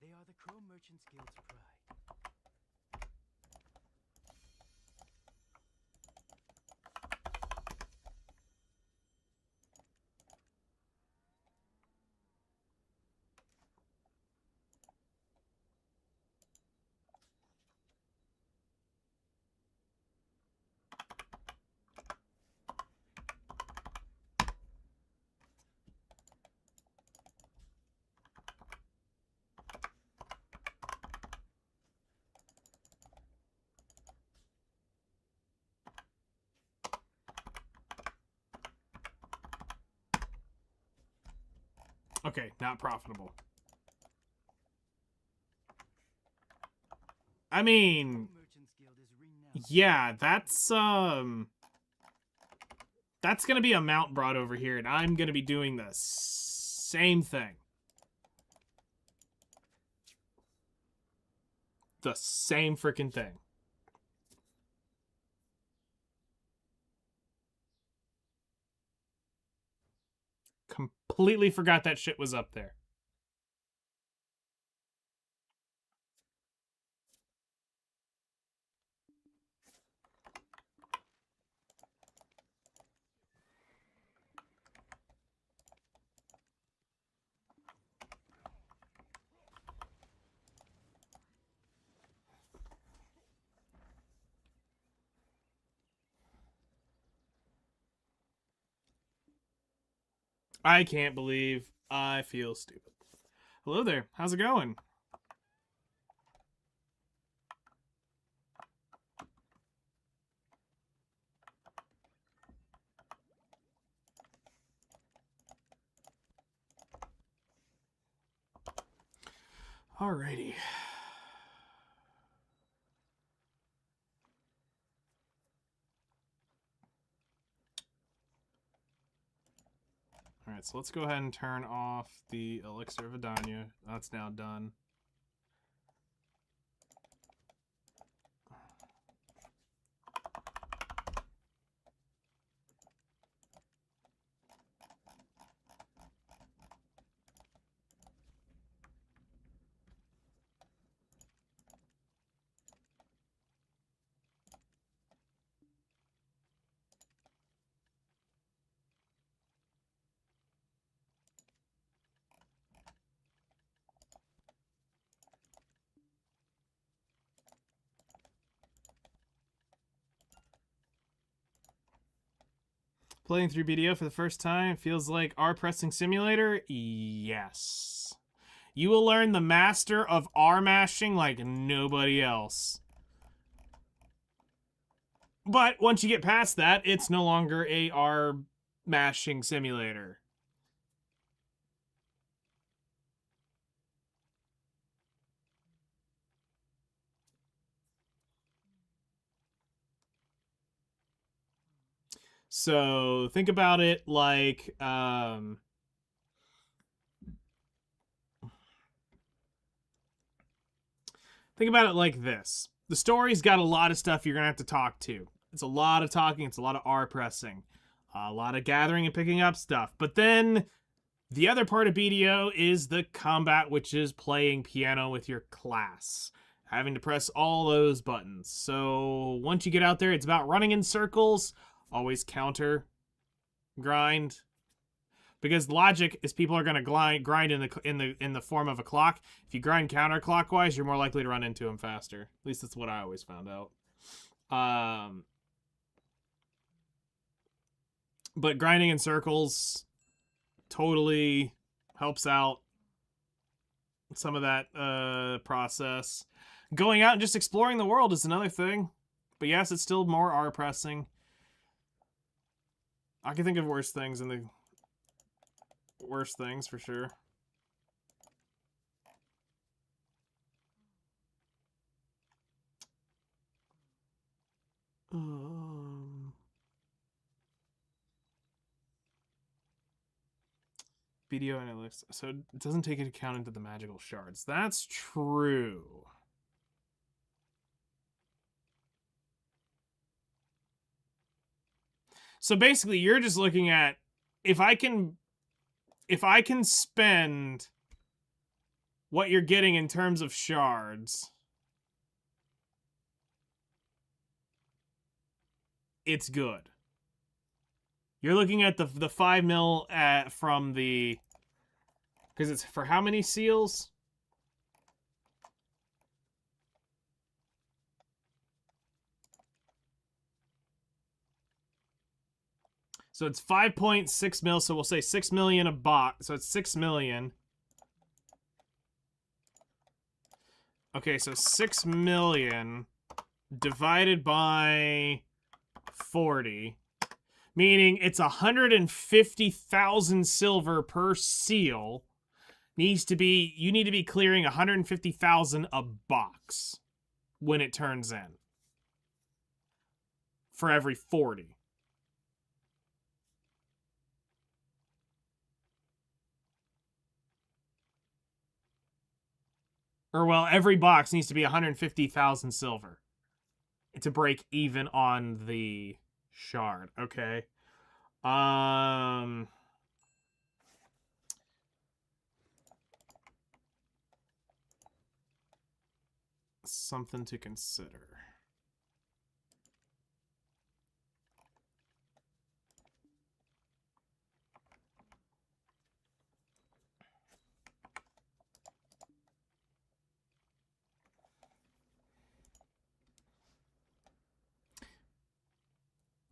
They are the Crow Merchants Guild's pride. Okay, not profitable. I mean, Crow Merchants Guild is renowned. yeah, that's gonna be a mount brought over here, and I'm gonna be doing the same thing. The same freaking thing. Completely forgot that shit was up there. I can't believe I feel stupid. Hello there. How's it going? Alrighty. Alright, so let's go ahead and turn off the Elixir of Adania. That's now done. Playing through BDO for the first time feels like R pressing simulator? Yes. You will learn the master of R mashing like nobody else. But once you get past that, it's no longer a R mashing simulator. So think about it like think about it like this. The story's got a lot of stuff you're gonna have to talk to. It's a lot of talking, it's a lot of R pressing, a lot of gathering and picking up stuff. But then the other part of BDO is the combat, which is playing piano with your class, having to press all those buttons. So once you get out there, it's about running in circles, always counter, grind, because logic is people are going to grind in the form of a clock. If you grind counterclockwise, you're more likely to run into them faster. At least that's what I always found out. But grinding in circles totally helps out some of that process. Going out and just exploring the world is another thing. But yes, it's still more R pressing. I can think of worse things in the worst things for sure. BDO analytics. So it doesn't take into account into the magical shards. That's true. So basically, you're just looking at if I can spend what you're getting in terms of shards, it's good. You're looking at the 5 mil from the... Because it's for how many seals? So it's 5.6 mil, so we'll say 6 million a box. So it's 6 million. Okay, so 6 million divided by 40, meaning it's 150,000 silver per seal. You need to be clearing 150,000 a box when it turns in. For every 40. Or, well, every box needs to be 150,000 silver to break even on the shard. Okay. Something to consider.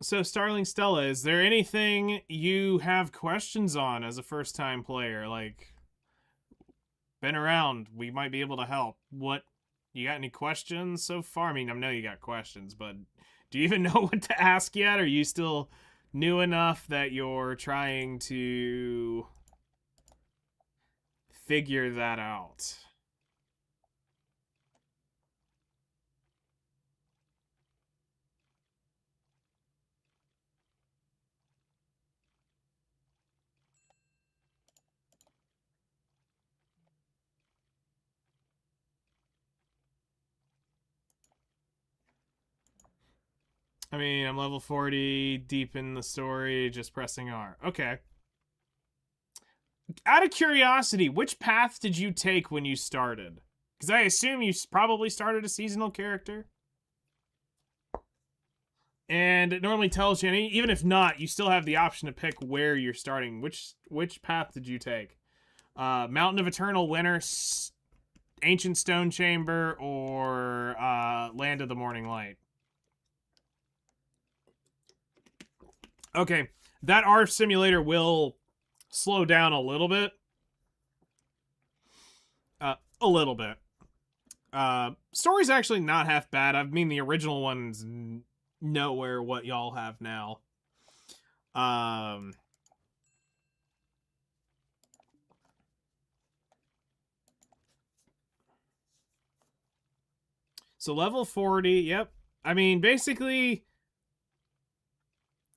So, Starling Stella, is there anything you have questions on as a first-time player? Like, been around, we might be able to help. What, you got any questions so far? I mean, I know you got questions, but do you even know what to ask yet? Are you still new enough that you're trying to figure that out? I mean, I'm level 40, deep in the story, just pressing R. Okay. Out of curiosity, which path did you take when you started? Because I assume you probably started a seasonal character. And it normally tells you, even if not, you still have the option to pick where you're starting. Which path did you take? Mountain of Eternal Winter, Ancient Stone Chamber, or Land of the Morning Light? Okay, that R simulator will slow down a little bit. A little bit. Story's actually not half bad. I mean, the original one's nowhere what y'all have now. So level 40, yep. I mean, basically,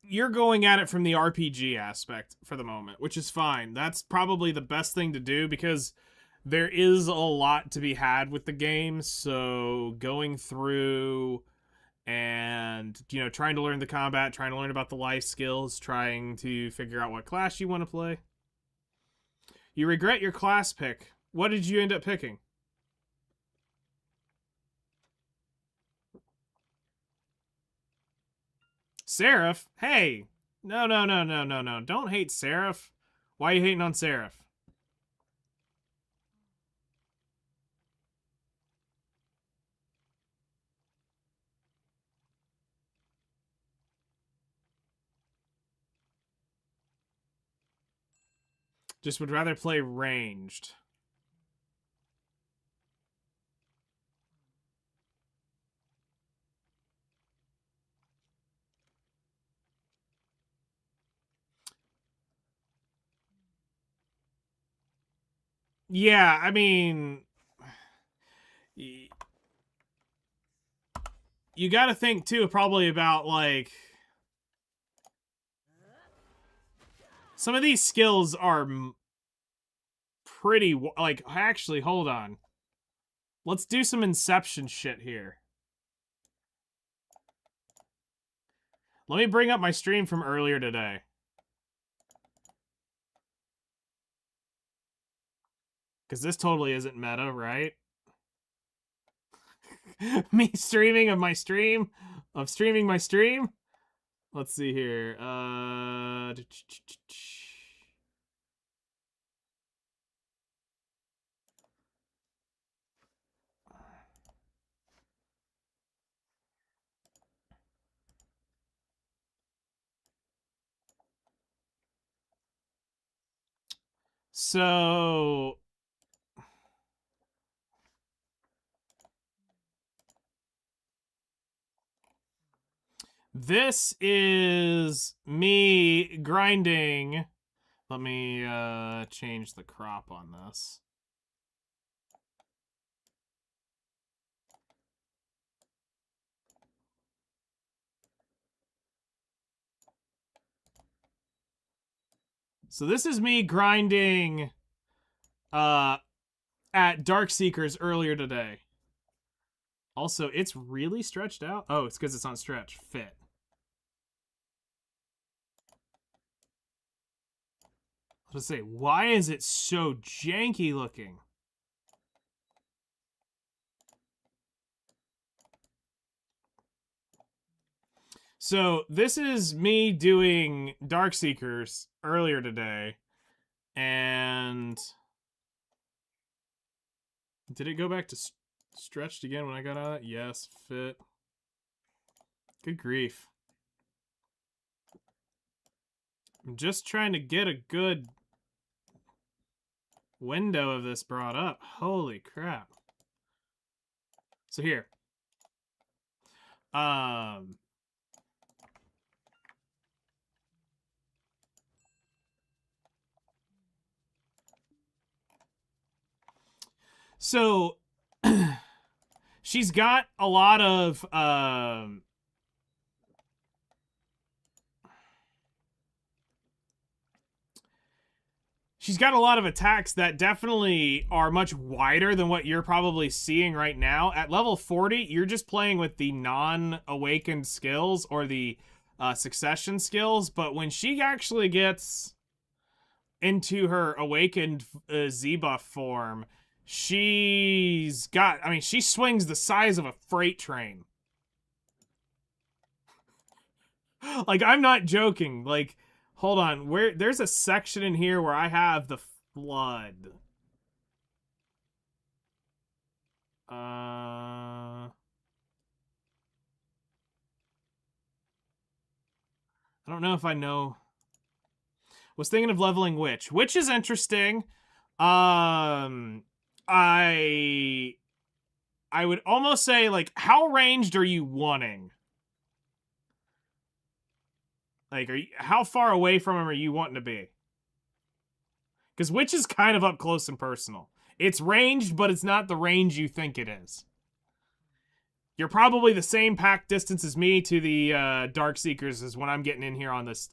you're going at it from the RPG aspect for the moment, which is fine. That's probably the best thing to do because there is a lot to be had with the game. So going through and, you know, trying to learn the combat, trying to learn about the life skills, trying to figure out what class you want to play. You regret your class pick. What did you end up picking? Seraph? Hey! No. Don't hate Seraph. Why are you hating on Seraph? Just would rather play ranged. Yeah, I mean... You gotta think, too, probably about, like... Some of these skills are pretty... Like, actually, hold on. Let's do some Inception shit here. Let me bring up my stream from earlier today. Because this totally isn't meta, right? Me streaming of my stream? Of streaming my stream? Let's see here. So this is me grinding. Let me change the crop on this. So this is me grinding at Darkseekers earlier today. Also, it's really stretched out. Oh, it's because it's on stretch. Fit. Let's say, why is it so janky looking? So this is me doing Darkseekers earlier today, and did it go back to stretched again when I got out of that? Yes, fit. Good grief. I'm just trying to get a good window of this brought up. Holy crap. So here. So she's got a lot of she's got a lot of attacks that definitely are much wider than what you're probably seeing right now. At level 40, you're just playing with the non-awakened skills or the succession skills, but when she actually gets into her awakened Z-buff form, she's got, I mean, she swings the size of a freight train. Like, I'm not joking. Like, hold on. There's a section in here where I have the flood. I don't know if I know. Was thinking of leveling Witch. Witch is interesting. I would almost say, like, how ranged are you wanting? Like, how far away from him are you wanting to be? Because Witch is kind of up close and personal. It's ranged, but it's not the range you think it is. You're probably the same pack distance as me to the Darkseekers as when I'm getting in here on this,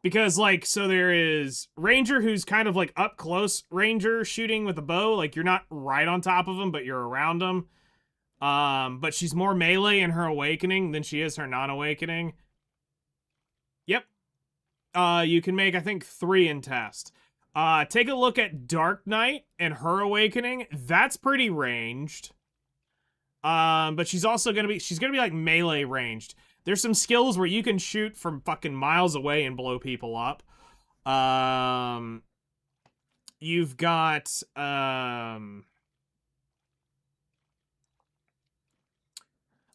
because, like, so there is Ranger, who's kind of like up close Ranger shooting with a bow. Like, you're not right on top of him, but you're around him. But she's more melee in her awakening than she is her non-awakening. Yep. You can make, I think, 3 in test. Take a look at Dark Knight and her awakening. That's pretty ranged. But she's also gonna be, like melee ranged. There's some skills where you can shoot from fucking miles away and blow people up. You've got, I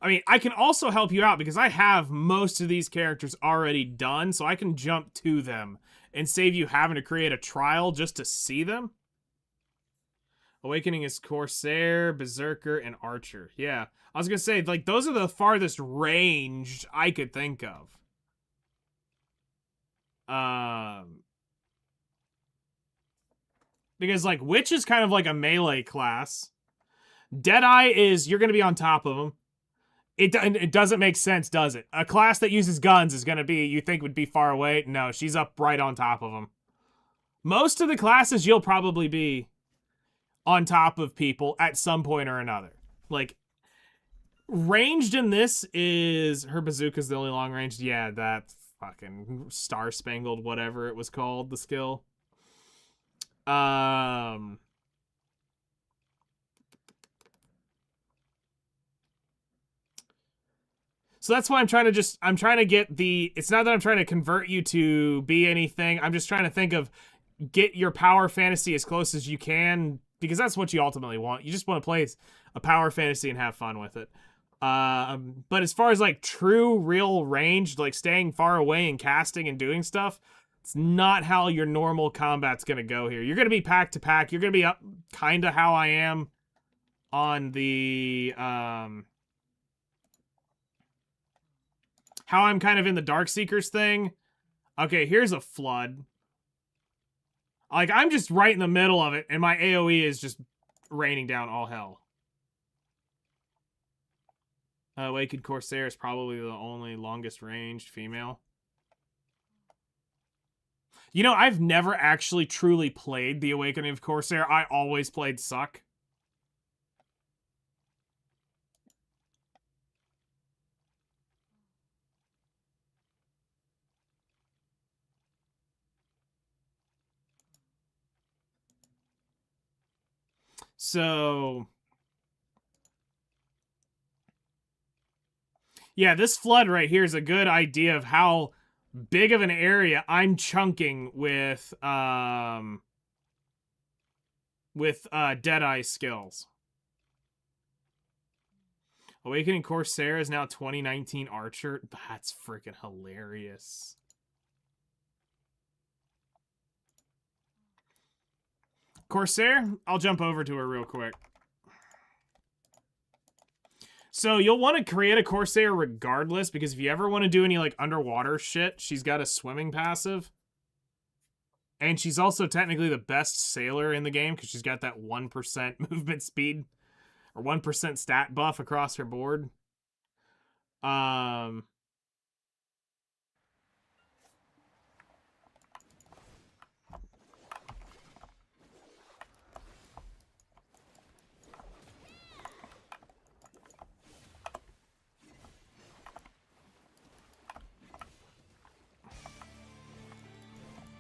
mean, I can also help you out because I have most of these characters already done, so I can jump to them and save you having to create a trial just to see them. Awakening is Corsair, Berserker, and Archer. Yeah, I was gonna say, like, those are the farthest ranged I could think of. Because, like, Witch is kind of like a melee class. Deadeye is, you're gonna be on top of them. It doesn't make sense, does it? A class that uses guns is gonna be, you think would be far away? No, she's up right on top of them. Most of the classes you'll probably be on top of people at some point or another. Like, ranged in this is her bazooka's the only long range. Yeah, that's fucking Star Spangled whatever it was called, the skill. So that's why I'm trying to get the, it's not that I'm trying to convert you to be anything. I'm just trying to think of, get your power fantasy as close as you can, because that's what you ultimately want. You just want to play a power fantasy and have fun with it. But as far as like true real range, like staying far away and casting and doing stuff, it's not how your normal combat's going to go here. You're going to be pack to pack. You're going to be up kind of how I am on the, how I'm kind of in the Darkseekers thing. Okay, here's a flood. Like, I'm just right in the middle of it, and my AoE is just raining down all hell. Awakened Corsair is probably the only longest ranged female. You know, I've never actually truly played the Awakening of Corsair. I always played Suck. So, yeah, this flood right here is a good idea of how big of an area I'm chunking with Deadeye skills. Awakening Corsair is now 2019 Archer. That's freaking hilarious. Corsair, I'll jump over to her real quick. So you'll want to create a Corsair regardless, because if you ever want to do any like underwater shit, she's got a swimming passive. And she's also technically the best sailor in the game because she's got that 1% movement speed or 1% stat buff across her board.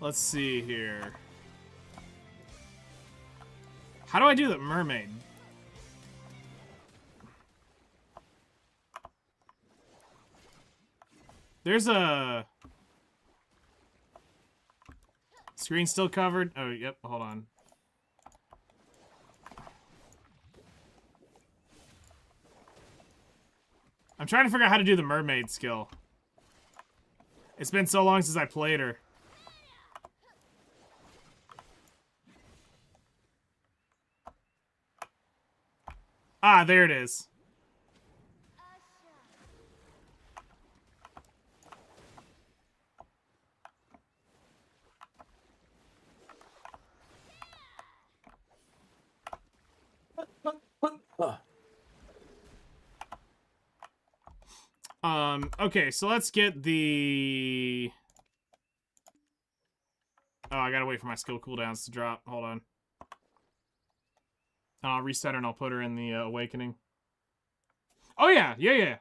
Let's see here. How do I do the mermaid? There's a... Screen still covered? Oh, yep, hold on. I'm trying to figure out how to do the mermaid skill. It's been so long since I played her. Ah, there it is. Okay, so let's get the... Oh, I gotta wait for my skill cooldowns to drop. Hold on. I'll reset her and I'll put her in the Awakening. Oh, yeah. Yeah.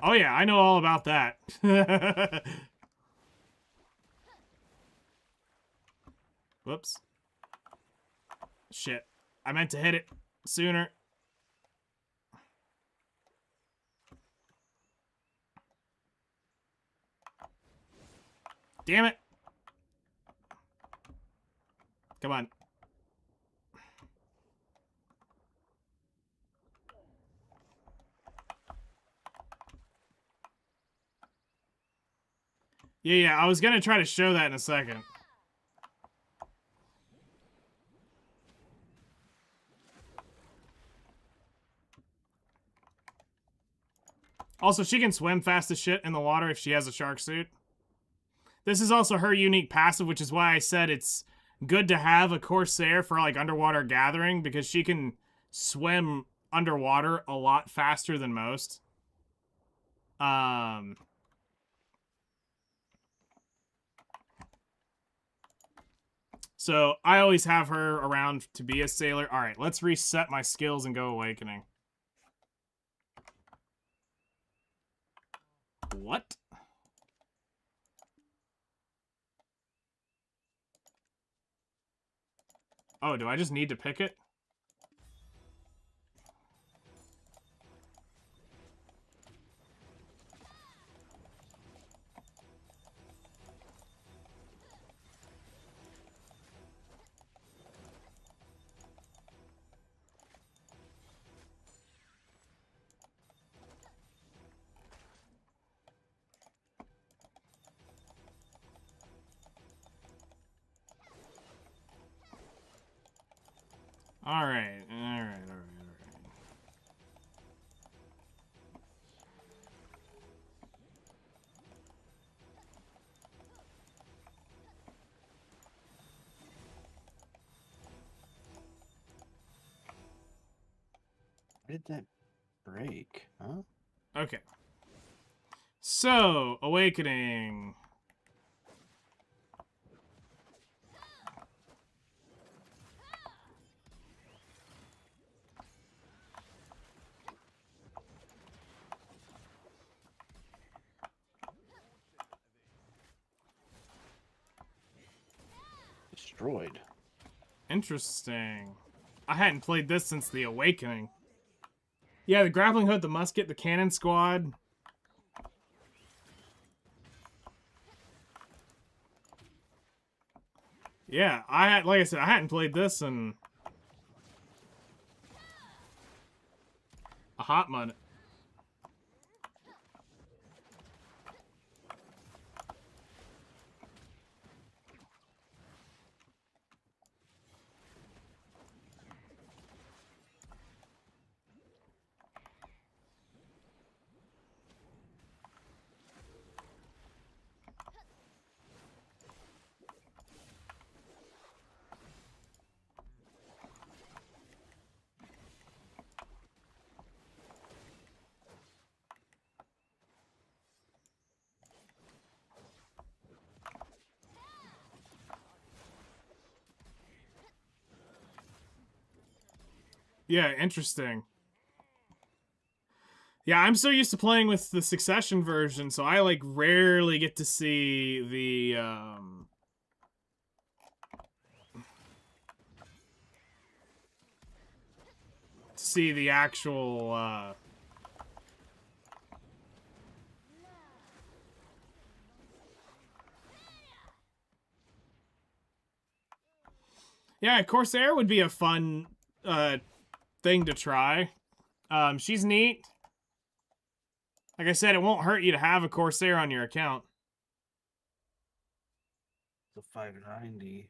Oh, yeah. I know all about that. Whoops. Shit. I meant to hit it sooner. Damn it. Come on. Yeah, I was gonna try to show that in a second. Also, she can swim fast as shit in the water if she has a shark suit. This is also her unique passive, which is why I said it's good to have a Corsair for, like, underwater gathering, because she can swim underwater a lot faster than most. So I always have her around to be a sailor. All right, let's reset my skills and go Awakening. What? Oh, do I just need to pick it? Alright, alright. Where did that break? Huh? Okay. So, awakening. Destroyed. Interesting. I hadn't played this since the awakening. Yeah, the grappling hook, the musket, the cannon squad. Yeah, like I said, I hadn't played this in a hot minute. Yeah, interesting. Yeah, I'm so used to playing with the Succession version, so I like rarely get to see the actual Yeah, Corsair would be a fun thing to try. She's neat. Like I said, it won't hurt you to have a Corsair on your account. The 590.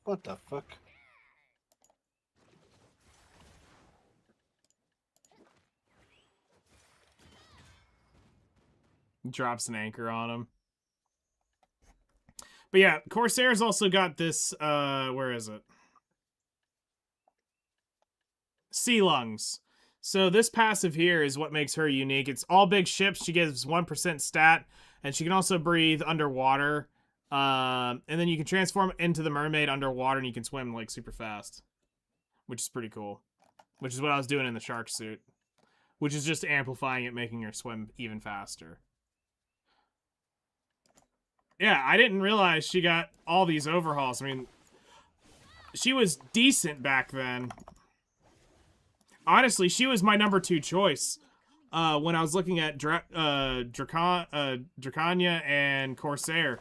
What the fuck? Drops an anchor on him. But yeah, Corsair's also got this, where is it? Sea Lungs. So this passive here is what makes her unique. It's all big ships. She gives 1% stat, and she can also breathe underwater. And then you can transform into the mermaid underwater, and you can swim, like, super fast. Which is pretty cool. Which is what I was doing in the shark suit. Which is just amplifying it, making her swim even faster. Yeah, I didn't realize she got all these overhauls. I mean, she was decent back then. Honestly, she was my number 2 choice when I was looking at Dracania and Corsair.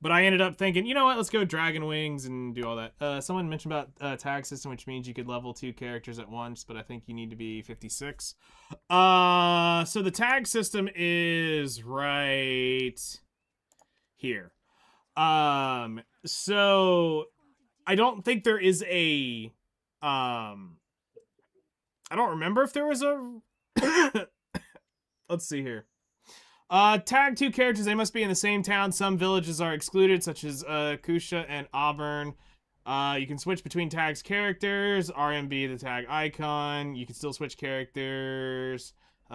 But I ended up thinking, you know what, let's go Dragon Wings and do all that. Someone mentioned about tag system, which means you could level 2 characters at once, but I think you need to be 56. So the tag system is right here. So I don't think there is a I don't remember if there was a let's see here. Tag 2 characters, they must be in the same town. Some villages are excluded, such as Kusha and Auburn. You can switch between tags characters. RMB, the tag icon. You can still switch characters.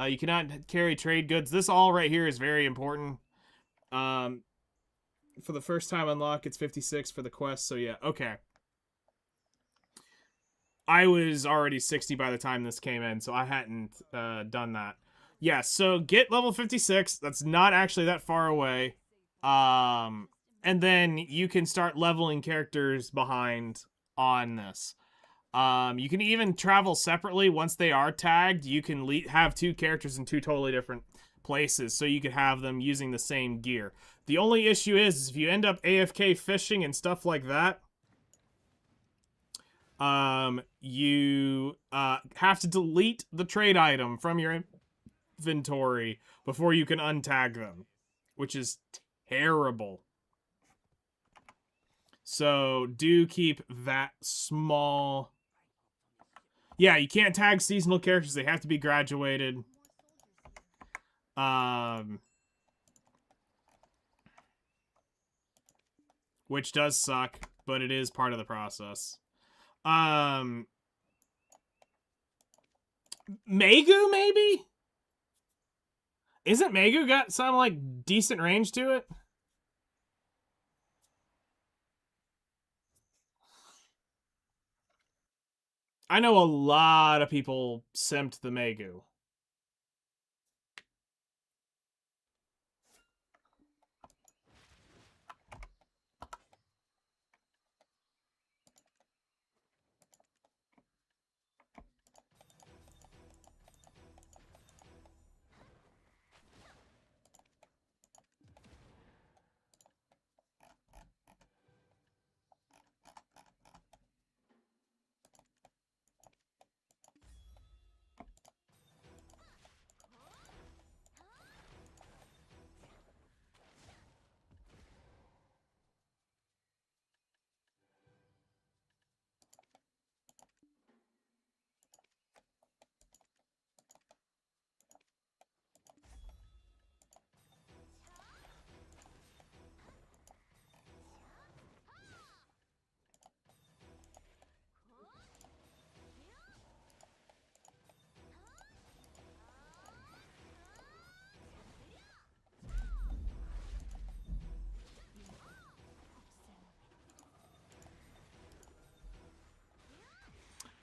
You cannot carry trade goods. This all right here is very important. For the first time unlock, it's 56 for the quest, so yeah, okay. I was already 60 by the time this came in, so I hadn't done that. Yeah, so get level 56. That's not actually that far away. And then you can start leveling characters behind on this. You can even travel separately once they are tagged. You can have two characters in two totally different places, so you could have them using the same gear. The only issue is if you end up AFK fishing and stuff like that, you have to delete the trade item from your inventory before you can untag them, which is terrible. So do keep that small. Yeah, you can't tag seasonal characters. They have to be graduated. Which does suck, but it is part of the process. Megu, maybe? Isn't Megu got some, like, decent range to it? I know a lot of people simped the Megu.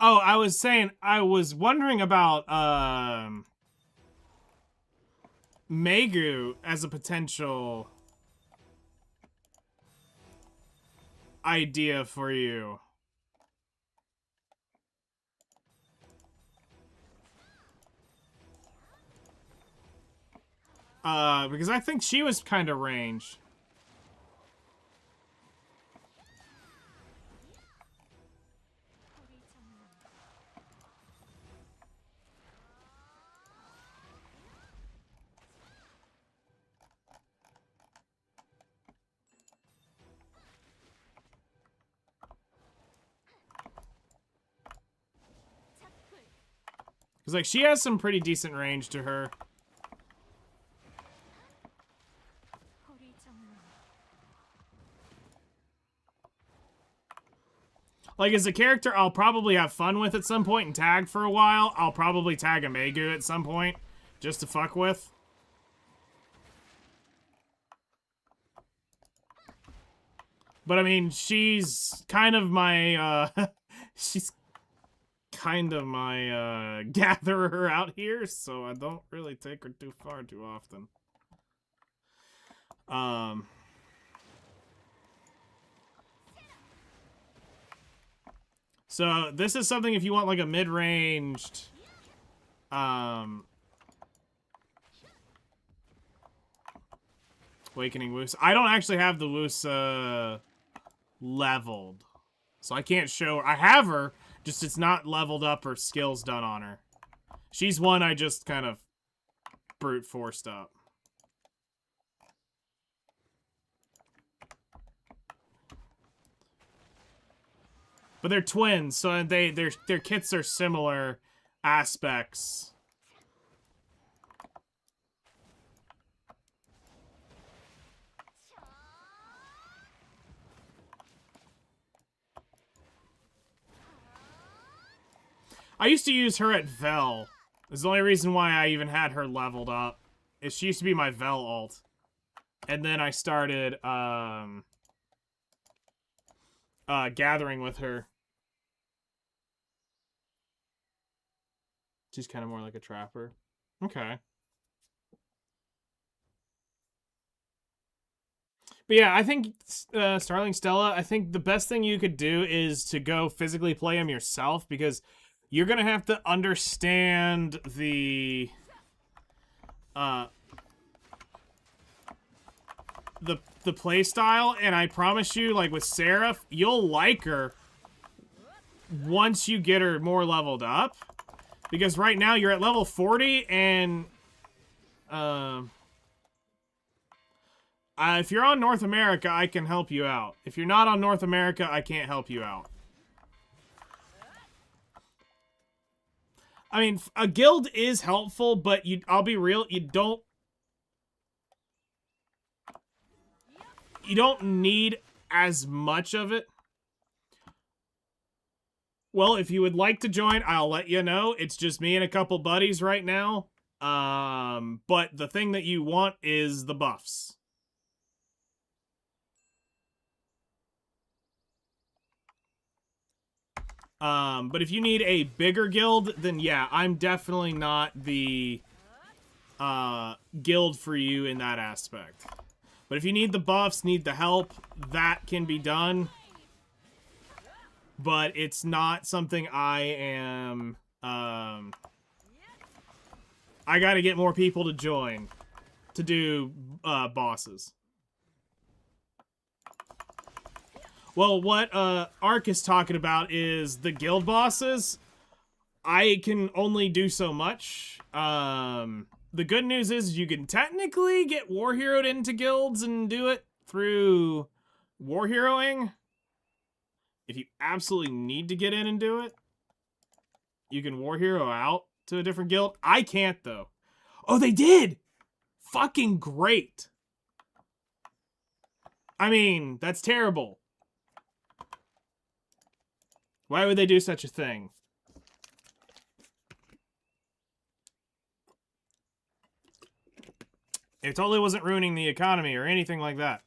Oh, I was saying, I was wondering about, Megu as a potential idea for you. Because I think she was kind of ranged. Because, like, she has some pretty decent range to her. Like, as a character I'll probably have fun with at some point and tag for a while. I'll probably tag a Megu at some point, just to fuck with. But, I mean, she's kind of my, she's kind of my, gatherer out here, so I don't really take her too far too often. So, this is something if you want, like, a mid-ranged, Awakening Wusa. I don't actually have the Wusa leveled. So I can't show her. I have her, just it's not leveled up or skills done on her. She's one I just kind of brute forced up. But they're twins, so their kits are similar aspects. I used to use her at Vel. It's the only reason why I even had her leveled up. Is she used to be my Vel alt. And then I started gathering with her. She's kind of more like a trapper. Okay. But yeah, I think Starling Stella, I think the best thing you could do is to go physically play him yourself, because you're going to have to understand the play style, and I promise you, like with Seraph, you'll like her once you get her more leveled up. Because right now you're at level 40, and if you're on North America, I can help you out. If you're not on North America, I can't help you out. I mean, a guild is helpful, but I'll be real, you don't need as much of it. Well, if you would like to join, I'll let you know. It's just me and a couple buddies right now. But the thing that you want is the buffs. But if you need a bigger guild, then yeah, I'm definitely not the guild for you in that aspect. But if you need the buffs, need the help, that can be done. But it's not something I am... I gotta get more people to join to do bosses. Well, what Ark is talking about is the guild bosses. I can only do so much. The good news is you can technically get war heroed into guilds and do it through war heroing. If you absolutely need to get in and do it, you can war hero out to a different guild. I can't, though. Oh, they did! Fucking great. I mean, that's terrible. Why would they do such a thing? It totally wasn't ruining the economy or anything like that.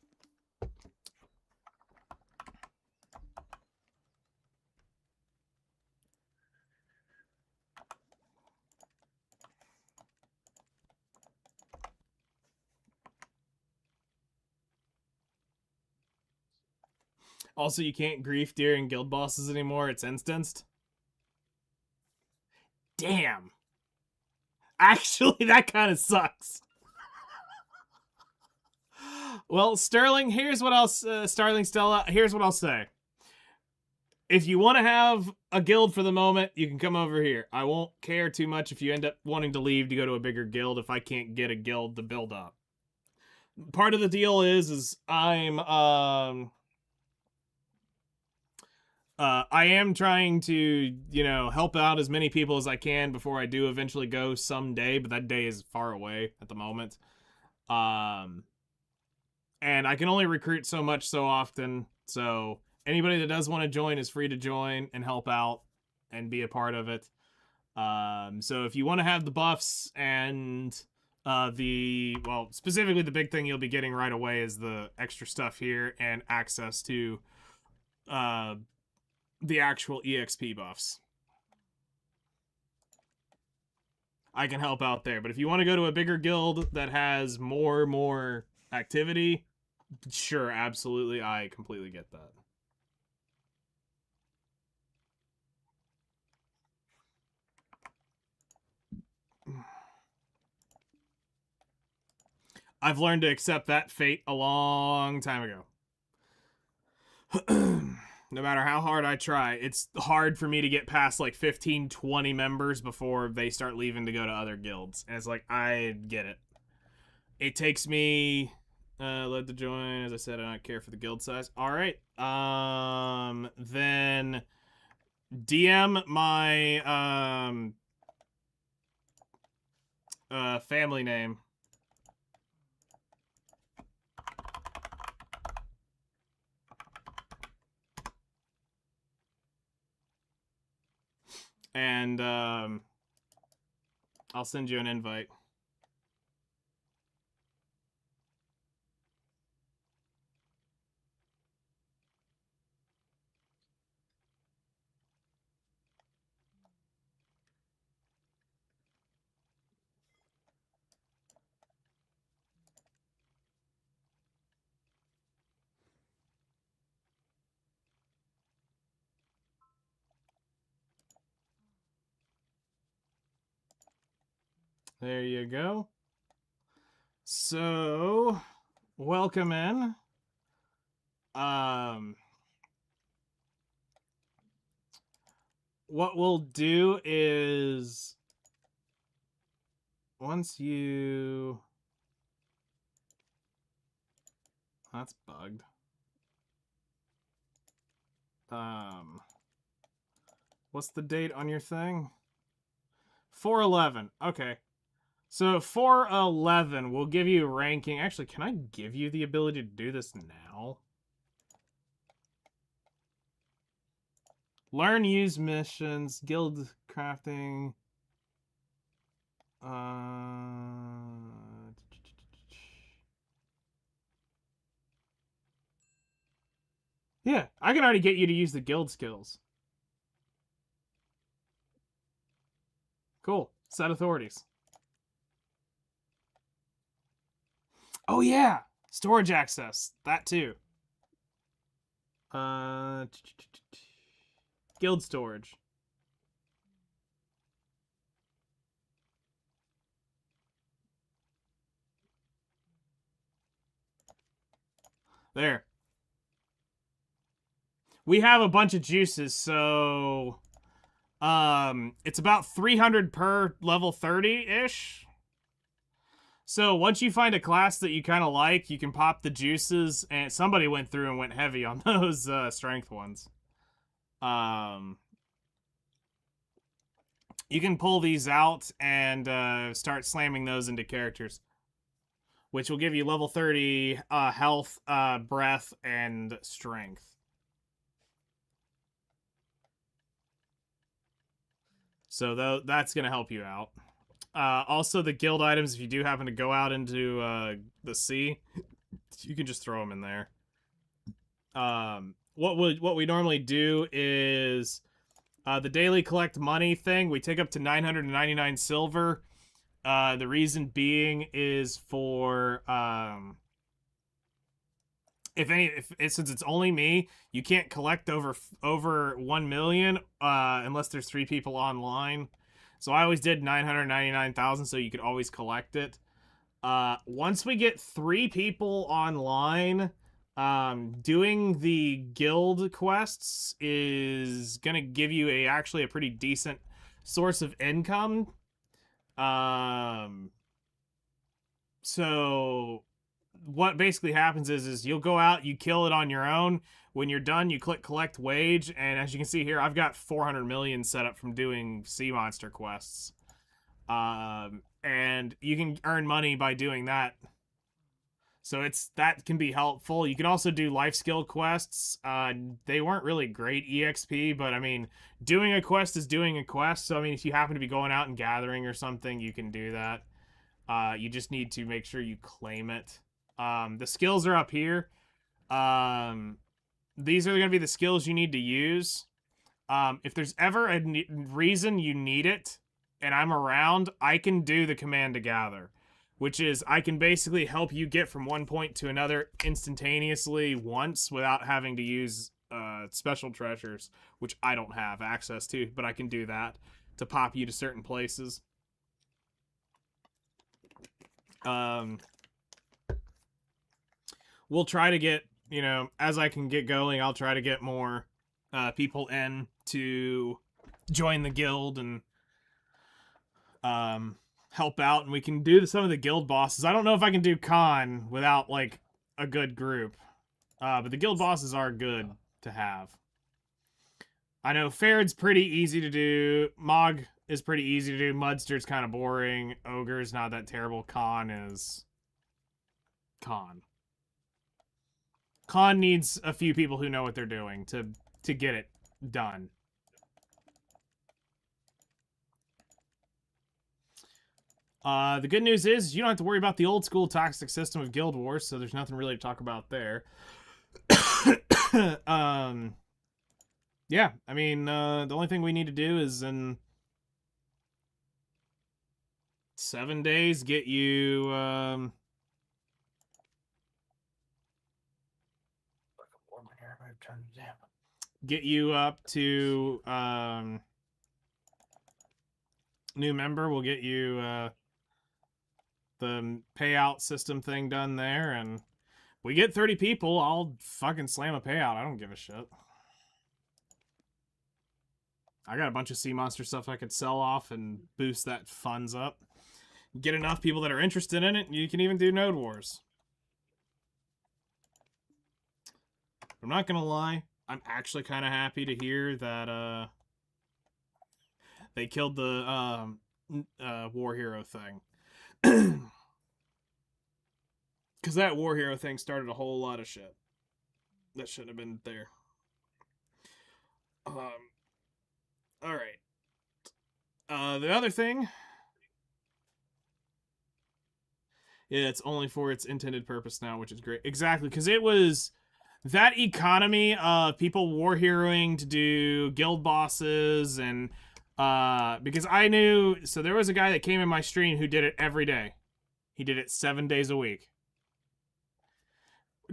Also, you can't grief during guild bosses anymore. It's instanced. Damn. Actually, that kind of sucks. Well, Sterling, here's what I'll... Starling Stella, here's what I'll say. If you want to have a guild for the moment, you can come over here. I won't care too much if you end up wanting to leave to go to a bigger guild if I can't get a guild to build up. Part of the deal is I'm... I am trying to, you know, help out as many people as I can before I do eventually go someday, but that day is far away at the moment. And I can only recruit so much so often, so anybody that does want to join is free to join and help out and be a part of it. So if you want to have the buffs and well, specifically the big thing you'll be getting right away is the extra stuff here and access to the actual EXP buffs. I can help out there, but if you want to go to a bigger guild that has more activity, sure, absolutely, I completely get that. I've learned to accept that fate a long time ago. No matter how hard I try, it's hard for me to get past like 15, 20 members before they start leaving to go to other guilds. And it's like, I get it. It takes me... led to join. As I said, I don't care for the guild size. Alright. Then... DM my, family name. And, I'll send you an invite. There you go. So, welcome in. What we'll do is once you... That's bugged. What's the date on your thing? 4/11. Okay. So 4/11 will give you ranking. Actually, can I give you the ability to do this now? Learn, use missions, guild crafting. Yeah, I can already get you to use the guild skills. Cool. Set authorities. Oh yeah, storage access. That too. Guild storage. There. We have a bunch of juices, so it's about 300 per level 30-ish. So once you find a class that you kind of like, you can pop the juices, and somebody went through and went heavy on those strength ones. You can pull these out and start slamming those into characters, which will give you level 30 health, breath, and strength. So that's going to help you out. Also, the guild items, if you do happen to go out into the sea, you can just throw them in there. What we normally do is the daily collect money thing. We take up to 999 silver. The reason being is for since it's only me, you can't collect over 1 million unless there's 3 people online. So I always did 999,000 so you could always collect it. Once we get 3 people online, doing the guild quests is gonna give you actually a pretty decent source of income. So what basically happens is you'll go out, you kill it on your own. When you're done, you click collect wage, and as you can see here, I've got 400 million set up from doing sea monster quests. And you can earn money by doing that. So that can be helpful. You can also do life skill quests. They weren't really great EXP, but I mean, doing a quest is doing a quest. So I mean, if you happen to be going out and gathering or something, you can do that. You just need to make sure you claim it. The skills are up here. These are going to be the skills you need to use. If there's ever a reason you need it, and I'm around, I can do the command to gather, which is I can basically help you get from one point to another instantaneously once without having to use special treasures, which I don't have access to, but I can do that to pop you to certain places. We'll try to get, as I can get going, I'll try to get more people in to join the guild and help out, and we can do some of the guild bosses. I don't know if I can do Khan without, like, a good group. But the guild bosses are good to have. I know Faird's pretty easy to do. Mog is pretty easy to do. Mudster's kind of boring. Ogre's not that terrible. Khan is... Khan. Khan needs a few people who know what they're doing to get it done. The good news is you don't have to worry about the old school toxic system of Guild Wars, so there's nothing really to talk about there. Yeah, I mean, the only thing we need to do is in 7 days get you, get you up to, new member. We'll get you, the payout system thing done there, and we get 30 people, I'll fucking slam a payout. I don't give a shit. I got a bunch of sea monster stuff I could sell off and boost that funds up. Get enough people that are interested in it, you can even do Node Wars. I'm not gonna lie, I'm actually kind of happy to hear that they killed the War Hero thing. Because that War Hero thing started a whole lot of shit that shouldn't have been there. Alright. The other thing... Yeah, it's only for its intended purpose now, which is great. Exactly, because it was... That economy of people war heroing to do guild bosses and... because I knew... So there was a guy that came in my stream who did it every day. He did it 7 days a week.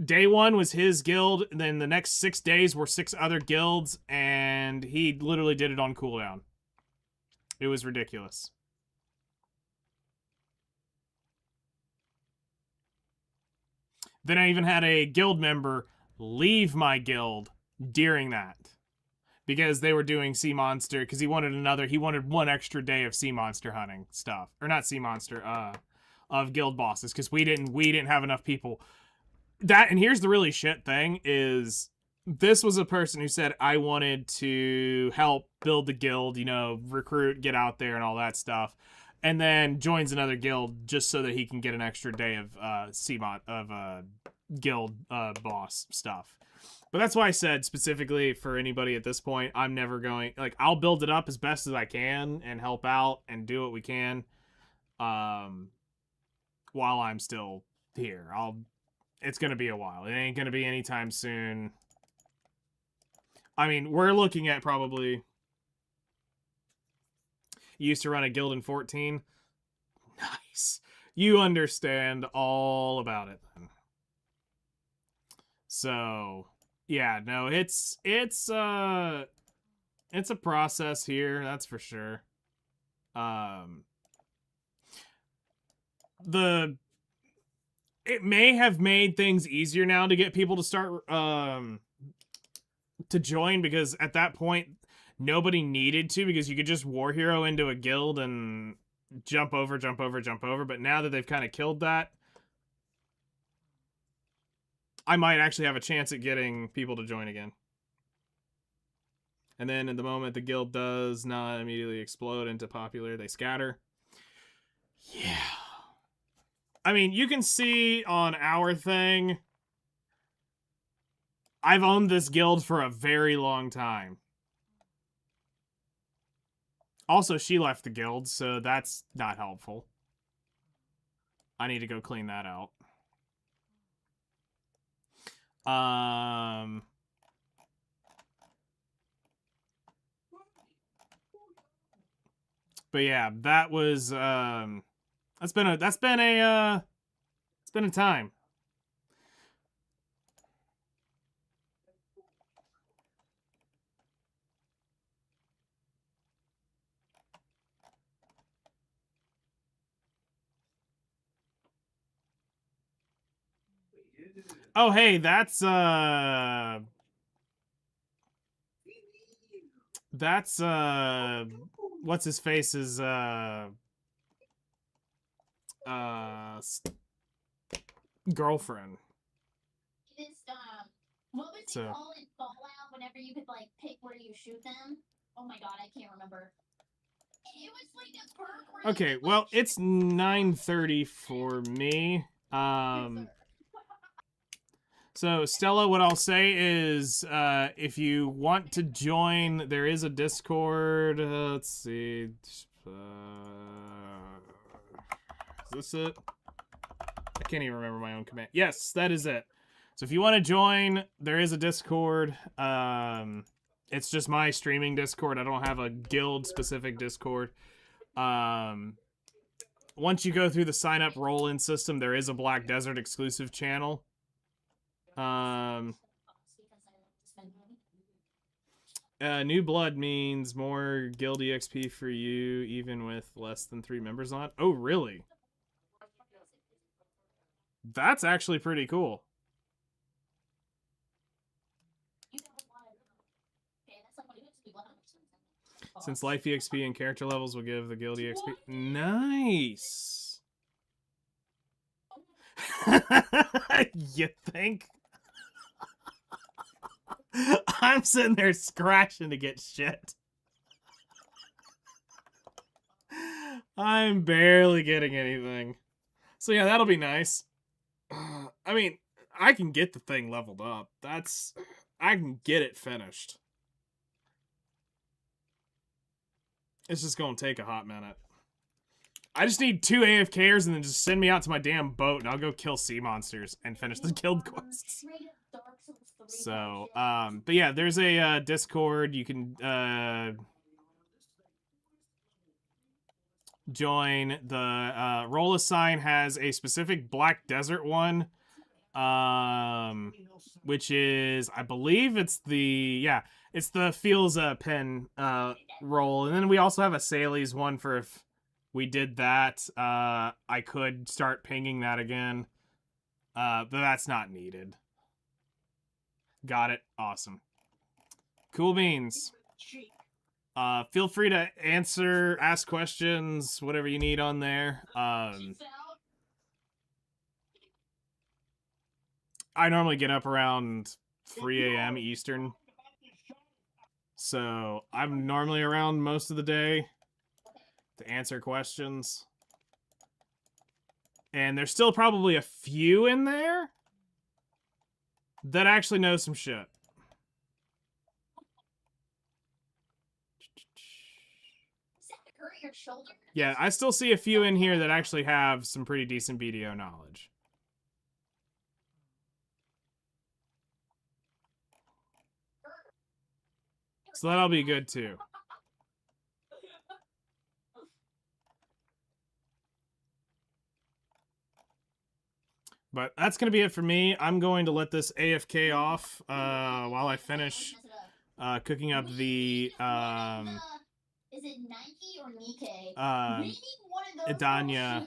Day 1 was his guild, and then the next 6 days were 6 other guilds, and he literally did it on cooldown. It was ridiculous. Then I even had a guild member leave my guild during that. Because they were doing sea monster, because he wanted 1 extra day of sea monster hunting stuff. Or not sea monster, of guild bosses, because we didn't have enough people. That, and here's the really shit thing, is this was a person who said, I wanted to help build the guild, you know, recruit, get out there and all that stuff. And then joins another guild just so that he can get an extra day of guild boss stuff. But that's why I said specifically for anybody at this point, I'm never going, like, I'll build it up as best as I can and help out and do what we can while I'm still here. It's going to be a while. It ain't going to be anytime soon. I mean, we're looking at probably... You used to run a guild in 14? Nice. You understand all about it then. So, yeah, no, it's a process here, that's for sure. It may have made things easier now to get people to start to join, because at that point nobody needed to, because you could just war hero into a guild and jump over. But now that they've kind of killed that, I might actually have a chance at getting people to join again. And then in the moment the guild does not immediately explode into popular, they scatter. Yeah. I mean, you can see on our thing, I've owned this guild for a very long time. Also, she left the guild, so that's not helpful. I need to go clean that out. But yeah, that was it's been a time. Oh, hey, that's what's his face's girlfriend. What was So- it called in Fallout whenever you could like pick where you shoot them? Oh my god, I can't remember. It was like a perk where you Okay, could, well, like, it's 9:30 for me. So Stella, what I'll say is, if you want to join, there is a Discord. Let's see. Is this it? I can't even remember my own command. Yes, that is it. So if you want to join, there is a Discord. It's just my streaming Discord. I don't have a guild-specific Discord. Once you go through the sign-up roll-in system, there is a Black Desert exclusive channel. New blood means more guild EXP for you, even with less than 3 members on. Oh, really? That's actually pretty cool. You got one. Okay, that's like what it used to be 100%. Since life EXP and character levels will give the guild EXP. Nice. You think? I'm sitting there scratching to get shit. I'm barely getting anything. So yeah, that'll be nice. I mean, I can get the thing leveled up. I can get it finished. It's just gonna take a hot minute. I just need 2 AFKers and then just send me out to my damn boat and I'll go kill sea monsters and finish the guild quests. So, but yeah, there's a Discord. You can join. The Roll a Sign has a specific Black Desert one, which is, I believe it's it's the Feels Pen roll. And then we also have a Sally's one for if we did that. I could start pinging that again, but that's not needed. Got it. Awesome. Cool beans. Feel free to ask questions, whatever you need on there. I normally get up around 3 a.m. Eastern. So I'm normally around most of the day to answer questions. And there's still probably a few in there that actually know some shit. Your shoulder? Yeah, I still see a few in here that actually have some pretty decent BDO knowledge. So that'll be good too. But that's going to be it for me. I'm going to let this AFK off while I finish cooking up the is it Nike or Nike? Idania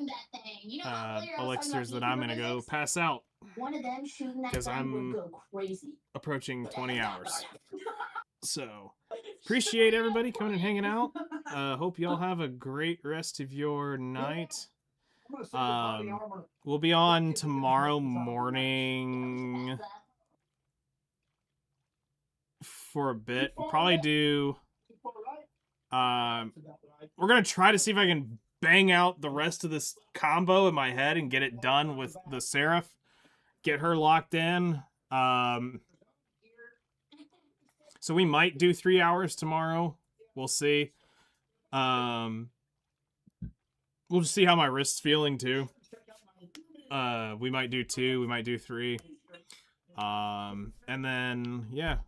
You know how earlier I was talking elixirs about that I'm going to go physics? pass out One of them shooting that because thing I'm would go crazy. approaching 20 hours. So appreciate everybody coming and hanging out. Hope y'all have a great rest of your night. We'll be on tomorrow morning for a bit. We'll probably do we're gonna try to see if I can bang out the rest of this combo in my head and get it done with the Seraph. Get her locked in. So we might do 3 hours tomorrow. We'll see. We'll just see how my wrist's feeling too. We might do 2, we might do 3. And then yeah.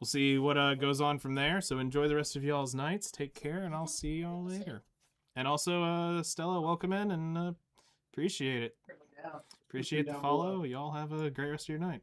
We'll see what goes on from there. So enjoy the rest of y'all's nights. Take care, and I'll see y'all later. And also, Stella, welcome in, and appreciate it. Appreciate the follow. Y'all have a great rest of your night.